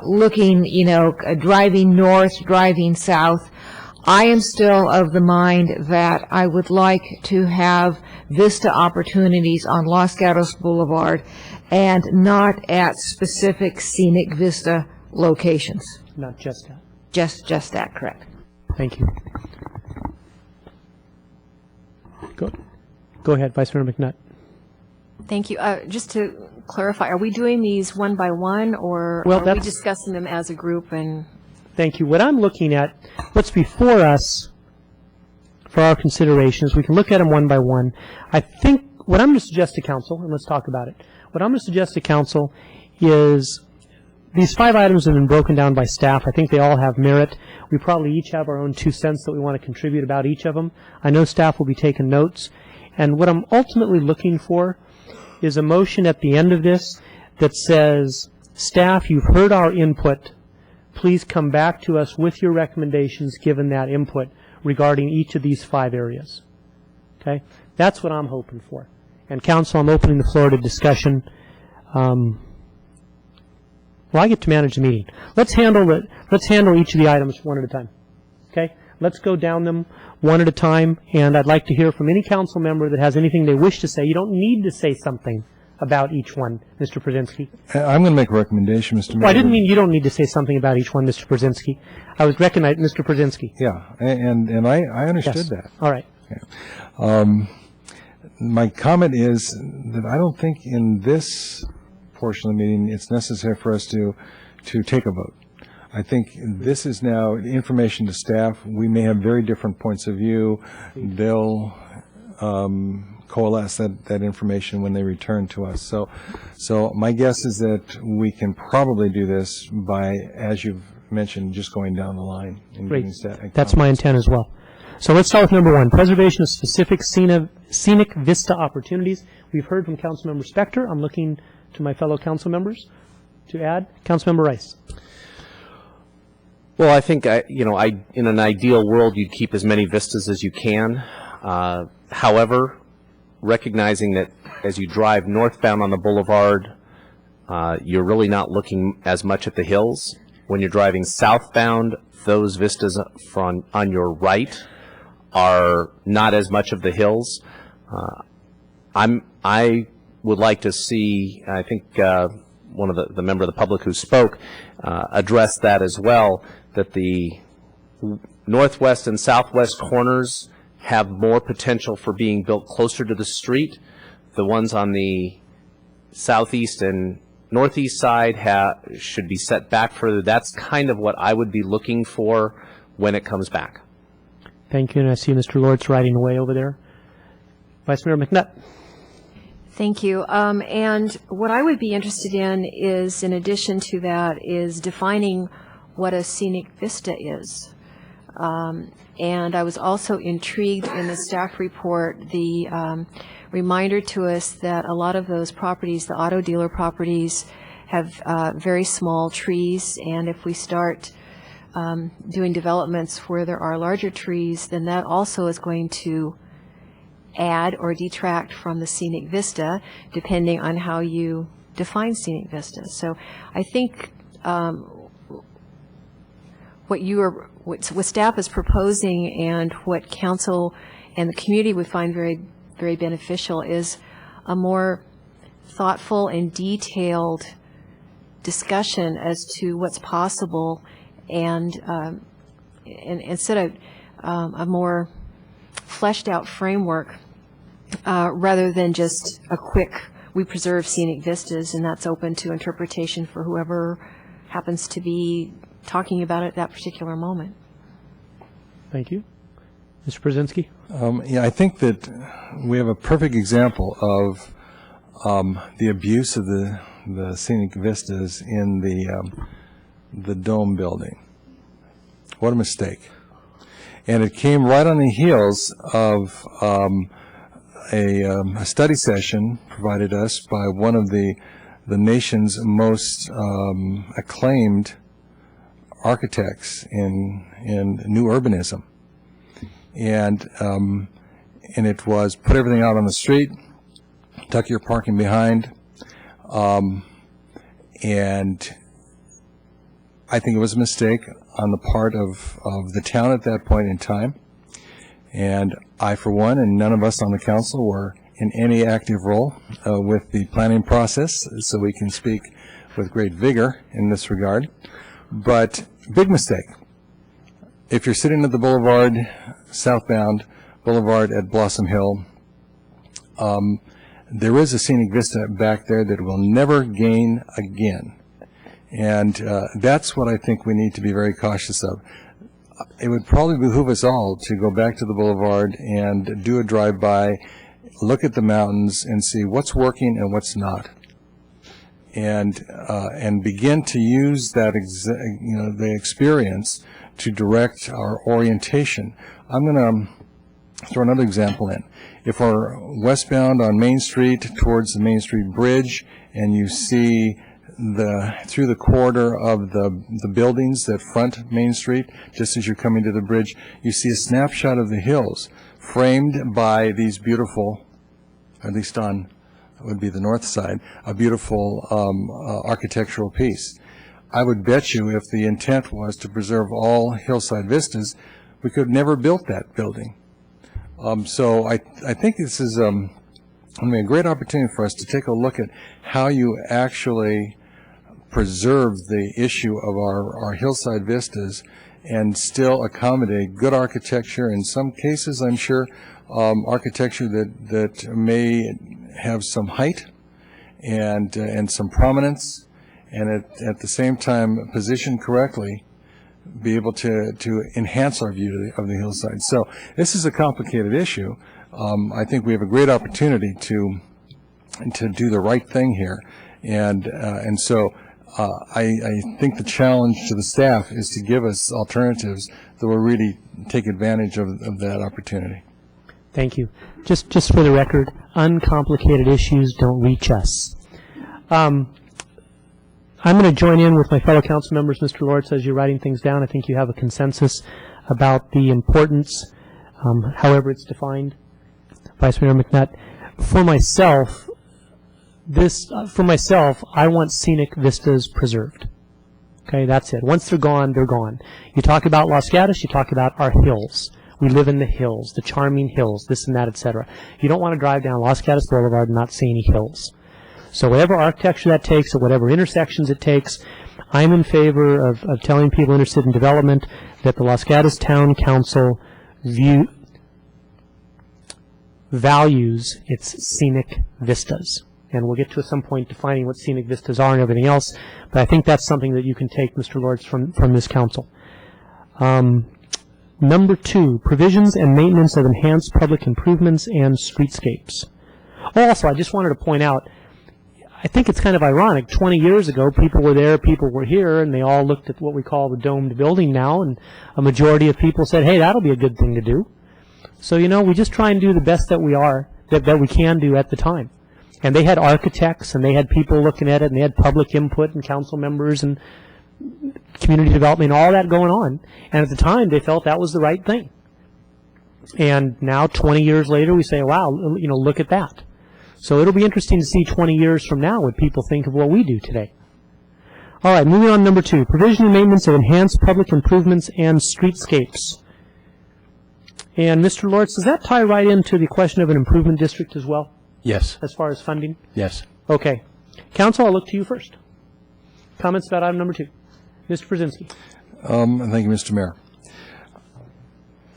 looking, driving north, driving south. I am still of the mind that I would like to have VISTA opportunities on Los Gatos Boulevard and not at specific scenic VISTA locations. Not just that. Just that, correct. Thank you. Go ahead, Vice Mayor McNutt. Thank you. Just to clarify, are we doing these one by one, or are we discussing them as a group? And thank you. What I'm looking at, what's before us for our considerations, we can look at them one by one. I think what I'm going to suggest to council, and let's talk about it. What I'm going to suggest to council is these 5 items have been broken down by staff. I think they all have merit. We probably each have our own 2 cents that we want to contribute about each of them. I know staff will be taking notes. And what I'm ultimately looking for is a motion at the end of this that says, staff, you've heard our input. Please come back to us with your recommendations given that input regarding each of these 5 areas. Okay? That's what I'm hoping for. And council, I'm opening the floor to discussion. Well, I get to manage the meeting. Let's handle each of the items one at a time. Okay? Let's go down them one at a time, and I'd like to hear from any council member that has anything they wish to say. You don't need to say something about each one, Mr. Przinsky. I'm going to make a recommendation, Mr. Mayor. Well, I didn't mean you don't need to say something about each one, Mr. Przinsky. I was recognizing Mr. Przinsky. Yeah, and I understood Yes. that. All right. Yeah. My comment is that I don't think in this portion of the meeting it's necessary for us to take a vote. I think this is now information to staff. We may have very different points of view. They'll coalesce that information when they return to us. So my guess is that we can probably do this by, as you've mentioned, just going down the line. And Great. giving staff That's my intent as well. So let's start with number 1, preservation of specific scenic vista opportunities. We've heard from Councilmember Spector. I'm looking to my fellow council members to add. Councilmember Rice. Well, I think, in an ideal world, you'd keep as many vistas as you can. However, recognizing that as you drive northbound on the boulevard, you're really not looking as much at the hills. When you're driving southbound, those vistas on your right are not as much of the hills. I would like to see, I think one of the member of the public who spoke addressed that as well, that the northwest and southwest corners have more potential for being built closer to the street. The ones on the southeast and northeast side should be set back further. That's kind of what I would be looking for when it comes back. Thank you, and I see Mr. Lortz riding away over there. Vice Mayor McNutt. thank you. And what I would be interested in is, in addition to that, is defining what a scenic vista is. And I was also intrigued in the staff report, the reminder to us that a lot of those properties, the auto dealer properties, have very small trees, and if we start doing developments where there are larger trees, then that also is going to add or detract from the scenic vista, depending on how you define scenic vista. So I think what staff is proposing and what council and the community would find very, very beneficial is a more thoughtful and detailed discussion as to what's possible, and instead of a more fleshed out framework rather than just a quick, we preserve scenic vistas and that's open to interpretation for whoever happens to be talking about it at that particular moment. Thank you. Mr. Brzezinski? Yeah, I think that we have a perfect example of the abuse of the scenic vistas in the Dome building. What a mistake. And it came right on the heels of a study session provided us by one of the nation's most acclaimed architects in new urbanism. and it was put everything out on the street, tuck your parking behind, and I think it was a mistake on the part of the town at that point in time. And I, for one, and none of us on the council were in any active role with the planning process, so we can speak with great vigor in this regard. But big mistake. If you're sitting at the boulevard, southbound boulevard at Blossom Hill, there is a scenic vista back there that will never gain again. And that's what I think we need to be very cautious of. It would probably behoove us all to go back to the boulevard and do a drive-by, look at the mountains, and see what's working and what's not, and begin to use that the experience to direct our orientation. I'm going to throw another example in. If we're westbound on Main Street towards the Main Street Bridge, and you see through the corridor of the buildings that front Main Street, just as you're coming to the bridge, you see a snapshot of the hills framed by these beautiful, at least on would be the north side, a beautiful architectural piece. I would bet you if the intent was to preserve all hillside vistas, we could have never built that building. So I think this is a great opportunity for us to take a look at how you actually preserve the issue of our hillside vistas and still accommodate good architecture. In some cases, I'm sure, architecture that may have some height and some prominence, and at the same time, positioned correctly, be able to enhance our view of the hillside. So this is a complicated issue. I think we have a great opportunity to do the right thing here, and so I think the challenge to the staff is to give us alternatives that will really take advantage of that opportunity. Thank you. Just for the record, uncomplicated issues don't reach us. I'm going to join in with my fellow council members, Mr. Lortz, as you're writing things down. I think you have a consensus about the importance, however it's defined. Vice Mayor McNutt, for myself, I want scenic vistas preserved. Okay, that's it. Once they're gone, they're gone. You talk about Los Gatos, you talk about our hills. We live in the hills, the charming hills, this and that, etc. You don't want to drive down Los Gatos Boulevard and not see any hills. So whatever architecture that takes, or whatever intersections it takes, I'm in favor of telling people interested in development that the Los Gatos Town Council values its scenic vistas. And we'll get to at some point defining what scenic vistas are and everything else, but I think that's something that you can take, Mr. Lortz, from this council. Number 2, provisions and maintenance of enhanced public improvements and streetscapes. Also, I just wanted to point out, I think it's kind of ironic. 20 years ago, people were there, people were here, and they all looked at what we call the domed building now, and a majority of people said, hey, that'll be a good thing to do. So, we just try and do the best that we can do at the time. And they had architects, and they had people looking at it, and they had public input and council members and community development, all that going on. And at the time, they felt that was the right thing. And now, 20 years later, we say, wow, look at that. So it'll be interesting to see 20 years from now what people think of what we do today. All right, moving on to number 2, provision and maintenance of enhanced public improvements and streetscapes. And Mr. Lortz, does that tie right into the question of an improvement district as well? Yes. As far as funding? Yes. Okay. Council, I'll look to you first. Comments about item number 2. Mr. Brzezinski. Thank you, Mr. Mayor.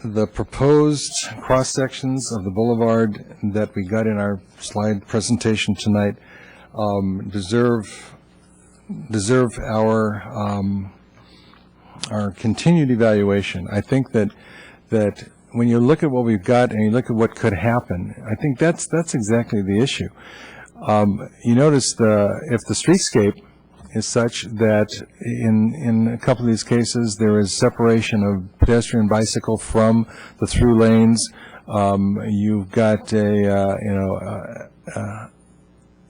The proposed cross-sections of the boulevard that we got in our slide presentation tonight deserve our continued evaluation. I think that when you look at what we've got and you look at what could happen, I think that's exactly the issue. You notice if the streetscape is such that in a couple of these cases there is separation of pedestrian bicycle from the through lanes. You've got a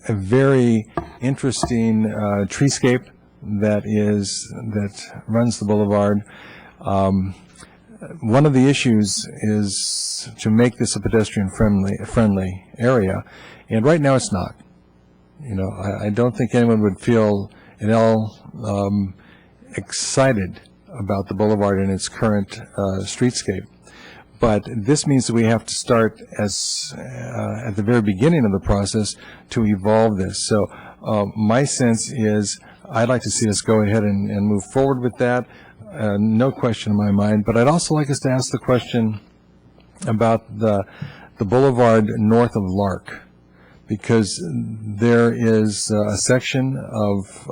very interesting treescape that runs the boulevard. one of the issues is to make this a pedestrian-friendly area, and right now it's not. You know, I don't think anyone would feel at all excited about the boulevard in its current streetscape. But this means that we have to start at the very beginning of the process to evolve this. So my sense is I'd like to see us go ahead and move forward with that. No question in my mind. But I'd also like us to ask the question about the boulevard north of Lark, because there is a section of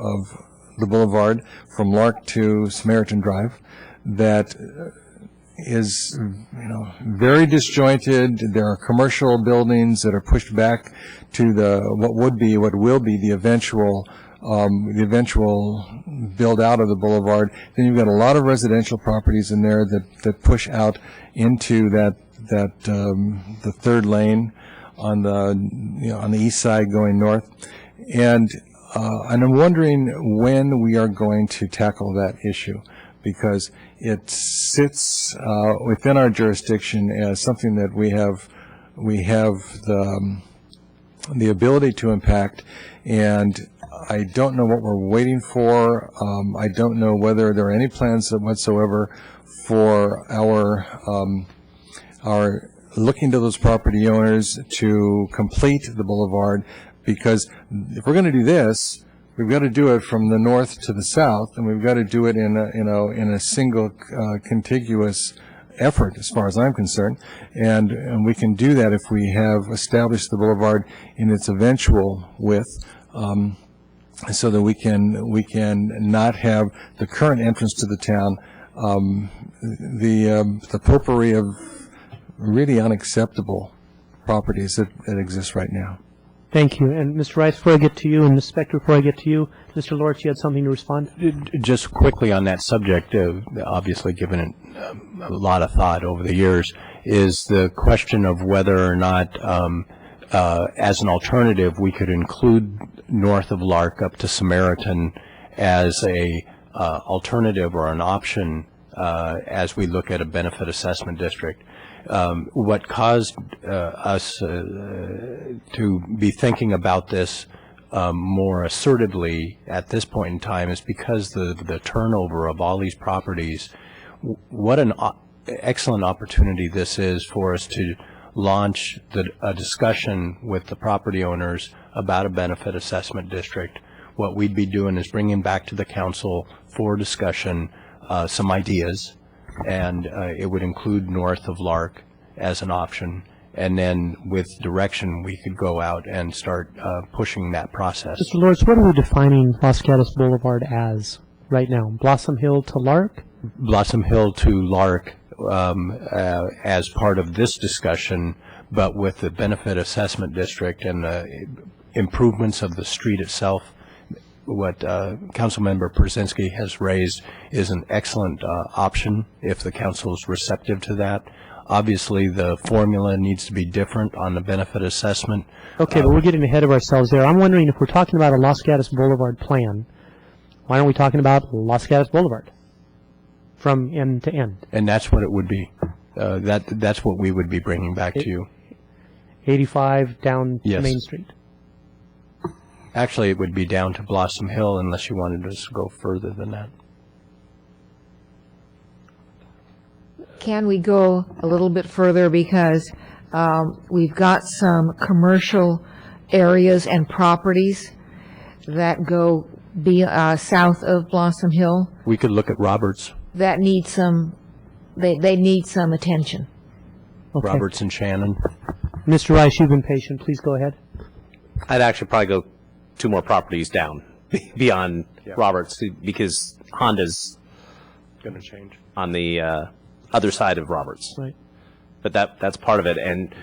the boulevard from Lark to Samaritan Drive that is, you know, very disjointed. There are commercial buildings that are pushed back to what will be the eventual build out of the boulevard. Then you've got a lot of residential properties in there that push out into the third lane on the east side going north, and I'm wondering when we are going to tackle that issue, because it sits within our jurisdiction as something that we have the ability to impact, and I don't know what we're waiting for. I don't know whether there are any plans whatsoever for our looking to those property owners to complete the boulevard, because if we're going to do this, we've got to do it from the north to the south, and we've got to do it in a single contiguous effort, as far as I'm concerned. And we can do that if we have established the boulevard in its eventual width, so that we can not have the current entrance to the town, the potpourri of really unacceptable properties that exist right now. Thank you. And Mr. Rice, before I get to you, and Ms. Spector, before I get to you, Mr. Lortz, you had something to respond? Just quickly on that subject, obviously given it a lot of thought over the years, is the question of whether or not, as an alternative, we could include north of Lark up to Samaritan as a alternative or an option as we look at a benefit assessment district. What caused us to be thinking about this more assertively at this point in time is because the turnover of all these properties. What an excellent opportunity this is for us to launch a discussion with the property owners about a benefit assessment district. What we'd be doing is bringing back to the council for discussion some ideas, and it would include north of Lark as an option, and then with direction we could go out and start pushing that process. Mr. Lortz, what are we defining Los Gatos Boulevard as right now? Blossom Hill to Lark? Blossom Hill to Lark as part of this discussion, but with the benefit assessment district and the improvements of the street itself. What Councilmember Prusinski has raised is an excellent option if the council is receptive to that. Obviously, the formula needs to be different on the benefit assessment. Okay, but we're getting ahead of ourselves there. I'm wondering if we're talking about a Los Gatos Boulevard plan, why aren't we talking about Los Gatos Boulevard from end to end? And that's what it would be. That's what we would be bringing back to you. 85 down to Main Street. Actually, it would be down to Blossom Hill unless you wanted us to go further than that. Can we go a little bit further, because we've got some commercial areas and properties that go south of Blossom Hill We could look at Roberts. that need some, they need some attention. Okay. Roberts and Shannon. Mr. Rice, you've been patient. Please go ahead. I'd actually probably go 2 more properties down beyond Roberts, because Honda's Going to change. on the other side of Roberts. Right. But that's part of it. And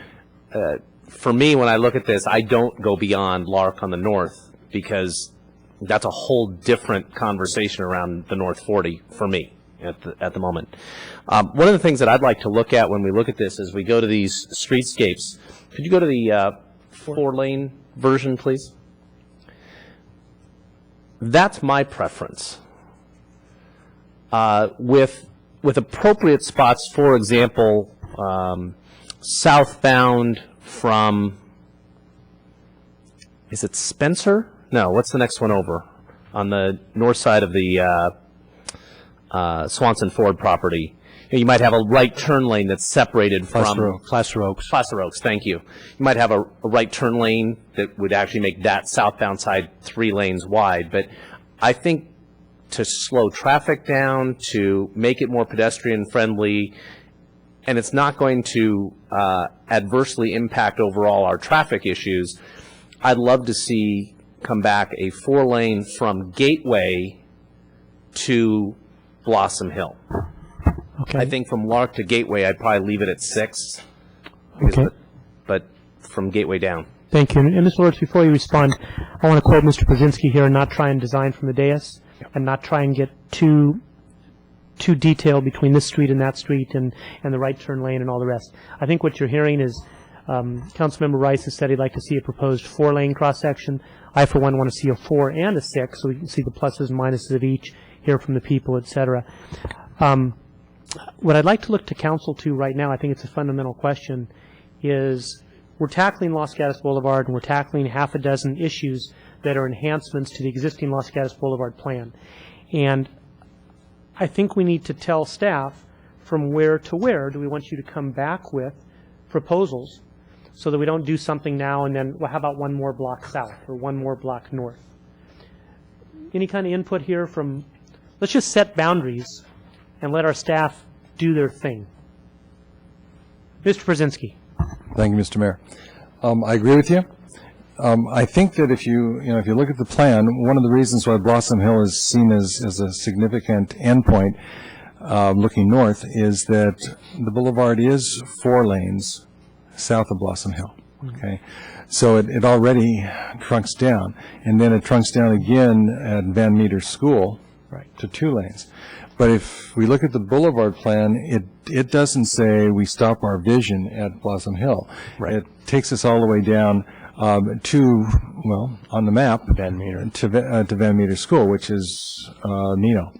for me, when I look at this, I don't go beyond Lark on the north, because that's a whole different conversation around the North 40 for me at the moment. One of the things that I'd like to look at when we look at this is we go to these streetscapes. Could you go to the 4-lane version, please? That's my preference. With with appropriate spots, for example, southbound from, is it Spencer? No, what's the next one over? On the north side of the Swanson Ford property. You might have a right turn lane that's separated from Placer Oaks. Placer Oaks, thank you. You might have a right turn lane that would actually make that southbound side 3 lanes wide. But I think to slow traffic down, to make it more pedestrian friendly, and it's not going to adversely impact overall our traffic issues, I'd love to see come back a 4-lane from Gateway to Blossom Hill. Okay. I think from Lark to Gateway, I'd probably leave it at 6. Okay. But from Gateway down. Thank you. And Mr. Lords, before you respond, I want to quote Mr. Brzezinski here and not try and design from the dais and not try and get too detailed between this street and that street and the right turn lane and all the rest. I think what you're hearing is Councilmember Rice has said he'd like to see a proposed 4-lane cross-section. I, for one, want to see a 4 and a 6 so we can see the pluses and minuses of each, hear from the people, et cetera. What I'd like to look to council to right now, I think it's a fundamental question, is we're tackling Los Gatos Boulevard and we're tackling half a dozen issues that are enhancements to the existing Los Gatos Boulevard plan. And I think we need to tell staff from where to where do we want you to come back with proposals so that we don't do something now and then, well, how about one more block south or one more block north? Any kind of input here from, let's just set boundaries and let our staff do their thing. Mr. Brzezinski. Thank you, Mr. Mayor. I agree with you. I think that if you look at the plan, one of the reasons why Blossom Hill is seen as a significant endpoint looking north is that the boulevard is 4 lanes south of Blossom Hill. Okay, so it already trunks down, and then it trunks down again at Van Meter School to 2 lanes. But if we look at the boulevard plan, it doesn't say we stop our vision at Blossom Hill. It takes us all the way down to, well, on the map, Van Meter. To Van Meter School, which is Nino.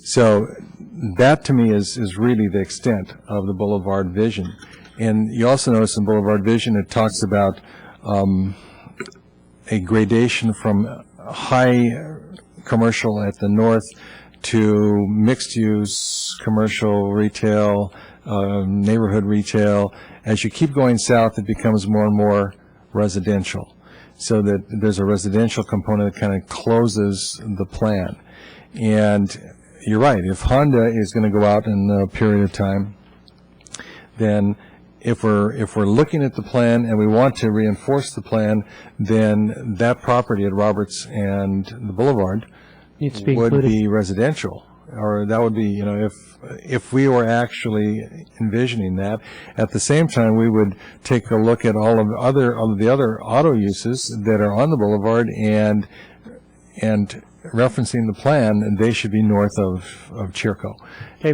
So that to me is really the extent of the boulevard vision. And you also notice in boulevard vision it talks about a gradation from high commercial at the north to mixed-use commercial retail, neighborhood retail. As you keep going south, it becomes more and more residential, so that there's a residential component that kind of closes the plan. And you're right, if Honda is going to go out in a period of time, then if we're looking at the plan and we want to reinforce the plan, then that property at Roberts and the Boulevard needs to be would included. be residential, or that would be, if we were actually envisioning that. At the same time, we would take a look at all of the other auto uses that are on the boulevard and referencing the plan, and they should be north of Chirco. Okay,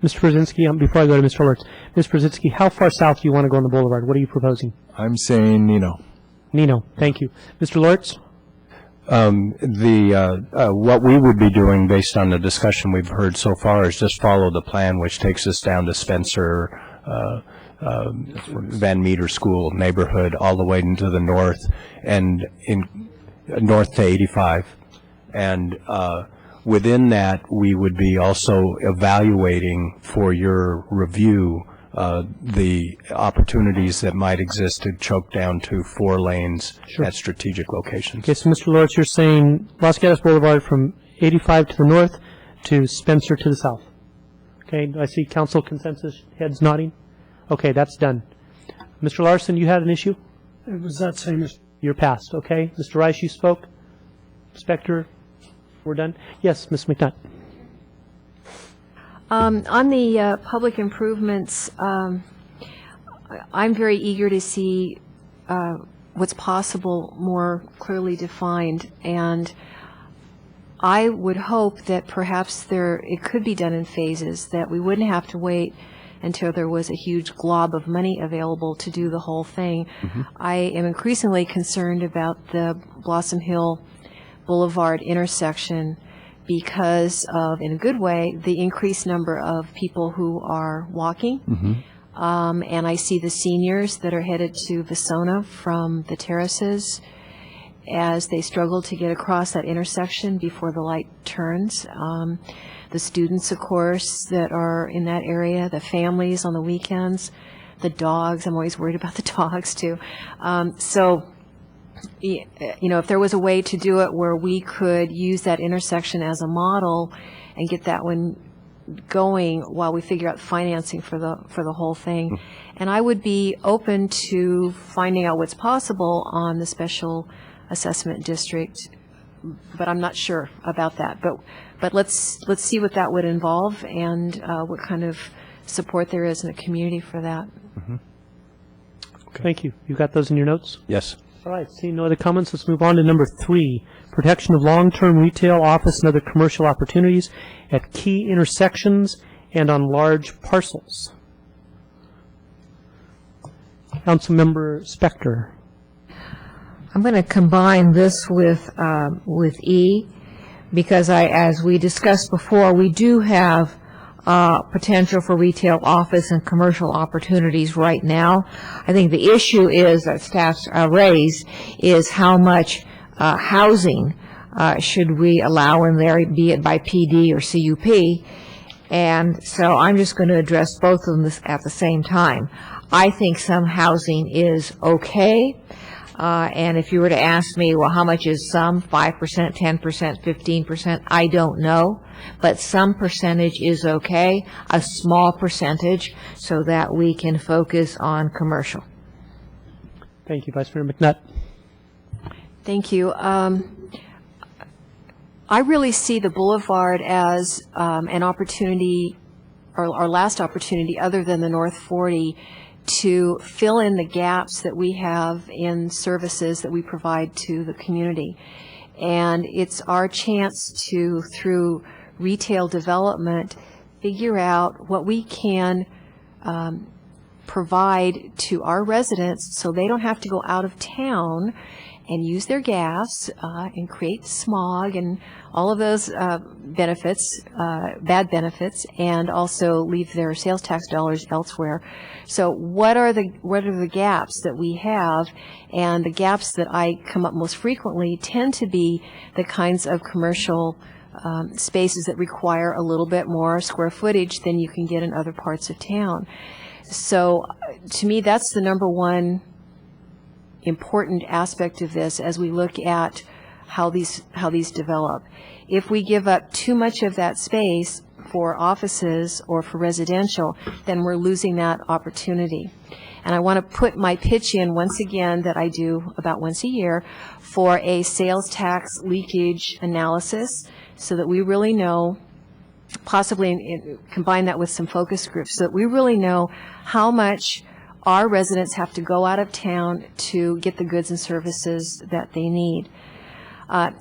Mr. Brzezinski, before I go to Mr. Lortz, Mr. Brzezinski, how far south do you want to go on the boulevard? What are you proposing? I'm saying Nino. Nino, thank you. Mr. Lortz? What we would be doing based on the discussion we've heard so far is just follow the plan, which takes us down to Spencer, Van Meter School neighborhood, all the way into the north and north to 85. And within that, we would be also evaluating for your review the opportunities that might exist to choke down to 4 lanes at strategic locations. Okay, so Mr. Lortz, you're saying Los Gatos Boulevard from 85 to the north to Spencer to the south. Okay, I see council consensus heads nodding. Okay, that's done. Mr. Larson, you had an issue? It was that same issue. You're passed, okay. Mr. Rice, you spoke. Specter, we're done. Yes, Ms. McNutt. On the public improvements, I'm very eager to see what's possible more clearly defined, and I would hope that perhaps it could be done in phases, that we wouldn't have to wait until there was a huge glob of money available to do the whole thing. I am increasingly concerned about the Blossom Hill Boulevard intersection, because of, in a good way, the increased number of people who are walking. And I see the seniors that are headed to Visona from the terraces as they struggle to get across that intersection before the light turns. The students, of course, that are in that area, the families on the weekends, the dogs. I'm always worried about the dogs, too. So, you know, if there was a way to do it where we could use that intersection as a model and get that one going while we figure out financing for the whole thing. And I would be open to finding out what's possible on the special assessment district, but I'm not sure about that. But let's see what that would involve and what kind of support there is in the community for that. Thank you. You got those in your notes? Yes. All right, seeing no other comments, let's move on to number 3, protection of long-term retail, office, and other commercial opportunities at key intersections and on large parcels. Councilmember Spector. I'm going to combine this with E, because as we discussed before, we do have potential for retail, office, and commercial opportunities right now. I think the issue is that staff's raised is how much housing should we allow in there, be it by PD or CUP. And so I'm just going to address both of them at the same time. I think some housing is okay. And if you were to ask me, well, how much is some? 5%, 10%, 15%? I don't know. But some percentage is okay, a small percentage, so that we can focus on commercial. Thank you, Vice Mayor McNutt. Thank you. I really see the boulevard as an opportunity, or our last opportunity other than the North 40, to fill in the gaps that we have in services that we provide to the community. And it's our chance to, through retail development, figure out what we can provide to our residents so they don't have to go out of town and use their gas and create smog and all of those benefits, bad benefits, and also leave their sales tax dollars elsewhere. So what are the gaps that we have? And the gaps that I come up most frequently tend to be the kinds of commercial spaces that require a little bit more square footage than you can get in other parts of town. So to me, that's the number one important aspect of this as we look at how these develop. If we give up too much of that space for offices or for residential, then we're losing that opportunity. And I want to put my pitch in once again that I do about once a year for a sales tax leakage analysis so that we really know, possibly combine that with some focus groups, so that we really know how much our residents have to go out of town to get the goods and services that they need.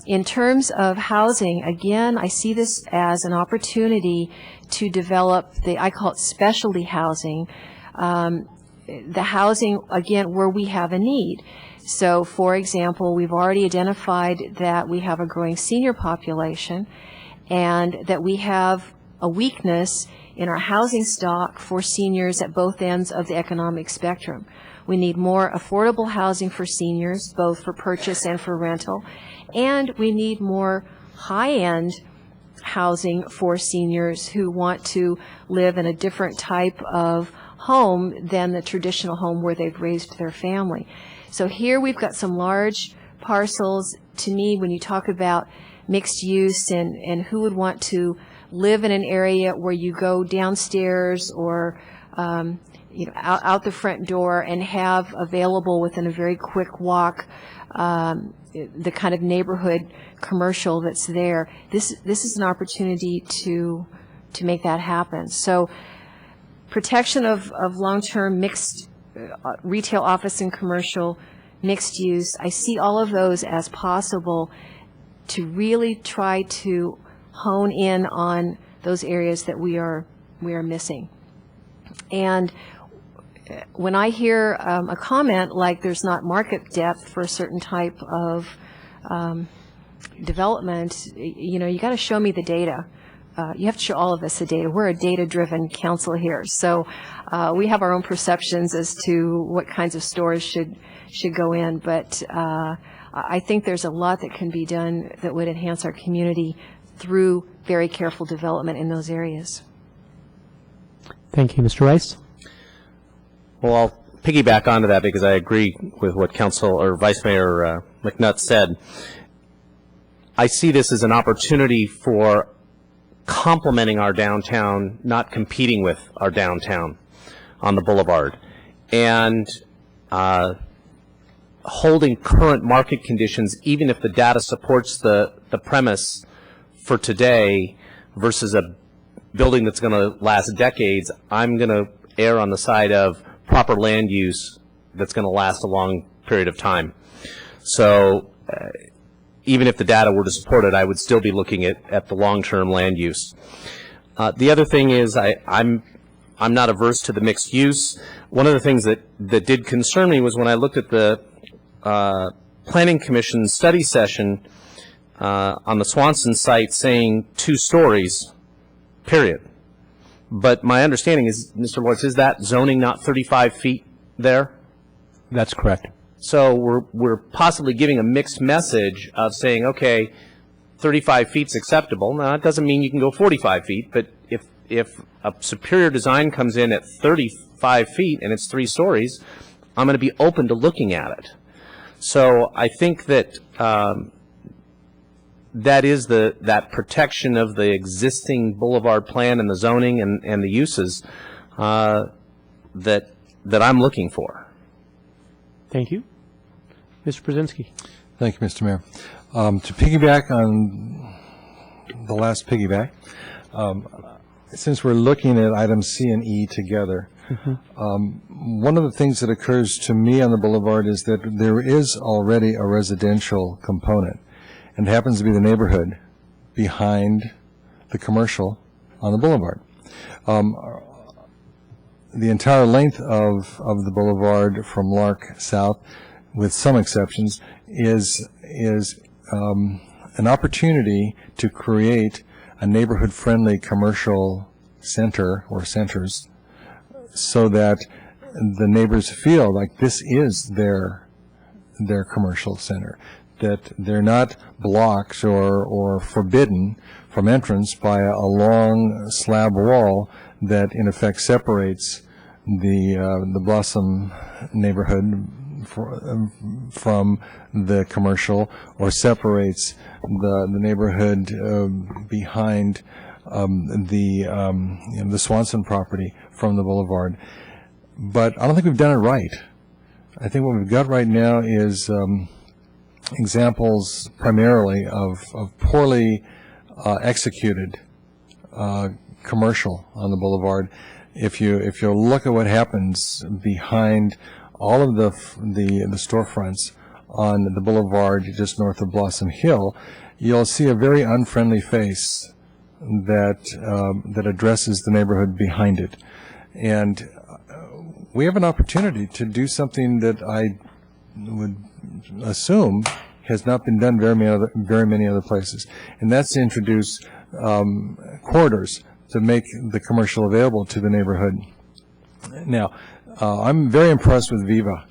In terms of housing, again, I see this as an opportunity to develop I call it specialty housing, the housing, again, where we have a need. So, for example, we've already identified that we have a growing senior population and that we have a weakness in our housing stock for seniors at both ends of the economic spectrum. We need more affordable housing for seniors, both for purchase and for rental, and we need more high-end housing for seniors who want to live in a different type of home than the traditional home where they've raised their family. So here we've got some large parcels. To me, when you talk about mixed use and who would want to live in an area where you go downstairs or out the front door and have available within a very quick walk the kind of neighborhood commercial that's there. This is an opportunity to make that happen. So protection of long-term mixed retail, office, and commercial mixed use, I see all of those as possible to really try to hone in on those areas that we are missing. And when I hear a comment like there's not market depth for a certain type of development, you know, you got to show me the data. You have to show all of us the data. We're a data-driven council here, so we have our own perceptions as to what kinds of stores should go in. But I think there's a lot that can be done that would enhance our community through very careful development in those areas. Thank you. Mr. Rice? Well, I'll piggyback onto that because I agree with what Council or Vice Mayor McNutt said. I see this as an opportunity for complementing our downtown, not competing with our downtown on the boulevard, and holding current market conditions, even if the data supports the premise for today versus a building that's going to last decades. I'm going to err on the side of proper land use that's going to last a long period of time. So even if the data were to support it, I would still be looking at the long-term land use. The other thing is I'm not averse to the mixed use. One of the things that did concern me was when I looked at the Planning Commission study session on the Swanson site saying 2 stories, period. But my understanding is, Mr. Lawrence, is that zoning not 35 feet there? That's correct. So we're possibly giving a mixed message of saying, okay, 35 feet's acceptable. Now, it doesn't mean you can go 45 feet, but if a superior design comes in at 35 feet and it's 3 stories, I'm going to be open to looking at it. So I think that that is that protection of the existing boulevard plan and the zoning and the uses that I'm looking for. Thank you. Mr. Brzezinski. Thank you, Mr. Mayor. To piggyback on the last piggyback, since we're looking at items C and E together, one of the things that occurs to me on the boulevard is that there is already a residential component, and it happens to be the neighborhood behind the commercial on the boulevard. The entire length of the boulevard from Lark south, with some exceptions, is an opportunity to create a neighborhood-friendly commercial center or centers so that the neighbors feel like this is their commercial center, that they're not blocked or forbidden from entrance by a long slab wall that in effect separates the Blossom neighborhood from the commercial, or separates the neighborhood behind the Swanson property from the boulevard. But I don't think we've done it right. I think what we've got right now is examples primarily of poorly executed commercial on the boulevard. If you look at what happens behind all of the storefronts on the boulevard just north of Blossom Hill, you'll see a very unfriendly face that addresses the neighborhood behind it. And we have an opportunity to do something that I would assume has not been done very many other places, and that's to introduce corridors to make the commercial available to the neighborhood. Now, I'm very impressed with Viva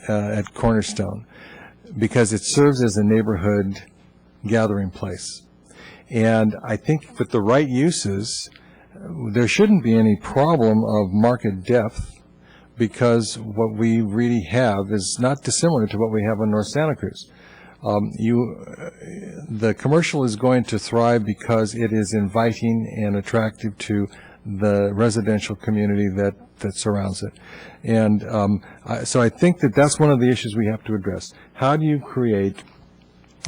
at Cornerstone because it serves as a neighborhood gathering place. And I think with the right uses, there shouldn't be any problem of market depth, because what we really have is not dissimilar to what we have on North Santa Cruz. The commercial is going to thrive because it is inviting and attractive to the residential community that surrounds it. And so I think that's one of the issues we have to address. How do you create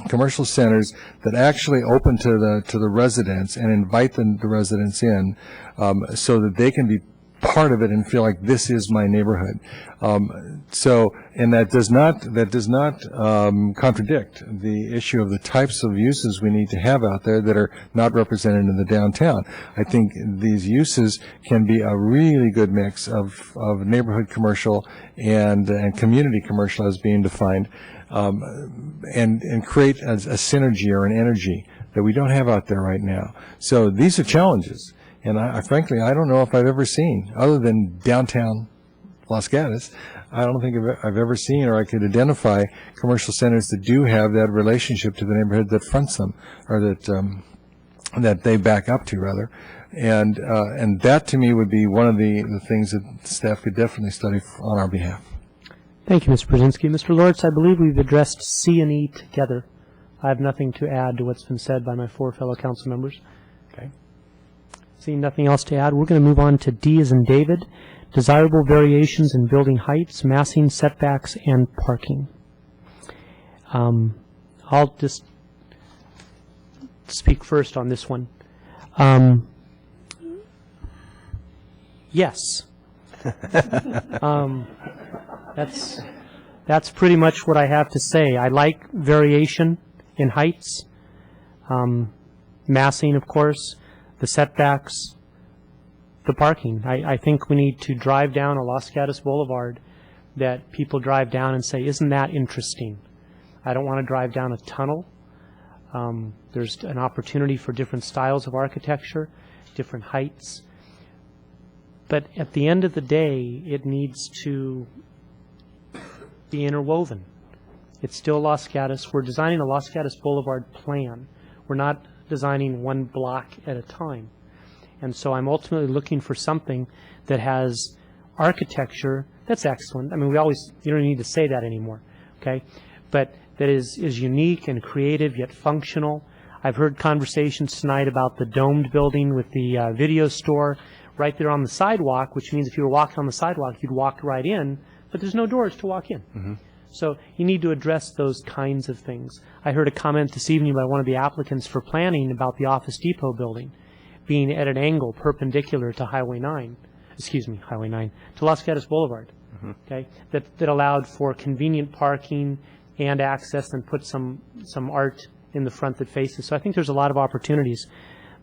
commercial centers that actually open to the residents and invite the residents in so that they can be part of it and feel like this is my neighborhood. And that does not contradict the issue of the types of uses we need to have out there that are not represented in the downtown. I think these uses can be a really good mix of neighborhood commercial and community commercial as being defined, and create a synergy or an energy that we don't have out there right now. So these are challenges, and frankly, I don't know if I've ever seen, other than downtown Los Gatos, I don't think I've ever seen or I could identify commercial centers that do have that relationship to the neighborhood that fronts them, or that they back up to, rather. And that, to me, would be one of the things that staff could definitely study on our behalf. Thank you, Mr. Brzezinski. Mr. Lortz, I believe we've addressed C and E together. I have nothing to add to what's been said by my 4 fellow council members. Okay. Seeing nothing else to add, we're going to move on to D as in David, desirable variations in building heights, massing, setbacks, and parking. I'll just speak first on this one. Yes. That's pretty much what I have to say. I like variation in heights, massing, of course, the setbacks, the parking. I think we need to drive down a Los Gatos Boulevard that people drive down and say, isn't that interesting? I don't want to drive down a tunnel. There's an opportunity for different styles of architecture, different heights. But at the end of the day, it needs to be interwoven. It's still Los Gatos. We're designing a Los Gatos Boulevard plan. We're not designing one block at a time. And so I'm ultimately looking for something that has architecture that's excellent. I mean, you don't need to say that anymore, okay? But that is unique and creative yet functional. I've heard conversations tonight about the domed building with the video store right there on the sidewalk, which means if you were walking on the sidewalk, you'd walk right in, but there's no doors to walk in. Mm-hmm. So you need to address those kinds of things. I heard a comment this evening by one of the applicants for planning about the Office Depot building being at an angle perpendicular to Highway 9, to Los Gatos Boulevard, mm-hmm. Okay, that allowed for convenient parking and access and put some art in the front that faces. So I think there's a lot of opportunities.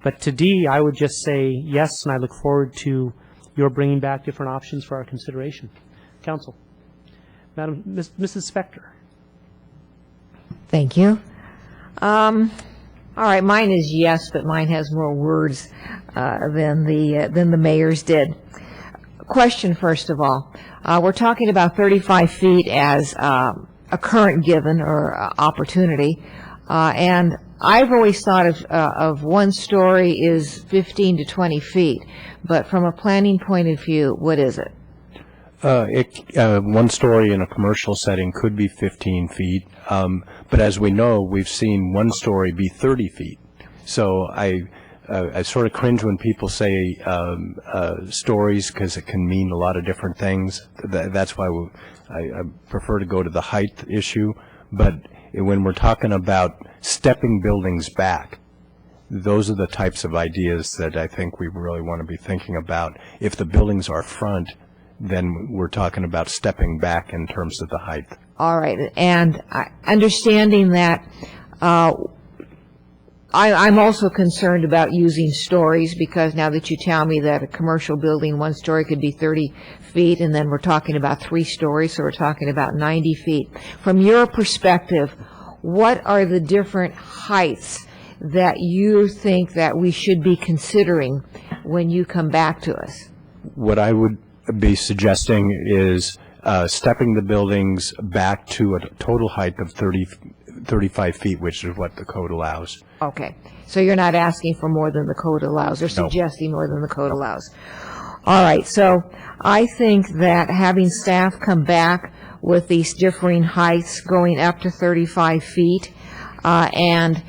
But to D, I would just say yes, and I look forward to your bringing back different options for our consideration. Council. Madam, Mrs. Spector. Thank you. All right, mine is yes, but mine has more words than the mayor's did. Question, first of all. We're talking about 35 feet as a current given or opportunity, and I've always thought of one story is 15 to 20 feet, but from a planning point of view, what is it? One story in a commercial setting could be 15 feet, but as we know, we've seen one story be 30 feet. So I sort of cringe when people say stories, because it can mean a lot of different things. That's why I prefer to go to the height issue. But when we're talking about stepping buildings back, those are the types of ideas that I think we really want to be thinking about. If the buildings are front, then we're talking about stepping back in terms of the height. All right, and understanding that, I'm also concerned about using stories, because now that you tell me that a commercial building, one story could be 30 feet, and then we're talking about 3 stories, so we're talking about 90 feet. From your perspective, what are the different heights that you think that we should be considering when you come back to us? What I would be suggesting is stepping the buildings back to a total height of 35 feet, which is what the code allows. Okay. So you're not asking for more than the code allows, or suggesting more than the code allows. All right. So I think that having staff come back with these differing heights going up to 35 feet and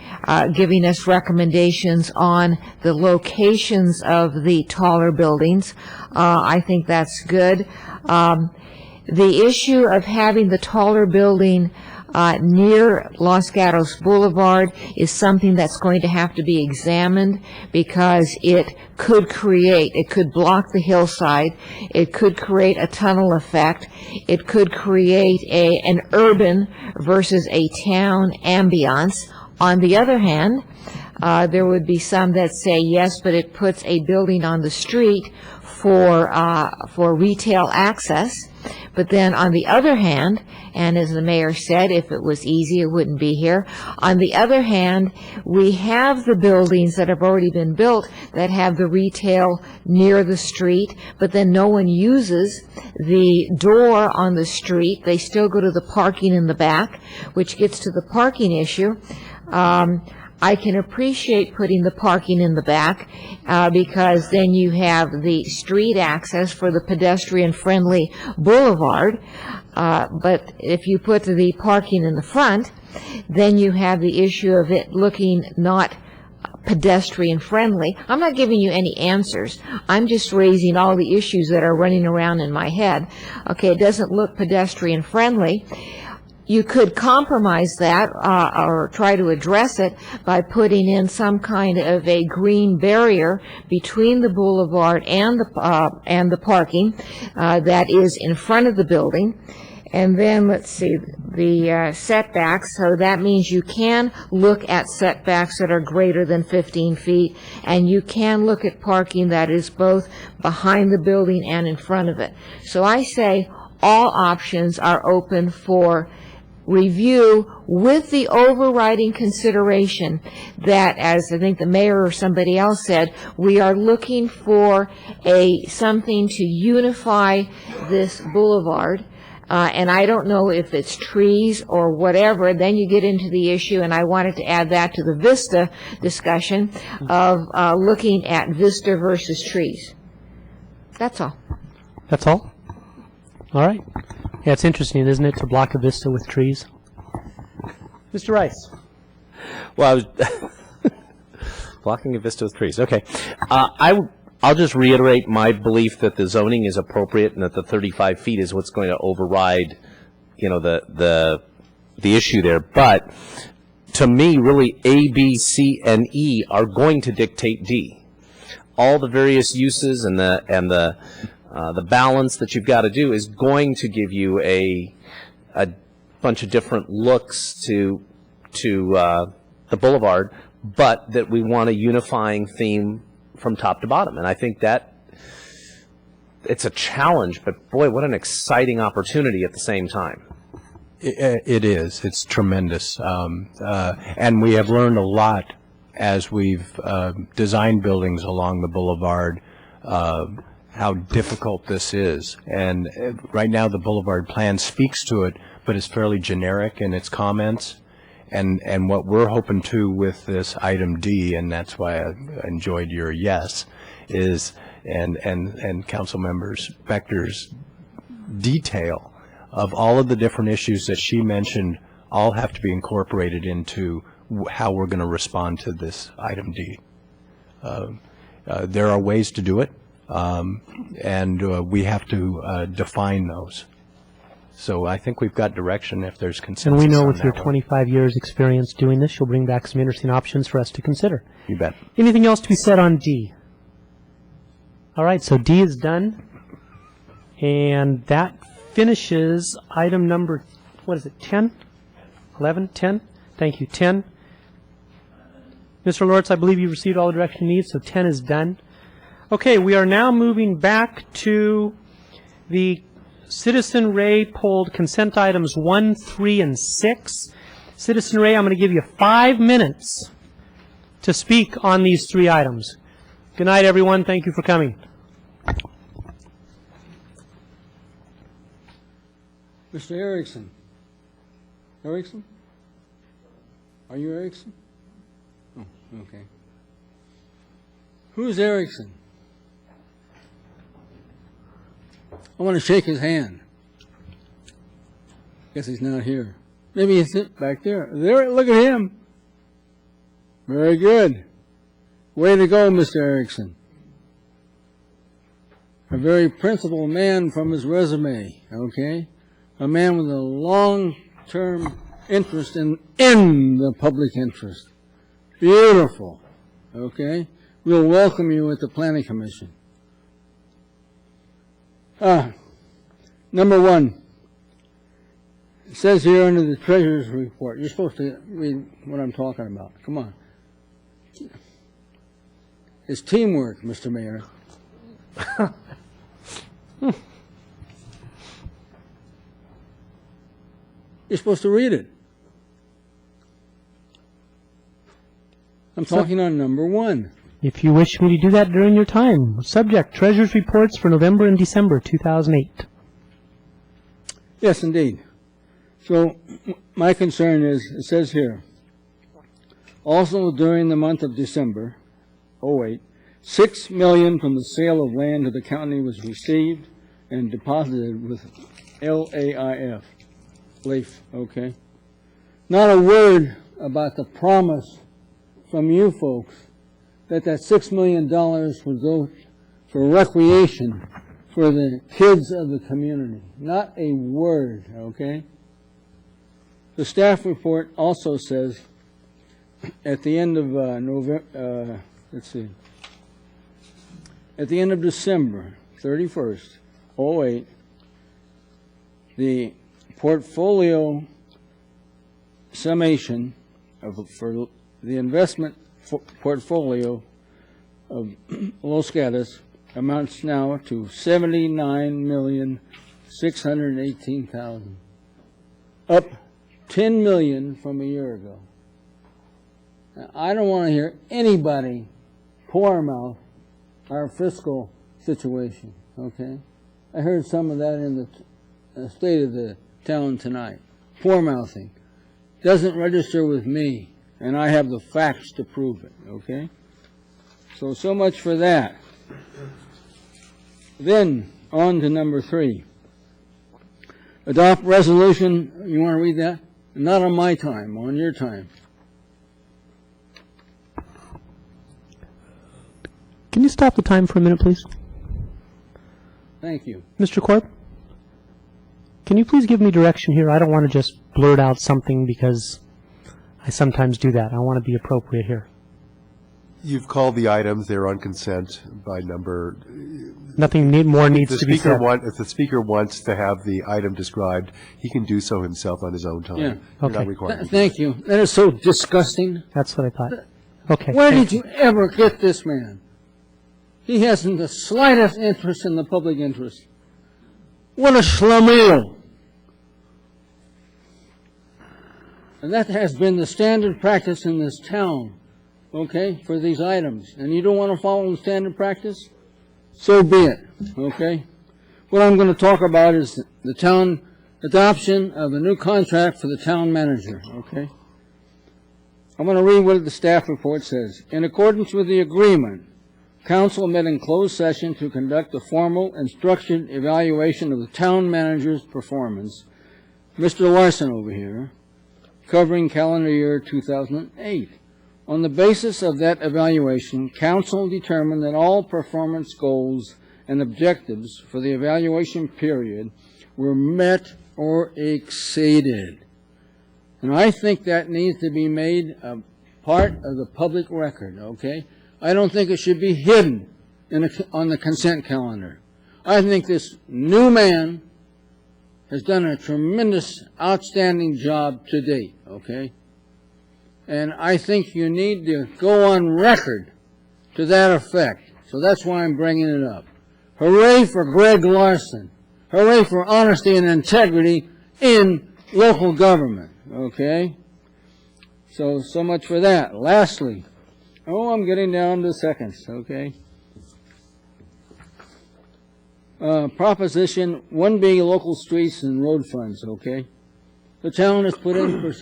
giving us recommendations on the locations of the taller buildings, I think that's good. The issue of having the taller building near Los Gatos Boulevard is something that's going to have to be examined because it could block the hillside, it could create a tunnel effect, it could create an urban versus a town ambiance. On the other hand, there would be some that say yes, but it puts a building on the street for retail access. But then on the other hand, and as the mayor said, if it was easy, it wouldn't be here. On the other hand, we have the buildings that have already been built that have the retail near the street, but then no one uses the door on the street. They still go to the parking in the back, which gets to the parking issue. I can appreciate putting the parking in the back because then you have the street access for the pedestrian-friendly boulevard. But if you put the parking in the front, then you have the issue of it looking not pedestrian-friendly. I'm not giving you any answers. I'm just raising all the issues that are running around in my head. Okay, it doesn't look pedestrian-friendly. You could compromise that or try to address it by putting in some kind of a green barrier between the boulevard and the parking that is in front of the building. And then, let's see, the setbacks. So that means you can look at setbacks that are greater than 15 feet, and you can look at parking that is both behind the building and in front of it. So I say all options are open for review with the overriding consideration that, as I think the mayor or somebody else said, we are looking for something to unify this boulevard. And I don't know if it's trees or whatever. Then you get into the issue, and I wanted to add that to the Vista discussion of looking at Vista versus trees. That's all. That's all? All right. Yeah, it's interesting, isn't it, to block a vista with trees? Mr. Rice. Well, I was blocking a vista with trees. Okay. I'll just reiterate my belief that the zoning is appropriate and that the 35 feet is what's going to override, the issue there. But to me, really, A, B, C, and E are going to dictate D. All the various uses and the balance that you've got to do is going to give you a bunch of different looks to the boulevard, but that we want a unifying theme from top to bottom. And I think that it's a challenge, but boy, what an exciting opportunity at the same time. It is. It's tremendous. And we have learned a lot as we've designed buildings along the boulevard, how difficult this is. And right now the boulevard plan speaks to it, but it's fairly generic in its comments. And what we're hoping to with this item D, and that's why I enjoyed your yes, is, and Council Members Spector's detail of all of the different issues that she mentioned all have to be incorporated into how we're going to respond to this item D. There are ways to do it. And we have to define those. So I think we've got direction if there's consensus. And we know on with your that 25 years experience doing this, you'll bring back some interesting options for us to consider. You bet. Anything else to be said on D? All right, so D is done. And that finishes item number, 10? 11? 10? Thank you, 10. Mr. Lawrence, I believe you received all the direction you need, so 10 is done. Okay, we are now moving back to the Citizen Ray polled consent items 1, 3, and 6. Citizen Ray, I'm going to give you 5 minutes to speak on these 3 items. Good night, everyone. Thank you for coming. Mr. Erickson. Erickson? Are you Erickson? Oh, okay. Who's Erickson? I want to shake his hand. Guess he's not here. Maybe he's back there. There, look at him. Very good. Way to go, Mr. Erickson. A very principled man from his resume, okay? A man with a long-term interest in the public interest. Beautiful. Okay? We'll welcome you at the Planning Commission. Number one. It says here under the Treasurer's Report. You're supposed to read what I'm talking about. Come on. It's teamwork, Mr. Mayor. You're supposed to read it. I'm talking on number one. If you wish me to do that during your time. Subject, Treasurer's Reports for November and December 2008. Yes, indeed. So my concern is, it says here, also during the month of December 2008, $6 million from the sale of land to the county was received and deposited with LAIF. LAIF, okay? Not a word about the promise from you folks that $6 million would go for recreation for the kids of the community. Not a word, okay? The staff report also says at the end of November, at the end of December 31st, 2008, the portfolio summation for the investment portfolio of Los Gatos amounts now to $79,618,000, up $10 million from a year ago. Now, I don't want to hear anybody pour mouth our fiscal situation, okay? I heard some of that in the state of the town tonight. Pour mouthing. Doesn't register with me, and I have the facts to prove it, okay? So much for that. Then, on to number 3. Adopt resolution, you want to read that? Not on my time, on your time. Can you stop the time for a minute, please? Thank you. Mr. Corp, can you please give me direction here? I don't want to just blurt out something because I sometimes do that. I want to be appropriate here. You've called the items. They're on consent by number. Nothing more needs to be said. If the speaker wants to have the item described, he can do so himself on his own time. Yeah. You're not required. Thank you. That is so disgusting. That's what I thought. Okay. Where did you ever get this man? He hasn't the slightest interest in the public interest. What a schlemiel. And that has been the standard practice in this town, okay, for these items. And you don't want to follow the standard practice? So be it, okay? What I'm going to talk about is the town adoption of a new contract for the town manager, okay? I'm going to read what the staff report says. In accordance with the agreement, Council met in closed session to conduct a formal and structured evaluation of the town manager's performance. Mr. Larson over here, covering calendar year 2008. On the basis of that evaluation, Council determined that all performance goals and objectives for the evaluation period were met or exceeded. And I think that needs to be made a part of the public record, okay? I don't think it should be hidden on the consent calendar. I think this new man has done a tremendous, outstanding job to date, okay? And I think you need to go on record to that effect. So that's why I'm bringing it up. Hooray for Greg Larson. Hooray for honesty and integrity in local government, okay? So much for that. Lastly, I'm getting down to seconds, okay? Proposition 1B, local streets and road funds, okay? The town has put in for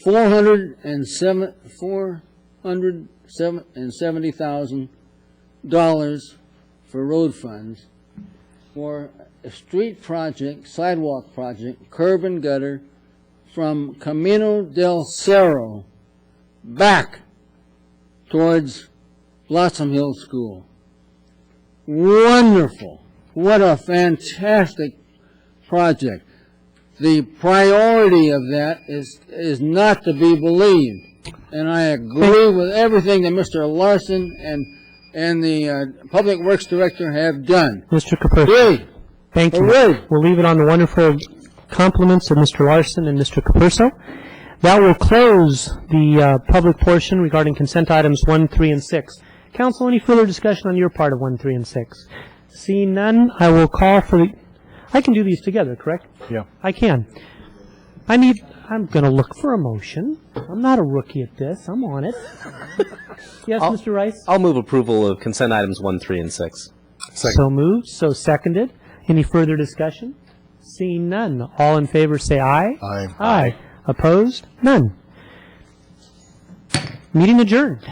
$470,000 for road funds for a street project, sidewalk project, curb and gutter from Camino del Cerro back towards Blossom Hill School. Wonderful. What a fantastic project. the priority of that is not to be believed. And I agree with everything that Mr. Larson and the Public Works Director have done. Mr. Capurso. Thank you. We'll leave it on the wonderful compliments of Mr. Larson and Mr. Capurso. That will close the public portion regarding consent items 1, 3, and 6. Council, any further discussion on your part of 1, 3, and 6? Seeing none, I will call for the... I can do these together, correct? Yeah. I can. I'm going to look for a motion. I'm not a rookie at this. I'm on it. Yes, Mr. Rice? I'll move approval of consent items 1, 3, and 6. So moved, so seconded. Any further discussion? Seeing none. All in favor say aye. Aye. Aye. Opposed? None. Meeting adjourned.